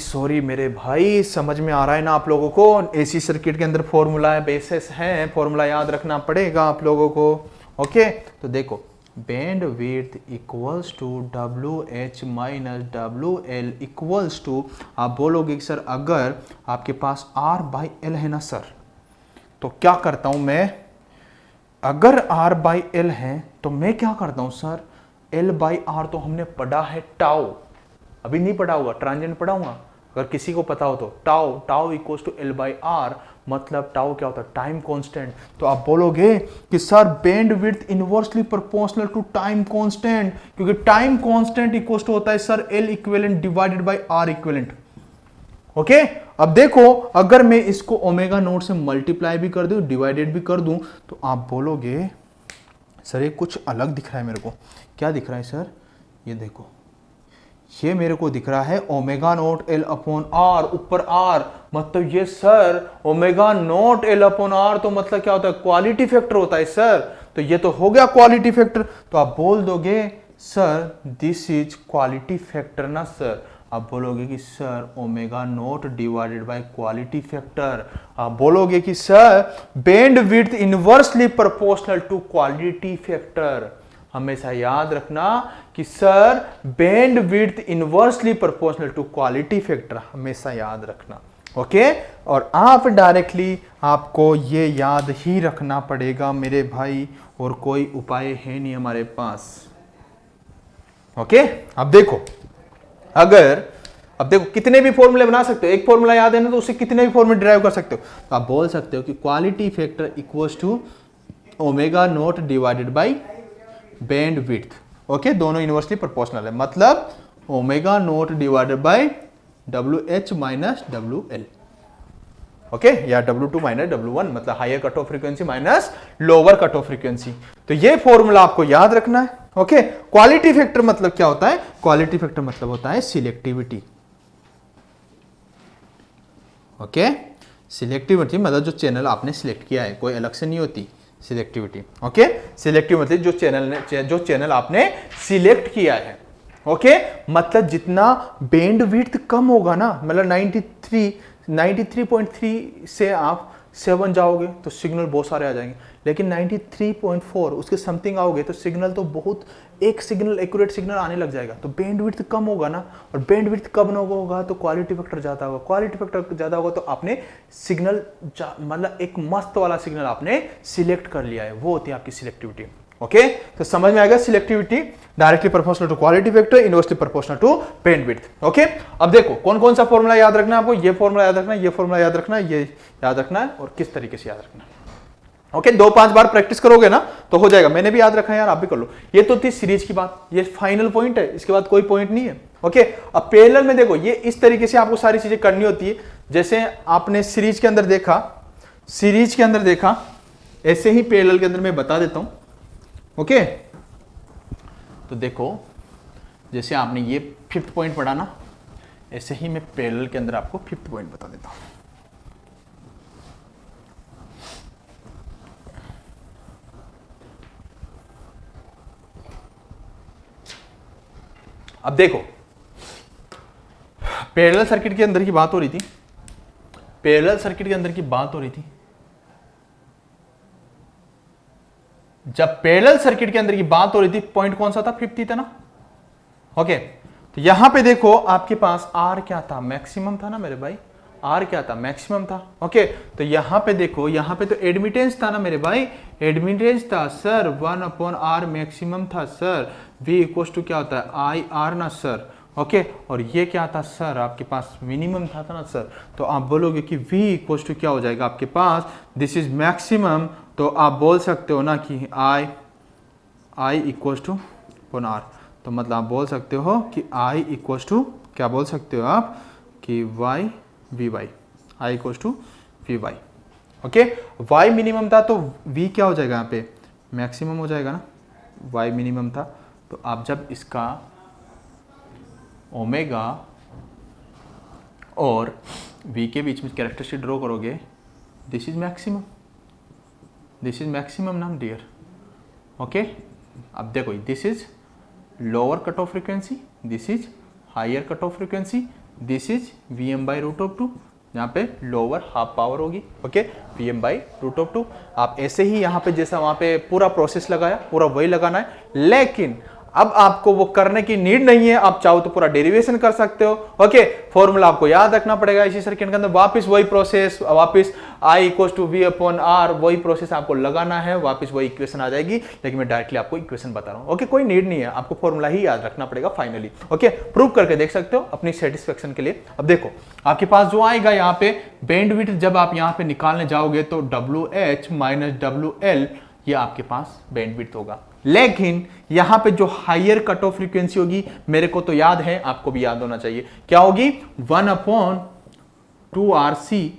[SPEAKER 1] sorry मेरे भाई, समझ में आ रहा है ना आप लोगों को, एसी सर्किट के अंदर फॉर्मूला है, बेसिस है, फॉर्मूला याद रखना पड़ेगा आप लोगों को। ओके, तो देखो bandwidth equals to WH minus WL equals to, आप बोलोगे कि सर अगर आपके पास r/l है ना सर, तो क्या करता हूं मैं, अगर r/l है तो मैं क्या करता हूं सर, l/r तो हमने पढ़ा है टाउ, अभी नहीं पढ़ा होगा, ट्रांजिएंट पढ़ाऊंगा, अगर किसी को पता हो तो tau tau equals to L by R, मतलब टाउ क्या होता है, टाइम कांस्टेंट। तो आप बोलोगे कि sir bandwidth inversely proportional to time constant, क्योंकि टाइम कांस्टेंट इक्वल्स टू होता है sir L equivalent divided by R equivalent. Okay, अब देखो अगर मैं इसको ओमेगा नोट से मल्टीप्लाई भी कर दूं, डिवाइडेड भी कर दूं, तो आप बोलोगे सर ये कुछ अलग दिख रहा है मेरे को। क्या दिख रहा है सर? ये देखो, ये मेरे को दिख रहा है omega naught L upon R, ऊपर आर, मतलब ये sir omega naught L upon R, तो मतलब क्या होता है, क्वालिटी फैक्टर होता है सर। तो ये तो हो गया क्वालिटी फैक्टर। तो आप बोल दोगे sir this is quality factor ना सर। आप बोलोगे कि sir omega naught divided by quality factor. आप बोलोगे कि sir bandwidth inversely proportional to quality factor. हमेशा याद रखना कि sir bandwidth inversely proportional to quality factor, हमेशा याद रखना। ओके, और आप डायरेक्टली आपको ये याद ही रखना पड़ेगा मेरे भाई, और कोई उपाय है नहीं हमारे पास। ओके, अब देखो अब देखो कितने भी फॉर्मूले बना सकते हो, एक फॉर्मूला याद है ना, तो उससे कितने भी फॉर्मूले डिराइव कर सकते हो। तो आप बोल सकते हो कि quality factor equals to omega naught divided by bandwidth. Okay, दोनों इनवर्सली प्रोपोर्शनल है, मतलब omega naught divided by WH minus WL। Okay, या W2 माइनस W1, मतलब higher cut off frequency minus lower cut off frequency. तो ये फॉर्मूला आपको याद रखना है। ओके, क्वालिटी फैक्टर मतलब क्या होता है? क्वालिटी फैक्टर मतलब होता है सिलेक्टिविटी। ओके, सिलेक्टिविटी मतलब जो चैनल आपने सिलेक्ट किया है, कोई अलग से नहीं होती सिलेक्टिविटी। ओके, सिलेक्टिव मतलब जो चैनल आपने सिलेक्ट किया है। ओके, मतलब जितना बैंड विड्थ कम होगा ना, मतलब 93.3 से आप 7 जाओगे तो सिग्नल बहुत सारे आ जाएंगे, लेकिन 93.4 उसके समथिंग आओगे तो सिग्नल तो बहुत, एक सिग्नल एक्यूरेट सिग्नल आने लग जाएगा। तो बैंड विड्थ कम होगा ना, और बैंड विड्थ कम होगा तो क्वालिटी फैक्टर ज्यादा होगा, क्वालिटी फैक्टर ज्यादा होगा तो आपने सिग्नल मतलब एक मस्त वाला सिग्नल आपने सिलेक्ट कर लिया है, वो होती है आपकी सिलेक्टिविटी। ओके, तो समझ में आएगा selectivity directly proportional to quality factor, inversely proportional to bandwidth. Okay, अब देखो कौन कौन सा फॉर्मूला याद रखना है आपको, ये फॉर्मूला याद रखना है, ये फॉर्मूला याद रखना है, ये याद रखना है, और किस तरीके से याद रखना है। ओके, 2-5 बार प्रैक्टिस करोगे ना तो हो जाएगा। मैंने भी याद रखा है यार, आप भी कर लो। ये तो थी सीरीज की बात, ये फाइनल पॉइंट है, इसके बाद कोई पॉइंट नहीं है। ओके, अब पैरेलल में देखो, ये इस तरीके से आपको सारी चीजें करनी होती है, जैसे आपने सीरीज के अंदर देखा, ऐसे ही पैरेलल के अंदर मैं बता देता हूं। ओके, तो देखो जैसे आपने ये 5th पॉइंट पढ़ा ना, ऐसे ही मैं पैरेलल के अंदर आपको 5th पॉइंट बता देता हूं। अब देखो पैरेलल सर्किट के अंदर की बात हो रही थी, जब पैरेलल सर्किट के अंदर की बात हो रही थी, पॉइंट कौन सा था? 50 था ना। ओके, तो यहां पे देखो आपके पास आर क्या था? मैक्सिमम था ना मेरे भाई, आर क्या था? मैक्सिमम था। ओके, तो यहां पे देखो, यहां पे तो एडमिटेंस था ना मेरे भाई, एडमिटेंस था सर 1/r मैक्सिमम था सर। V इक्वल्स टू क्या होता है? IR ना सर। ओके, और ये क्या था सर? आपके पास मिनिमम था ना सर। तो आप बोलोगे कि V इक्वल्स टू क्या हो जाएगा आपके पास? दिस इज मैक्सिमम, तो आप बोल सकते हो ना कि I इक्वल्स टू R, तो मतलब आप बोल सकते हो कि I इक्वल्स टू क्या बोल सकते हो आप कि VY, I equals to VY। Okay, Y minimum था तो V क्या हो जाएगा? यहाँ पे मैक्सिमम हो जाएगा ना, Y मिनिमम था। तो आप जब इसका ओमेगा और V के बीच में कैरेक्टरिस्टिक ड्रॉ करोगे, दिस इज मैक्सिमम, नाम डियर। ओके, अब देखो this is lower cut off frequency, this is higher cut off frequency, this is Vm/√2, यहाँ पे लोअर हाफ पावर होगी। Okay, Vm/√2। आप ऐसे ही यहाँ पे जैसा वहाँ पे पूरा प्रोसेस लगाया, पूरा वही लगाना है, लेकिन अब आपको वो करने की नीड नहीं है, आप चाहो तो पूरा डेरिवेशन कर सकते हो। ओके, फॉर्मूला आपको याद रखना पड़ेगा इसी सर्किट के अंदर, वापस वही प्रोसेस, वापस I = V/R, वही प्रोसेस आपको लगाना है, वापस वही इक्वेशन आ जाएगी, लेकिन मैं डायरेक्टली आपको इक्वेशन बता रहा हूं। ओके, कोई नीड नहीं है, आपको फॉर्मूला ही याद रखना पड़ेगा फाइनली। ओके, प्रूव करके देख सकते हो अपनी सेटिस्फेक्शन के लिए। अब देखो आपके पास जो आएगा यहाँ पे बैंडविड्थ, जब आप यहाँ पे निकालने जाओगे तो WH - WL, ये आपके पास बैंडविड्थ होगा। लेकिन यहां पे जो हायर कट ऑफ फ्रीक्वेंसी होगी, मेरे को तो याद है, आपको भी याद होना चाहिए, क्या होगी? 1/2RC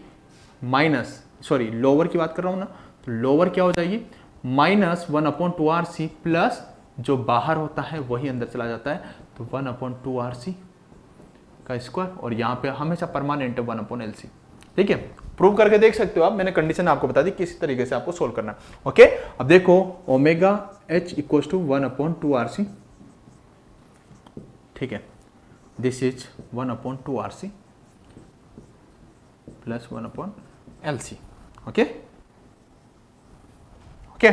[SPEAKER 1] माइनस, सॉरी लोअर की बात कर रहा हूं ना, तो लोअर क्या हो जाएगी? -1/2RC प्लस जो बाहर होता है वही अंदर चला जाता है, तो 1/2RC का स्क्वायर, और यहां पे हमेशा परमानेंट है 1/LC। ठीक है, प्रूव करके देख सकते हो आप, मैंने कंडीशन आपको बता दी किस तरीके से आपको सोल्व करना है। ओके, अब देखो ओमेगा H = 1/2RC, ठीक है, this is 1/2RC plus 1/LC। Okay okay,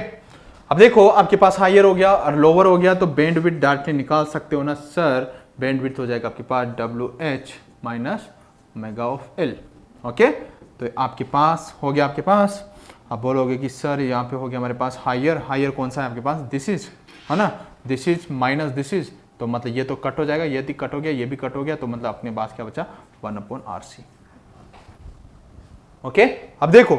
[SPEAKER 1] अब देखो आपके पास हायर हो गया और लोअर हो गया, तो बैंडविड्थ डायरेक्टली निकाल सकते हो ना सर, बैंडविड्थ हो जाएगा आपके पास WH - ω/L। ओके, तो आपके पास हो गया, आपके पास आप बोलोगे कि सर यहाँ पे हो गया हमारे पास हायर, हायर कौन सा है आपके पास? दिस इज, है ना, this is minus this is, तो मतलब ये तो कट हो जाएगा, ये भी कट हो गया, ये भी कट हो गया, तो मतलब अपने पास क्या बचा? 1/RC। ओके, अब देखो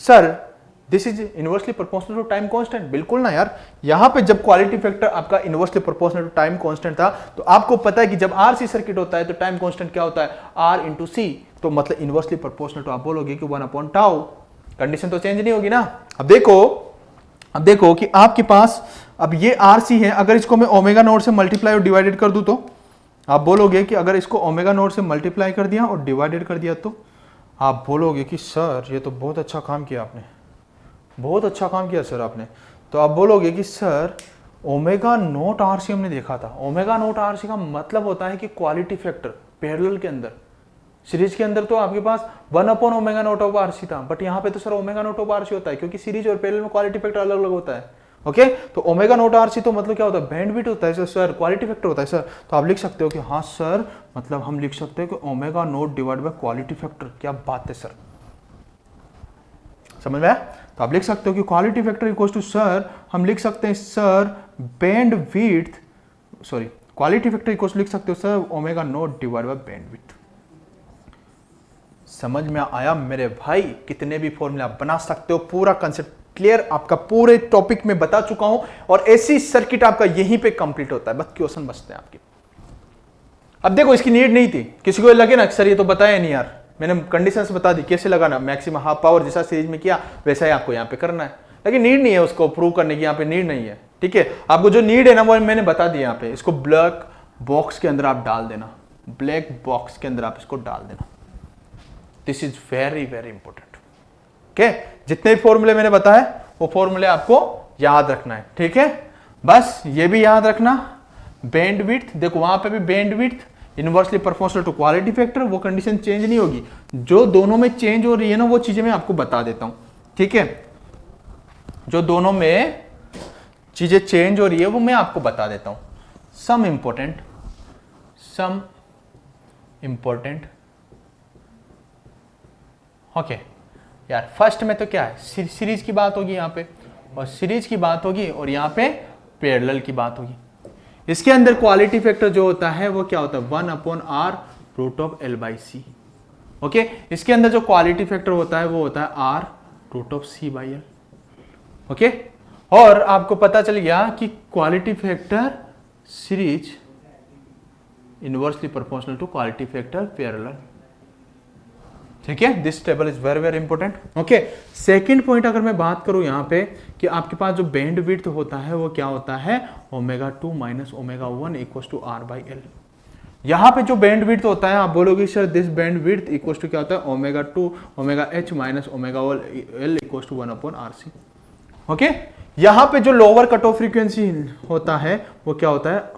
[SPEAKER 1] sir this is inversely proportional to time constant, बिल्कुल ना यार, यहां पे जब क्वालिटी फैक्टर आपका inversely proportional to time constant था, तो आपको पता है कि जब RC सर्किट होता है तो टाइम कांस्टेंट क्या होता है? R × C, तो मतलब इनवर्सली प्रोपोर्शनल टू, आप बोलोगे कि 1/τ, कंडीशन तो चेंज नहीं होगी ना। अब देखो कि आपके पास अब ये RC है, अगर इसको मैं ओमेगा नोड से मल्टीप्लाई और डिवाइडेड कर दूं, तो आप बोलोगे कि अगर इसको ओमेगा नोड से मल्टीप्लाई कर दिया और डिवाइडेड कर दिया, तो आप बोलोगे कि सर ये तो बहुत अच्छा काम किया आपने, बहुत अच्छा काम किया सर आपने। तो आप बोलोगे कि सर ओमेगा नोट RC हमने देखा था, ओमेगा नोट RC का मतलब होता है कि क्वालिटी फैक्टर पैरेलल के अंदर, सीरीज के अंदर तो आपके पास 1/ω0/RC था, बट यहाँ पे तो सर ω0/RC होता है, क्योंकि सीरीज और पैरेलल में क्वालिटी फैक्टर अलग अलग होता है। ओके, तो ω0/RC तो मतलब क्या होता है? बैंडविड्थ होता है सर, क्वालिटी फैक्टर होता है सर। तो आप लिख सकते हो कि हाँ सर, मतलब हम लिख सकते हैं कि ω0 डिवाइड बाय क्वालिटी फैक्टर। क्या बात है सर, समझ में आया? तो आप लिख सकते हो कि quality factor equals to, sir हम लिख सकते हैं sir bandwidth, sorry quality factor equals लिख सकते हो सर ω0 डिवाइड बाय बैंडविड्थ। समझ में आया मेरे भाई? कितने भी फॉर्मूला बना सकते हो, पूरा कंसेप्ट क्लियर, आपका पूरे टॉपिक में बता चुका हूं, और ऐसी सर्किट आपका यहीं पे कंप्लीट होता है, बस क्वेश्चन बचते हैं आपके। अब देखो इसकी नीड नहीं थी, किसी को लगे ना सर ये तो बताया नहीं यार, मैंने कंडीशंस बता दी कैसे लगाना, मैक्सिमम हाफ पावर जैसा सीरीज में किया वैसा ही आपको यहाँ पे करना है, लेकिन नीड नहीं है उसको प्रूव करने की, यहाँ पे नीड नहीं है। ठीक है, आपको जो नीड है ना वो मैंने बता दिया, यहाँ पे इसको ब्लैक बॉक्स के अंदर आप डाल देना, ब्लैक बॉक्स के अंदर आप इसको डाल देना। This is very very important. Okay, जितने भी फॉर्मूले मैंने बताए वो फॉर्मूले आपको याद रखना है। ठीक है, बस ये भी याद रखना, बैंडविड्थ, देखो वहां पे भी bandwidth inversely proportional to quality factor, वो कंडीशन चेंज नहीं होगी, जो दोनों में चेंज हो रही है ना वो चीजें मैं आपको बता देता हूं। ठीक है, जो दोनों में चीजें चेंज हो रही है वो मैं आपको बता देता हूं। सम इंपॉर्टेंट ओके यार, फर्स्ट में तो क्या है, सीरीज की बात होगी यहाँ पे, और सीरीज की बात होगी, और यहाँ पे पैरेलल की बात होगी। इसके अंदर क्वालिटी फैक्टर जो होता है वो क्या होता है? 1/R√L/C। ओके, इसके अंदर जो क्वालिटी फैक्टर होता है वो होता है R√C/L। ओके, और आपको पता चल गया कि quality factor series inversely proportional to quality factor parallel. ठीक है, this table is very very important. Okay, second point अगर मैं बात करूं यहाँ पे कि आपके पास जो बैंडविड्थ होता है वो क्या होता है? ω2 - ω1 = R/L। यहाँ पे जो बैंडविड्थ होता है आप बोलोगे sir this bandwidth equal to क्या होता है? ω2 ω/H - ω/L = 1/RC। ओके, यहाँ पे जो लोअर कट ऑफ फ्रीक्वेंसी होता है वो क्या होता है?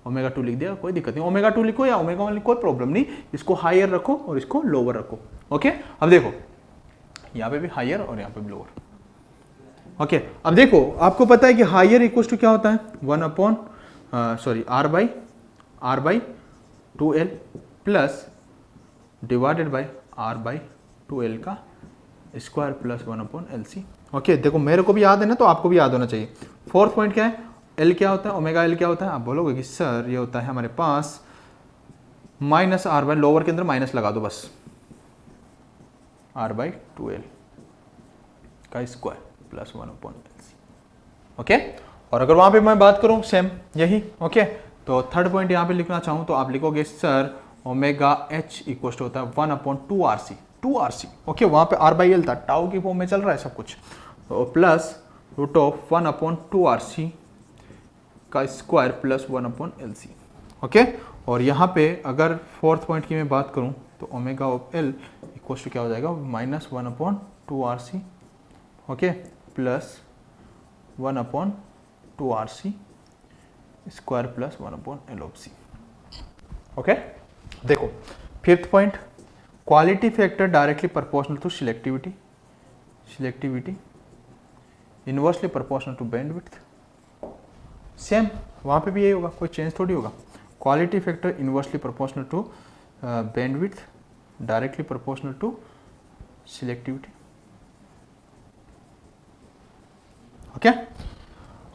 [SPEAKER 1] ω2 लिख दिया, कोई दिक्कत नहीं, ω2 लिखो या ω1 लिखो, कोई प्रॉब्लम नहीं, इसको हायर रखो और इसको लोअर रखो। ओके, अब देखो यहाँ पे भी हायर और यहाँ पे भी लोअर। ओके अब देखो आपको पता है कि हायर इक्वल टू क्या होता है 1 upon R by 2l plus divided by R by 2l का square plus 1 upon L C. Okay देखो मेरे को भी याद है ना, तो आपको भी याद होना चाहिए। फोर्थ पॉइंट क्या है, एल क्या होता है, ओमेगा एल क्या होता है। आप बोलोगे कि सर ये होता है हमारे पास माइनस आर बाई, लोअर के अंदर माइनस लगा दो बस, आर बाई 2l का square plus 1 upon L C. Okay और अगर वहां पे मैं बात करूं सेम यही, ओके तो थर्ड पॉइंट यहां पे लिखना चाहूं तो आप लिखोगे सर ओमेगा एच इक्वल होता है 1 अपॉन 2 RC। ओके वहां पे आर बाई एल था, टाउ की फॉर्म में चल रहा है सब कुछ, तो plus root of 1 upon 2 RC का square plus 1 upon L C. Okay और यहाँ पे अगर फोर्थ पॉइंट की मैं बात करूँ तो omega of L equal to क्या हो जाएगा minus 1 upon 2 RC, okay plus 1 upon 2 RC square plus 1 upon L of C. Okay देखो fifth point, quality factor directly proportional to selectivity inversely proportional to bandwidth. Same वहाँ पे भी यही होगा, कोई चेंज थोड़ी होगा। Quality factor inversely proportional to bandwidth directly proportional to selectivity. Okay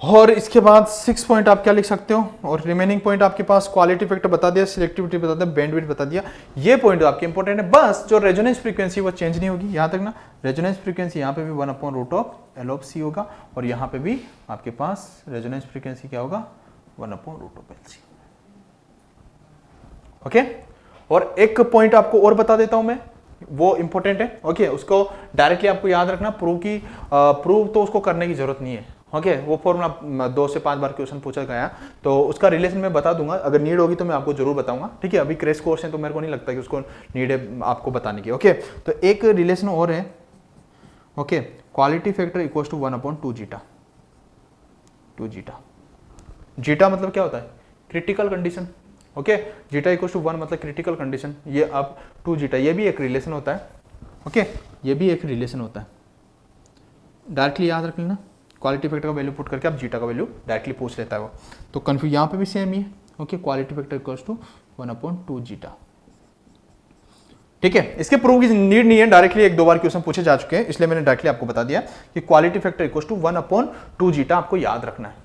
[SPEAKER 1] और इसके बाद 6 पॉइंट आप क्या लिख सकते हो, और रिमेनिंग पॉइंट आपके पास क्वालिटी फैक्टर बता दिया, सिलेक्टिविटी बता दिया, बैंडविड्थ बता दिया। ये पॉइंट आपके इंपॉर्टेंट है, बस जो रेजोनेंस फ्रीक्वेंसी वो चेंज नहीं होगी, याद रखना रेजोनेंस फ्रीक्वेंसी यहाँ पे भी 1 upon root of L of C होगा, और यहाँ पे भी आपके पास रेजोनेंस फ्रीक्वेंसी क्या होगा 1 upon root of L C. Okay और एक पॉइंट आपको और बता देता हूं मैं, वो इंपॉर्टेंट है। ओके उसको डायरेक्टली आपको याद रखना, प्रूव तो उसको करने की जरूरत नहीं है। ओके वो फॉर्मूला 2 से 5 बार क्वेश्चन पूछा गया, तो उसका रिलेशन मैं बता दूंगा, अगर नीड होगी तो मैं आपको जरूर बताऊंगा। ठीक है अभी क्रेश कोर्स है तो मेरे को नहीं लगता कि उसको नीड है आपको बताने की। ओके तो एक रिलेशन और है, okay quality factor equal to 1 upon 2 zeta. Zeta मतलब क्या होता है, critical condition. Okay zeta equal to 1 मतलब क्रिटिकल कंडीशन, ये अब 2 जीटा, ये भी एक रिलेशन होता है। ओके ये भी एक रिलेशन होता है, डायरेक्टली याद रख लेना। क्वालिटी फैक्टर का वैल्यू पुट करके आप जीटा का वैल्यू डायरेक्टली पूछ लेता है वो, तो कंफ्यूज यहाँ पे भी सेम ही है। Okay quality factor equals to 1 upon 2 zeta. ठीक है इसके प्रूफ की नीड नहीं है, डायरेक्टली 1-2 बार क्वेश्चन पूछे जा चुके हैं, इसलिए मैंने डायरेक्टली आपको बता दिया कि quality factor equals to 1 upon 2 zeta आपको याद रखना है।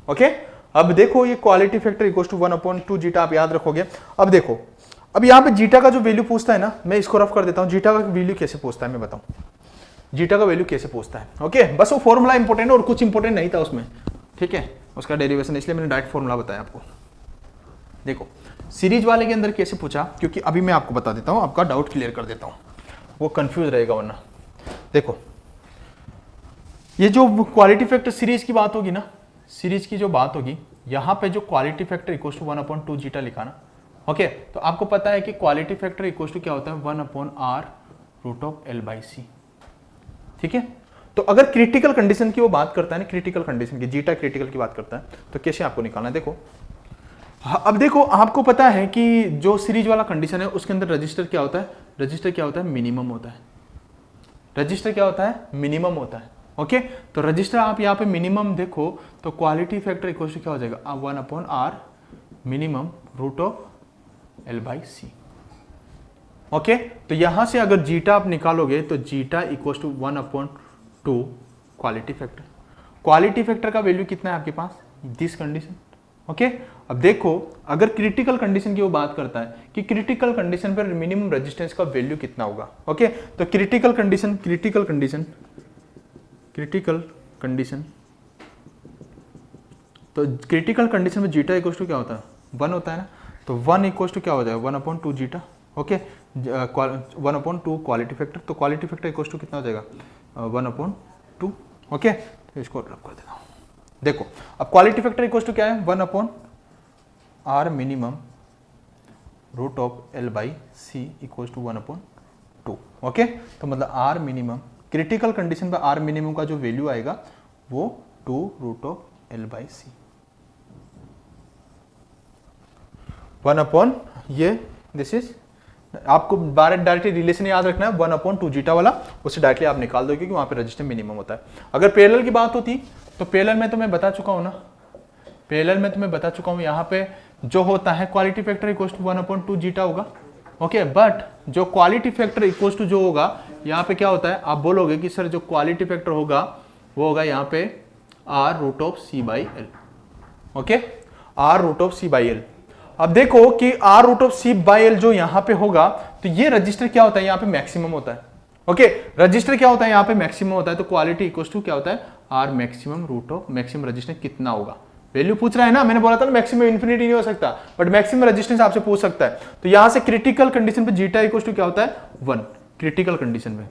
[SPEAKER 1] ओके अब देखो ये quality factor equals to 1 upon 2 zeta आप याद रखोगे। अब देखो अब यहाँ पे जीटा का जो वैल्यू पूछता है ना, मैं इसको रफ कर देता हूँ, जीटा का वैल्यू कैसे पूछता है मैं बताऊँ, जीटा का वैल्यू कैसे पूछता है। ओके बस वो फॉर्मूला इंपॉर्टेंट है और कुछ इंपॉर्टेंट नहीं था उसमें, ठीक है उसका डेरिवेशन, इसलिए मैंने डायरेक्ट फॉर्मूला बताया आपको। देखो सीरीज वाले के अंदर कैसे पूछा, क्योंकि अभी मैं आपको बता देता हूँ, आपका डाउट क्लियर कर देता हूँ, वो कंफ्यूज रहेगा वरना। देखो ये जो क्वालिटी फैक्टर सीरीज की बात होगी ना, सीरीज की जो बात होगी, यहाँ पे जो quality factor equal to 1 upon 2 zeta लिखा ना। ओके तो आपको पता है कि क्वालिटी फैक्टर इक्वल टू क्या होता है 1 upon R root of L by C. ठीक है तो अगर क्रिटिकल कंडीशन की वो बात करता है ना, क्रिटिकल कंडीशन की, जीटा क्रिटिकल की बात करता है, तो कैसे आपको निकालना है। देखो अब देखो आपको पता है कि जो सीरीज वाला कंडीशन है उसके अंदर रजिस्टर क्या होता है, रजिस्टर क्या होता है मिनिमम होता है, रजिस्टर क्या होता है मिनिमम होता है। ओके तो रजिस्टर आप यहाँ पे मिनिमम देखो तो क्वालिटी फैक्टर इक्वल टू क्या हो जाएगा 1 upon R minimum root of L by C. Okay तो यहां से अगर जीटा आप निकालोगे तो zeta equal to 1 upon 2 quality factor. Quality factor का वैल्यू कितना है आपके पास, दिस कंडीशन। ओके अब देखो अगर क्रिटिकल कंडीशन की वो बात करता है कि क्रिटिकल कंडीशन पर मिनिमम रेजिस्टेंस का वैल्यू कितना होगा। ओके तो क्रिटिकल कंडीशन तो क्रिटिकल कंडीशन में जीटा इक्वल टू क्या होता है 1 होता है ना, तो 1 इक्वल टू क्या हो जाएगा 1 upon 2 zeta. Okay 1 upon 2 quality factor, तो क्वालिटी फैक्टर इक्वल टू कितना हो जाएगा 1 अपॉन 2। ओके तो इसको रख कर देता हूँ। देखो अब क्वालिटी फैक्टर इक्वल टू क्या है 1 upon R minimum root of L by C equal to 1 upon 2। Okay तो मतलब आर मिनिमम क्रिटिकल कंडीशन पर आर मिनिमम का जो वैल्यू आएगा वो 2 root of L by C 1 upon ये दिस इज आपको डायरेक्टली रिलेशन याद रखना है 1/2 जीटा वाला, उससे डायरेक्टली आप निकाल दोगे कि वहां पे रेजिस्टेंस मिनिमम होता है। अगर पैरेलल की बात होती तो पैरेलल में तो मैं बता चुका हूं ना, पैरेलल में तो मैं बता चुका हूं, यहाँ पे जो होता है quality factor equals to 1/2 zeta होगा। ओके, बट जो क्वालिटी फैक्टर इक्वल्स टू जो होगा यहाँ पे क्या होता है, आप बोलोगे कि सर जो क्वालिटी फैक्टर होगा वो होगा यहाँ पे R√C/L। Okay, R√C/L। अब देखो कि R√C/L जो यहाँ पे होगा तो ये रजिस्टर क्या होता है, यहाँ पे मैक्सिमम होता है। ओके, रजिस्टर क्या होता है, यहाँ पे मैक्सिमम होता है, तो क्वालिटी इक्वल्स टू क्या होता है, R मैक्सिमम मैक्सिमम रजिस्टेंस कितना होगा, वैल्यू पूछ रहा है ना, मैंने बोला था ना मैक्सिमम इन्फिनिटी नहीं हो सकता, बट मैक्सिमम रेजिस्टेंस आपसे पूछ सकता है। तो यहां से क्रिटिकल कंडीशन पे जीटा इक्वल टू क्या होता है 1, क्रिटिकल कंडीशन पे।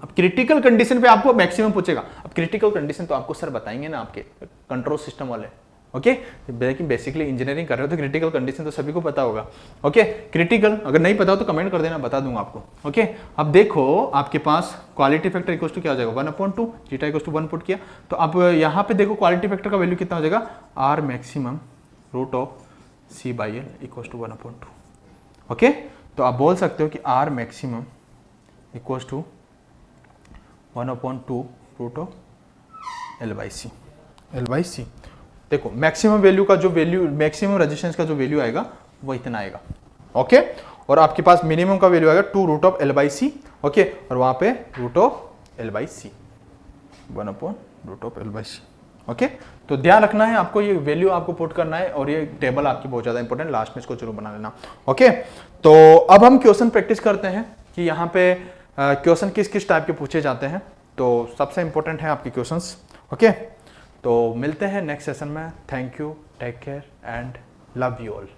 [SPEAKER 1] अब क्रिटिकल कंडीशन पे आपको मैक्सिमम पूछेगा, अब क्रिटिकल कंडीशन तो आपको सर बताएंगे ना आपके कंट्रोल सिस्टम वाले। ओके, बेसिकली इंजीनियरिंग कर रहे हो तो क्रिटिकल कंडीशन तो सभी को पता होगा। ओके, क्रिटिकल अगर नहीं पता हो तो कमेंट कर देना, बता दूंगा आपको। ओके, अब देखो आपके पास क्वालिटी फैक्टर इक्वल टू क्या हो जाएगा 1/2, जीटा इक्वल टू 1 पुट किया, तो अब यहाँ पे देखो क्वालिटी फैक्टर का वैल्यू कितना हो जाएगा, R maximum √C/L equal to 1/2। Okay, तो आप बोल सकते हो कि R maximum equal to 1/2 L/C। देखो मैक्सिमम वैल्यू का जो वैल्यू, मैक्सिमम रेजिस्टेंस का जो वैल्यू आएगा वो इतना आएगा। ओके, और आपके पास मिनिमम का वैल्यू आएगा 2√L/C। ओके, और वहां पे √L/C 1/√L/C। ओके, तो ध्यान रखना है आपको, ये वैल्यू आपको पुट करना है, और ये टेबल आपकी बहुत ज्यादा इंपॉर्टेंट, लास्ट में इसको जरूर बना लेना। ओके, तो अब हम क्वेश्चन प्रैक्टिस करते हैं कि यहाँ पे क्वेश्चन किस किस टाइप के पूछे जाते हैं। तो सबसे इंपॉर्टेंट है आपके क्वेश्चंस। ओके, तो मिलते हैं नेक्स्ट सेशन में। Thank you, take care and love you all.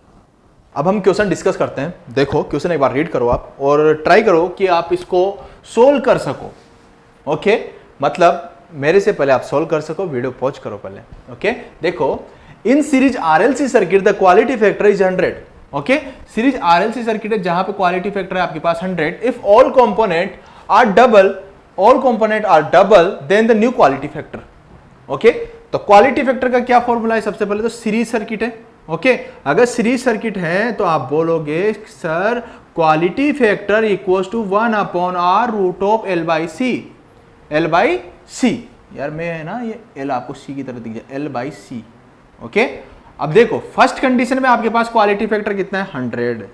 [SPEAKER 1] अब हम क्वेश्चन डिस्कस करते हैं। देखो क्वेश्चन एक बार रीड करो आप और ट्राई करो कि आप इसको सोल्व कर सको। ओके, मतलब मेरे से पहले आप सोल्व कर सको, वीडियो पॉज करो पहले। ओके, देखो in series RLC circuit the quality factor is 100। Okay, series RLC circuit है जहां पे क्वालिटी फैक्टर है आपके पास 100। If all component are double, then the new quality factor. Okay, तो क्वालिटी फैक्टर का क्या फॉर्मूला है, सबसे पहले तो सीरीज सर्किट है। ओके, अगर सीरीज सर्किट है तो आप बोलोगे sir quality factor equals to 1/R√L/C। L/C यार मैं है ना, ये L आपको C की तरह दिख जाए, L/C। ओके, अब देखो फर्स्ट कंडीशन में आपके पास क्वालिटी फैक्टर कितना है 100,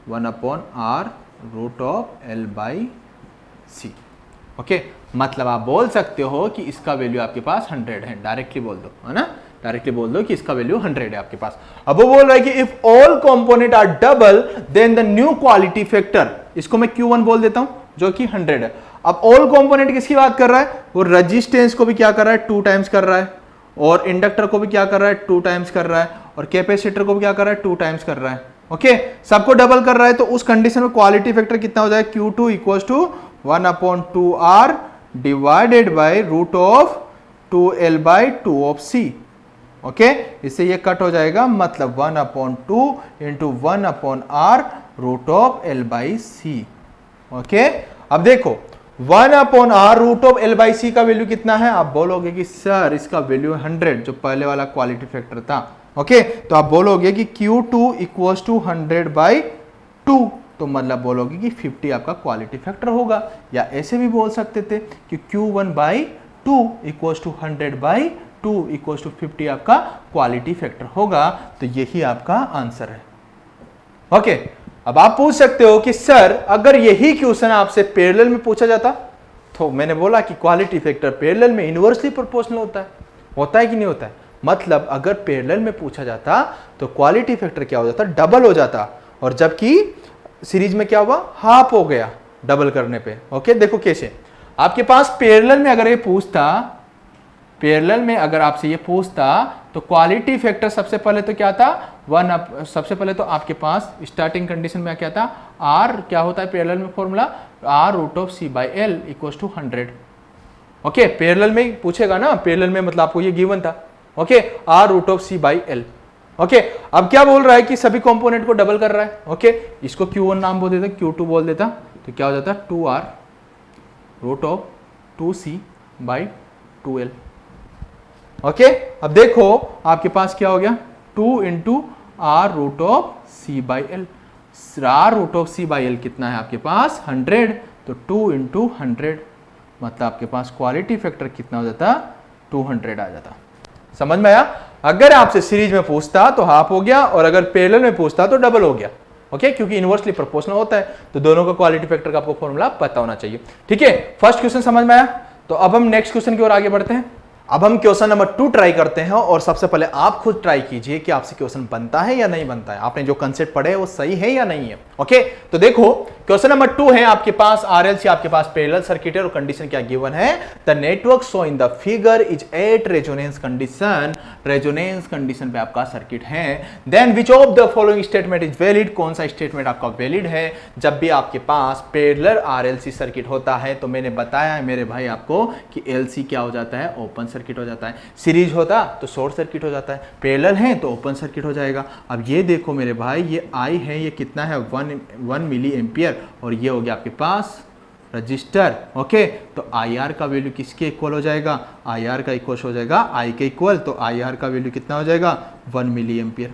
[SPEAKER 1] 1/R√L/C। ओके, मतलब आप बोल सकते हो कि इसका वैल्यू आपके पास 100 है, डायरेक्टली बोल दो, है ना, डायरेक्टली बोल दो कि इसका वैल्यू 100 है आपके पास। अब वो बोल रहा है कि if all component are double then the new quality factor, इसको मैं Q1 बोल देता हूं जो कि 100 है। अब ऑल कंपोनेंट किसकी बात कर रहा है, वो रेजिस्टेंस को भी क्या कर रहा है 2 टाइम्स कर रहा है, और इंडक्टर को भी क्या कर रहा है 2 टाइम्स कर रहा है, और कैपेसिटर को भी क्या कर रहा है 2 टाइम्स कर रहा है। ओके, सबको डबल कर रहा है, तो उस कंडीशन में क्वालिटी फैक्टर कितना हो जाएगा Q2 equal to 1/2R divided by √2L/2C। Okay, इससे ये कट हो जाएगा, मतलब 1/2 इंटू 1/R√L/C। ओके, अब देखो 1/R√L/C का वैल्यू कितना है, आप बोलोगे कि सर इसका वैल्यू 100 जो पहले वाला क्वालिटी फैक्टर था। ओके, तो आप बोलोगे कि Q2 इक्वल्स टू 100/2, तो मतलब बोलोगे कि 50 आपका क्वालिटी फैक्टर होगा, या ऐसे भी बोल सकते थे कि Q1/2 equals to 100/2 equals to 50 आपका क्वालिटी फैक्टर होगा। तो यही आपका आंसर है। ओके, अब आप पूछ सकते हो कि सर अगर यही क्वेश्चन आपसे पैरेलल में पूछा जाता, तो मैंने बोला कि क्वालिटी फैक्टर पैरेलल में इनवर्सली प्रोपोर्शनल होता है कि नहीं होता है, मतलब अगर पैरेलल में पूछा जाता तो क्वालिटी फैक्टर क्या हो जाता, डबल हो जाता, और जबकि सीरीज में क्या हुआ, हाफ हो गया डबल करने पे। ओके, देखो कैसे आपके पास पैरेलल में अगर ये पूछता, पैरेलल में अगर आपसे ये पूछता तो क्वालिटी फैक्टर सबसे पहले तो क्या था 1, सबसे पहले तो आपके पास स्टार्टिंग कंडीशन में क्या था, R क्या होता है पैरेलल में formula, R√C/L equals to 100। Okay, parallel में पूछेगा ना, पैरेलल में मतलब आपको ये गिवन था। Okay, R√C/L। ओके, अब क्या बोल रहा है कि सभी कंपोनेंट को डबल कर रहा है। ओके, इसको Q1 नाम बोल देता, Q2 बोल देता, तो क्या हो जाता 2R√2C/2L। ओके, अब देखो आपके पास क्या हो गया 2 into R√C/L। R root of C by L कितना है आपके पास 100, तो 2 इंटू 100 मतलब आपके पास क्वालिटी फैक्टर कितना हो जाता 200 आ जाता। समझ में आया? अगर आपसे सीरीज में पूछता तो हाफ हो गया और अगर पैरेलल में पूछता तो डबल हो गया। ओके, क्योंकि इनवर्सली प्रोपोर्शनल होता है तो दोनों का क्वालिटी फैक्टर का आपको फॉर्मूला पता होना चाहिए। ठीक है, फर्स्ट क्वेश्चन समझ में आया। तो अब हम नेक्स्ट क्वेश्चन की ओर आगे बढ़ते हैं। अब हम क्वेश्चन नंबर 2 ट्राई करते हैं और सबसे पहले आप खुद ट्राई कीजिए कि आपसे क्वेश्चन बनता है या नहीं बनता है, आपने जो कंसेप्ट पढ़े वो सही है या नहीं है। ओके, तो देखो क्वेश्चन नंबर 2 है आपके पास आरएलसी, आपके पास पैरेलल सर्किट है और कंडीशन क्या गिवन है, the network show in the figure is at resonance condition, resonance condition पे आपका सर्किट है। Then which of the following statement is valid, कौन सा स्टेटमेंट आपका वैलिड है जब भी आपके पास पैरेलल आरएलसी सर्किट होता है। तो मैंने बताया है मेरे भाई आपको कि एलसी क्या हो जाता है, ओपन सर्किट हो जाता है, सीरीज होता तो शॉर्ट सर्किट हो जाता है, पैरेलल है तो ओपन सर्किट हो जाएगा। अब ये देखो मेरे भाई, ये आई है, ये कितना है 1 मिली एम्पियर और ये हो गया आपके पास रजिस्टर। ओके, तो आई आर का वैल्यू किसके इक्वल हो जाएगा, आई आर का इक्वल हो जाएगा आई के इक्वल, तो आई आर का वैल्यू कितना हो जाएगा 1 मिली एम्पियर।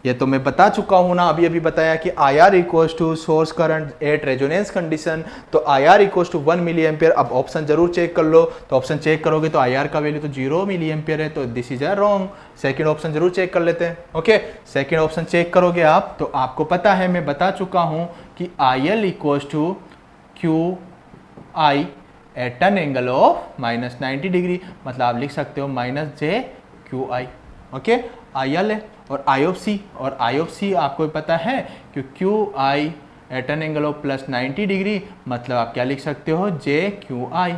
[SPEAKER 1] ये तो मैं बता चुका हूं ना, अभी बताया कि I R equals to source current at resonance condition, तो I R equals to 1 milli ampere. अब ऑप्शन जरूर चेक कर लो, तो ऑप्शन चेक करोगे तो आई आर का वैल्यू तो 0 मिली एम्पियर है, तो this is a wrong. Second option जरूर चेक कर लेते हैं। ओके, सेकंड ऑप्शन चेक करोगे आप तो आपको पता है, मैं बता चुका हूं कि I L equals to Q I at an angle of -90 degree, मतलब आप लिख सकते हो -j/QI। ओके, आई एल है और आई ऑफ सी आपको पता है कि QI at an angle of +90 degree, मतलब आप क्या लिख सकते हो j/QI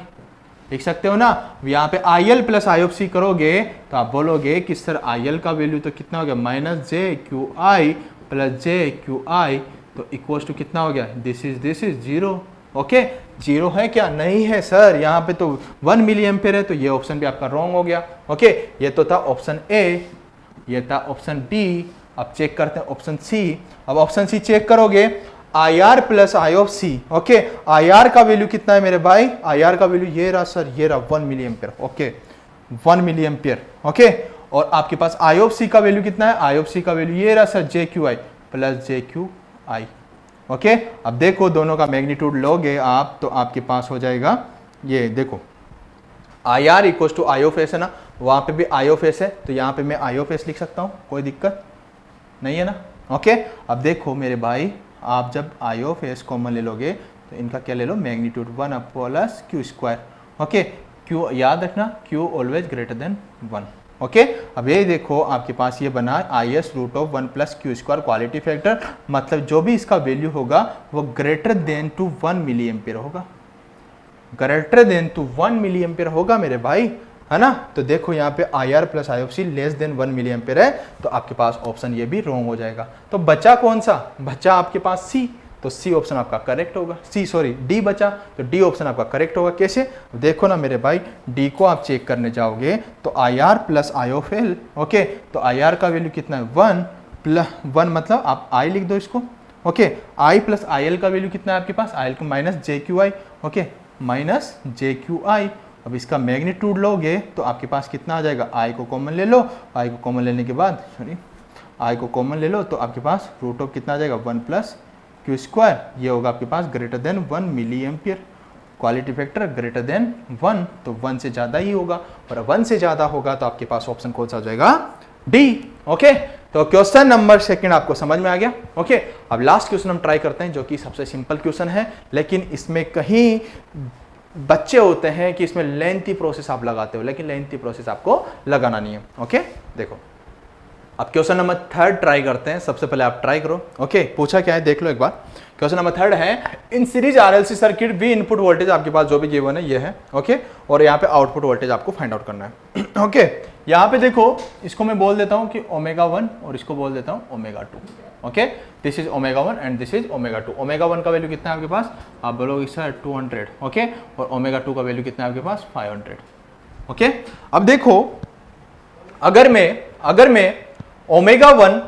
[SPEAKER 1] लिख सकते हो ना। यहाँ पे IL प्लस आई ऑफ सी करोगे तो आप बोलोगे कि सर IL का वैल्यू तो कितना हो गया -j/QI + j/QI, तो इक्वल्स टू कितना हो गया, दिस इज 0। ओके, 0 है क्या, नहीं है सर, यहाँ पे तो 1 मिली एम्पियर है, तो ये ऑप्शन भी आपका रॉन्ग हो गया। ओके, ये तो था ऑप्शन ए, ये था ऑप्शन बी। अब चेक करते हैं ऑप्शन सी। अब ऑप्शन सी चेक करोगे I R plus I of C. Okay, I R का वैल्यू कितना है मेरे भाई, आई आर का वैल्यू ये रहा सर, ये रहा 1 milli ampere. Okay, 1 milli ampere. Okay, और आपके पास आई ऑफ सी का वैल्यू कितना है, आई ऑफ सी का वैल्यू ये रहा सर j/QI + j/QI। ओके, अब देखो दोनों का मैग्नीट्यूड लोगे आप तो आपके पास हो जाएगा, ये देखो I R equal to I of S है ना, वहां पे भी आई ऑफ एस है, तो यहाँ पे मैं आई ऑफ एस लिख सकता हूँ, कोई दिक्कत नहीं है ना। ओके, अब देखो मेरे भाई, आप जब आई ऑफ एस कॉमन ले लोगे तो इनका क्या ले लो, मैग्नीट्यूड 1 + q²। ओके, q याद रखना, q always greater than 1। Okay, अब ये देखो आपके पास ये बना IS √1 + q² क्वालिटी फैक्टर, मतलब जो भी इसका वैल्यू होगा वो greater than to 1 milli ampere होगा, greater than to 1 milli ampere होगा मेरे भाई, है ना। तो देखो यहाँ पे I R plus I of C less than 1 milli ampere है, तो आपके पास ऑप्शन ये भी रॉन्ग हो जाएगा। तो बचा कौन सा, बचा आपके पास सी, तो सी ऑप्शन आपका करेक्ट होगा, डी बचा, तो डी ऑप्शन आपका करेक्ट होगा। कैसे, देखो ना मेरे भाई, डी को आप चेक करने जाओगे तो I R plus I of L. Okay, तो आई आर का वैल्यू कितना है 1 मतलब आप आई लिख दो इसको। Okay, I plus I L का वैल्यू कितना है आपके पास, आई एल को -j/QI। Okay, -j/QI। अब इसका मैग्नीट्यूड लोगे तो आपके पास कितना आ जाएगा, आई को कॉमन ले लो, आई को कॉमन लेने के बाद आई को कॉमन ले लो तो आपके पास रूट ऑफ कितना आ जाएगा 1 + q², ये होगा आपके पास greater than 1 milli ampere. Quality factor greater than 1, तो 1 से ज़्यादा ही होगा, और 1 से ज़्यादा होगा तो आपके पास ऑप्शन कौन सा हो जाएगा, डी। ओके, तो क्वेश्चन नंबर 2 आपको समझ में आ गया। ओके, अब लास्ट क्वेश्चन हम ट्राई करते हैं जो कि सबसे सिंपल क्वेश्चन है, लेकिन इसमें कहीं बच्चे होते हैं कि इसमें लेंथी प्रोसेस आप लगाते हो, लेकिन लेंथी प्रोसेस आपको लगाना नहीं है। ओके, देखो अब क्वेश्चन नंबर 3 ट्राई करते हैं। सबसे पहले आप ट्राई करो। ओके, पूछा क्या है देख लो एक बार। क्वेश्चन नंबर 3 है, इन सीरीज आरएलसी सर्किट भी इनपुट वोल्टेज आपके पास जो भी गिवन है ये है। ओके, और यहाँ पे आउटपुट वोल्टेज आपको फाइंड आउट करना है। ओके, यहाँ पे देखो, इसको मैं बोल देता हूँ कि ω1 और इसको बोल देता हूँ ω2। Okay, this is ω1 and this is ω2। ω1 का वैल्यू कितना है आपके पास, आप बोलोगे सर 200। ओके, और ω2 का वैल्यू कितना है आपके पास 500। ओके, अब देखो अगर मैं ω1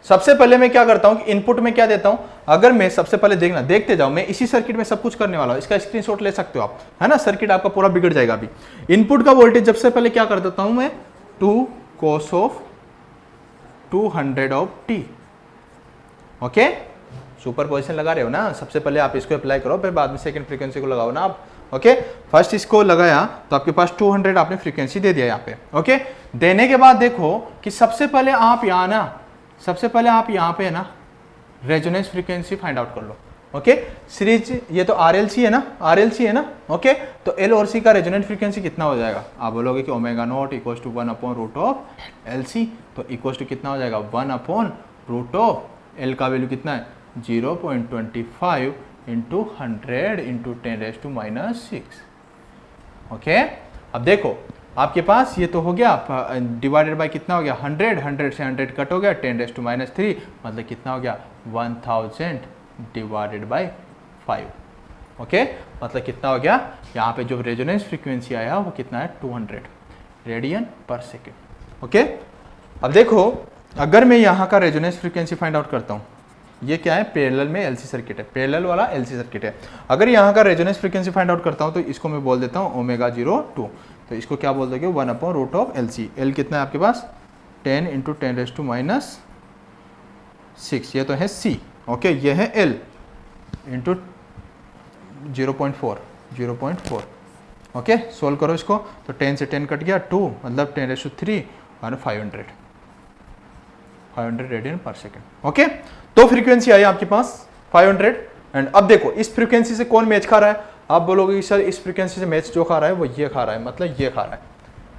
[SPEAKER 1] सबसे पहले मैं क्या करता हूं कि इनपुट में क्या देता हूं, अगर मैं सबसे पहले देखते जाओ, मैं इसी सर्किट में सब कुछ करने वाला हूं, इसका स्क्रीनशॉट ले सकते हो आप, है ना, सर्किट आपका पूरा बिगड़ जाएगा अभी। इनपुट का वोल्टेज सबसे पहले क्या कर देता हूं मैं, 2 cos of 200 of t। Okay, super position लगा रहे हो ना, सबसे पहले आप इसको अप्लाई करो, फिर बाद में सेकंड फ्रीक्वेंसी को लगाओ ना आप। ओके, फर्स्ट इसको लगाया तो आपके पास 200 आपने फ्रीक्वेंसी दे दिया यहाँ पे। ओके, देने के बाद देखो कि सबसे पहले आप यहाँ पे ना रेजोनेंस फ्रीक्वेंसी फाइंड आउट कर लो। ओके, सीरीज ये तो RLC है ना। ओके, तो L और C का रेजोनेंट फ्रीक्वेंसी कितना हो जाएगा? आप बोलोगे कि omega naught equals to 1/√LC, तो इक्वल्स टू कितना हो जाएगा? 1/√, L का वैल्यू कितना है? 0.25 इंटू 100 इंटू 10⁻⁻⁶। ओके, अब देखो आपके पास ये तो हो गया, डिवाइडेड बाय कितना हो गया? 100 से 100 कट हो गया, 10⁻³ मतलब कितना हो गया? 1000 डिवाइडेड बाय 5। ओके, मतलब कितना हो गया? यहाँ पे जो रेजोनेंस फ्रीक्वेंसी आया वो कितना है? 200 रेडियन पर सेकेंड। ओके, अब देखो अगर मैं यहाँ का रेजोनेंस फ्रीक्वेंसी फाइंड आउट करता हूँ, ये क्या है? पैरेलल में LC सर्किट है, पैरेलल वाला LC सर्किट है। अगर यहाँ का रेजोनेंस फ्रीक्वेंसी फाइंड आउट करता हूँ तो इसको मैं बोल देता हूँ ω02, तो इसको क्या बोल दोगे? 1/√LC। L कितना है आपके पास? 10 इंटू 10⁻⁶, ये तो है C। ओके, ये है L इंटू 0.4। ओके, सोल्व करो इसको, तो 10 से 10 कट गया, 2 मतलब 10⁻³ और 500 रेडियन पर सेकेंड। ओके, तो फ्रीक्वेंसी आई आपके पास 500। एंड अब देखो इस फ्रीक्वेंसी से कौन मैच खा रहा है? आप बोलोगे कि सर इस फ्रीक्वेंसी से मैच जो खा रहा है वो ये खा रहा है, मतलब ये खा रहा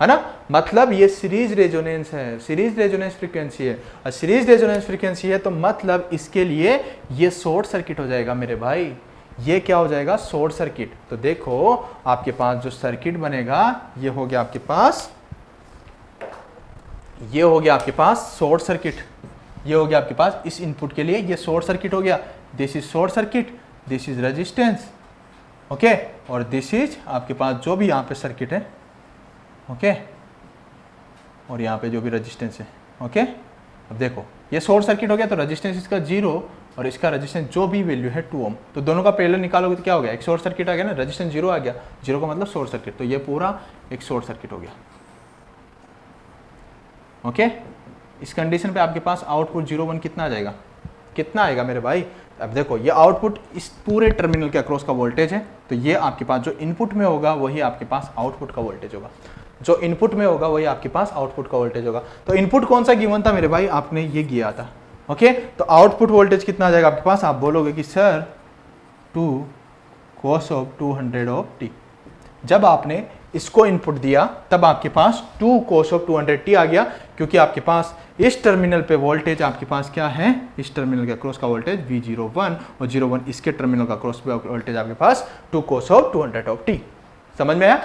[SPEAKER 1] है ना, मतलब ये सीरीज रेजोनेंस है, सीरीज रेजोनेंस फ्रीक्वेंसी है। और सीरीज रेजोनेंस फ्रीक्वेंसी है तो मतलब इसके लिए ये शॉर्ट सर्किट हो जाएगा मेरे भाई। ये क्या हो जाएगा? Short circuit. तो देखो आपके पास जो सर्किट बनेगा ये हो गया आपके पास, ये हो गया आपके पास शॉर्ट सर्किट, ये हो गया आपके पास इस इनपुट के लिए ये शॉर्ट सर्किट हो गया। This is short circuit, this is resistance. Okay, और दिस इज आपके पास जो भी यहाँ पे सर्किट है। ओके, और यहाँ पे जो भी रेजिस्टेंस है। ओके, अब देखो ये शॉर्ट सर्किट हो गया तो रेजिस्टेंस इसका 0 और इसका रेजिस्टेंस जो भी वैल्यू है 2 ओम, तो दोनों का पैरेलल निकालोगे तो क्या हो गया? एक शॉर्ट सर्किट आ गया ना, रेजिस्टेंस 0 आ गया, 0 का मतलब शॉर्ट सर्किट, तो ये पूरा एक शॉर्ट सर्किट हो गया। ओके, इस कंडीशन पे आपके पास आउटपुट 0 1 कितना आ जाएगा? कितना आएगा मेरे भाई? अब देखो ये आउटपुट इस पूरे टर्मिनल के अक्रॉस का वोल्टेज है, तो ये आपके पास जो इनपुट में होगा वही आपके पास आउटपुट का वोल्टेज होगा, जो इनपुट में होगा वही आपके पास आउटपुट का वोल्टेज होगा। तो इनपुट कौन सा गिवन था मेरे भाई? आपने ये किया था। ओके, तो आउटपुट वोल्टेज कितना आ जाएगा आपके पास? आप बोलोगे कि sir 2 cos of 200 of t। जब आपने इसको इनपुट दिया तब आपके पास 2 cos ऑफ 200t आ गया, क्योंकि आपके पास इस टर्मिनल पे वोल्टेज आपके पास क्या है? इस टर्मिनल के क्रॉस का वोल्टेज V01 और 01 इसके टर्मिनल का क्रॉस पे वोल्टेज आपके पास 2 cos ऑफ 200 ऑफ t। समझ में आया?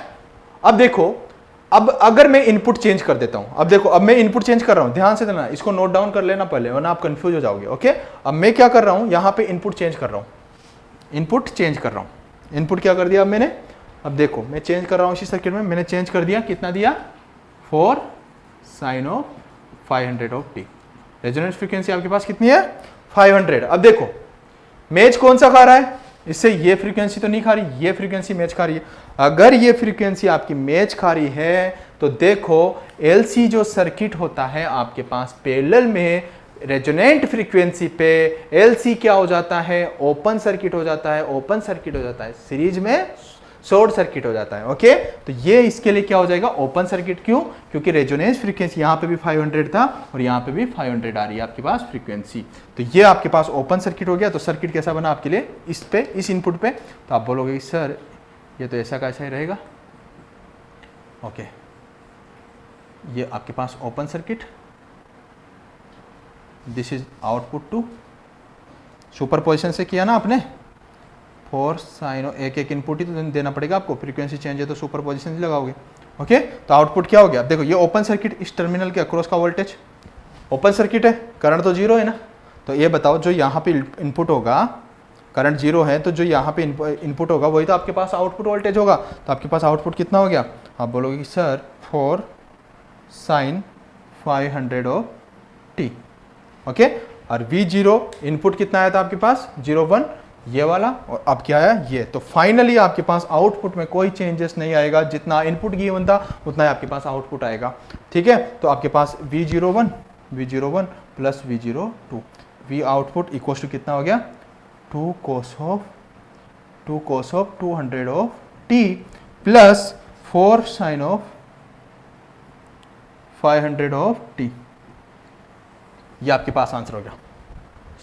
[SPEAKER 1] अब देखो, अब अगर मैं इनपुट चेंज कर देता हूं, अब देखो अब मैं इनपुट चेंज कर रहा हूं, ध्यान से देना, इसको नोट डाउन कर लेना पहले वरना आप कंफ्यूज हो जाओगे। ओके, अब मैं क्या कर रहा हूं? यहां पे इनपुट चेंज कर रहा हूं, इनपुट चेंज कर रहा हूं। इनपुट क्या कर दिया अब मैंने? अब देखो मैं चेंज कर रहा हूं इसी सर्किट में, मैंने चेंज कर दिया, कितना दिया? 4 sin of 500 of t। Resonance frequency आपके पास कितनी है? 500। अब देखो मैच कौन सा खा रहा है? इससे ये फ्रीक्वेंसी तो नहीं खा रही, ये फ्रीक्वेंसी मैच खा रही है। अगर ये फ्रीक्वेंसी आपकी मैच खा रही है तो देखो LC जो सर्किट होता है आपके पास पैरेलल में रेजोनेंट फ्रीक्वेंसी पे LC क्या हो जाता है? ओपन सर्किट हो जाता है, ओपन सर्किट हो जाता है, सीरीज में शॉर्ट सर्किट हो जाता है। ओके, तो ये इसके लिए क्या हो जाएगा? Open circuit. क्यों? क्योंकि रेजोनेंस फ्रीक्वेंसी यहाँ पे भी 500 था और यहाँ पे भी 500 आ रही है आपके पास फ्रीक्वेंसी, तो ये आपके पास ओपन सर्किट हो गया। तो सर्किट कैसा बना आपके लिए? इस पे, इस इनपुट पे, तो आप बोलोगे कि सर ये तो ऐसा का ऐसा ही रहेगा। ओके, ये आपके पास open circuit, this is output two, superposition से किया ना आपने, 4 sin, एक एक इनपुट ही तो देना पड़ेगा आपको, फ्रीक्वेंसी चेंज है तो सुपरपोजिशन से लगाओगे। ओके, तो आउटपुट क्या हो गया? देखो ये ओपन सर्किट, इस टर्मिनल के अक्रॉस का वोल्टेज ओपन सर्किट है, करंट तो 0 है ना, तो ये बताओ जो यहाँ पे इनपुट होगा, करंट 0 है तो जो यहाँ पे इनपुट होगा वही तो आपके पास आउटपुट वोल्टेज होगा। तो आपके पास आउटपुट कितना हो गया? आप बोलोगे कि sir 4 sin 500 of t। Okay, और V0 इनपुट कितना आया था आपके पास? 01, ये वाला, और अब क्या आया? ये। तो फाइनली आपके पास आउटपुट में कोई चेंजेस नहीं आएगा, जितना इनपुट गिवन था उतना ही आपके पास आउटपुट आएगा। ठीक है, तो आपके पास V01 प्लस V02, V output equal to कितना हो गया 2 cos of 200 of t plus 4 sin of 500 of t। ये आपके पास आंसर हो गया।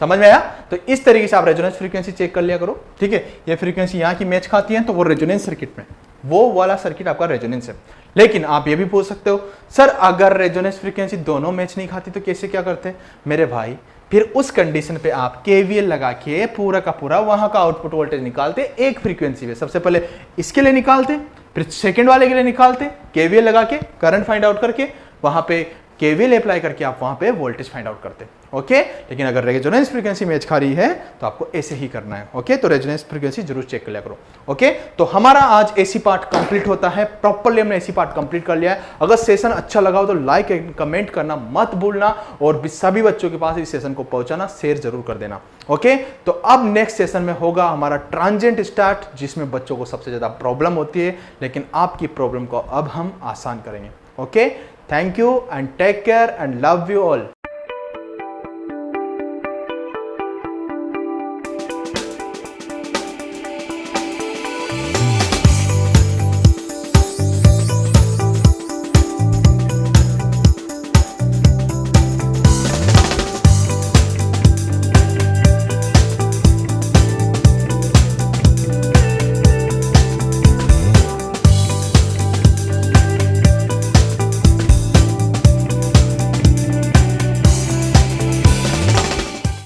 [SPEAKER 1] समझ में आया? तो इस तरीके से आप रेजोनेंस फ्रीक्वेंसी चेक कर लिया करो, ठीक है। ये फ्रीक्वेंसी यहाँ की मैच खाती है तो वो रेजोनेंस सर्किट में, वो वाला सर्किट आपका रेजोनेंस है। लेकिन आप ये भी पूछ सकते हो सर अगर रेजोनेंस फ्रीक्वेंसी दोनों मैच नहीं खाती तो कैसे क्या करते हैं? मेरे भाई फिर उस कंडीशन पे आप केवीएल लगा के पूरा का पूरा वहां का आउटपुट वोल्टेज निकालते एक फ्रीक्वेंसी में। सबसे पहले इसके लिए निकालते, फिर सेकंड वाले के लिए निकालते, केवीएल लगा के करंट फाइंड आउट करके वहां पे केवीएल अप्लाई करके आप वहां पे वोल्टेज फाइंड आउट करते, ओके। लेकिन अगर रेजोनेंस फ्रीक्वेंसी मैच खा रही है तो आपको ऐसे ही करना है, ओके। तो रेजोनेंस फ्रीक्वेंसी जरूर चेक कर लिया करो, ओके। तो हमारा आज एसी पार्ट कंप्लीट होता है, प्रॉपर्ली हमने एसी पार्ट कंप्लीट कर लिया है। अगर सेशन अच्छा लगा हो तो लाइक एंड कमेंट करना मत भूलना और सभी बच्चों के पास इस सेशन को पहुंचाना, शेयर जरूर कर देना, ओके। तो अब नेक्स्ट सेशन में होगा हमारा ट्रांजिएंट स्टार्ट, जिसमें बच्चों को सबसे ज्यादा प्रॉब्लम होती है, लेकिन आपकी प्रॉब्लम को अब हम आसान करेंगे, okay. Thank you and take care and love you all.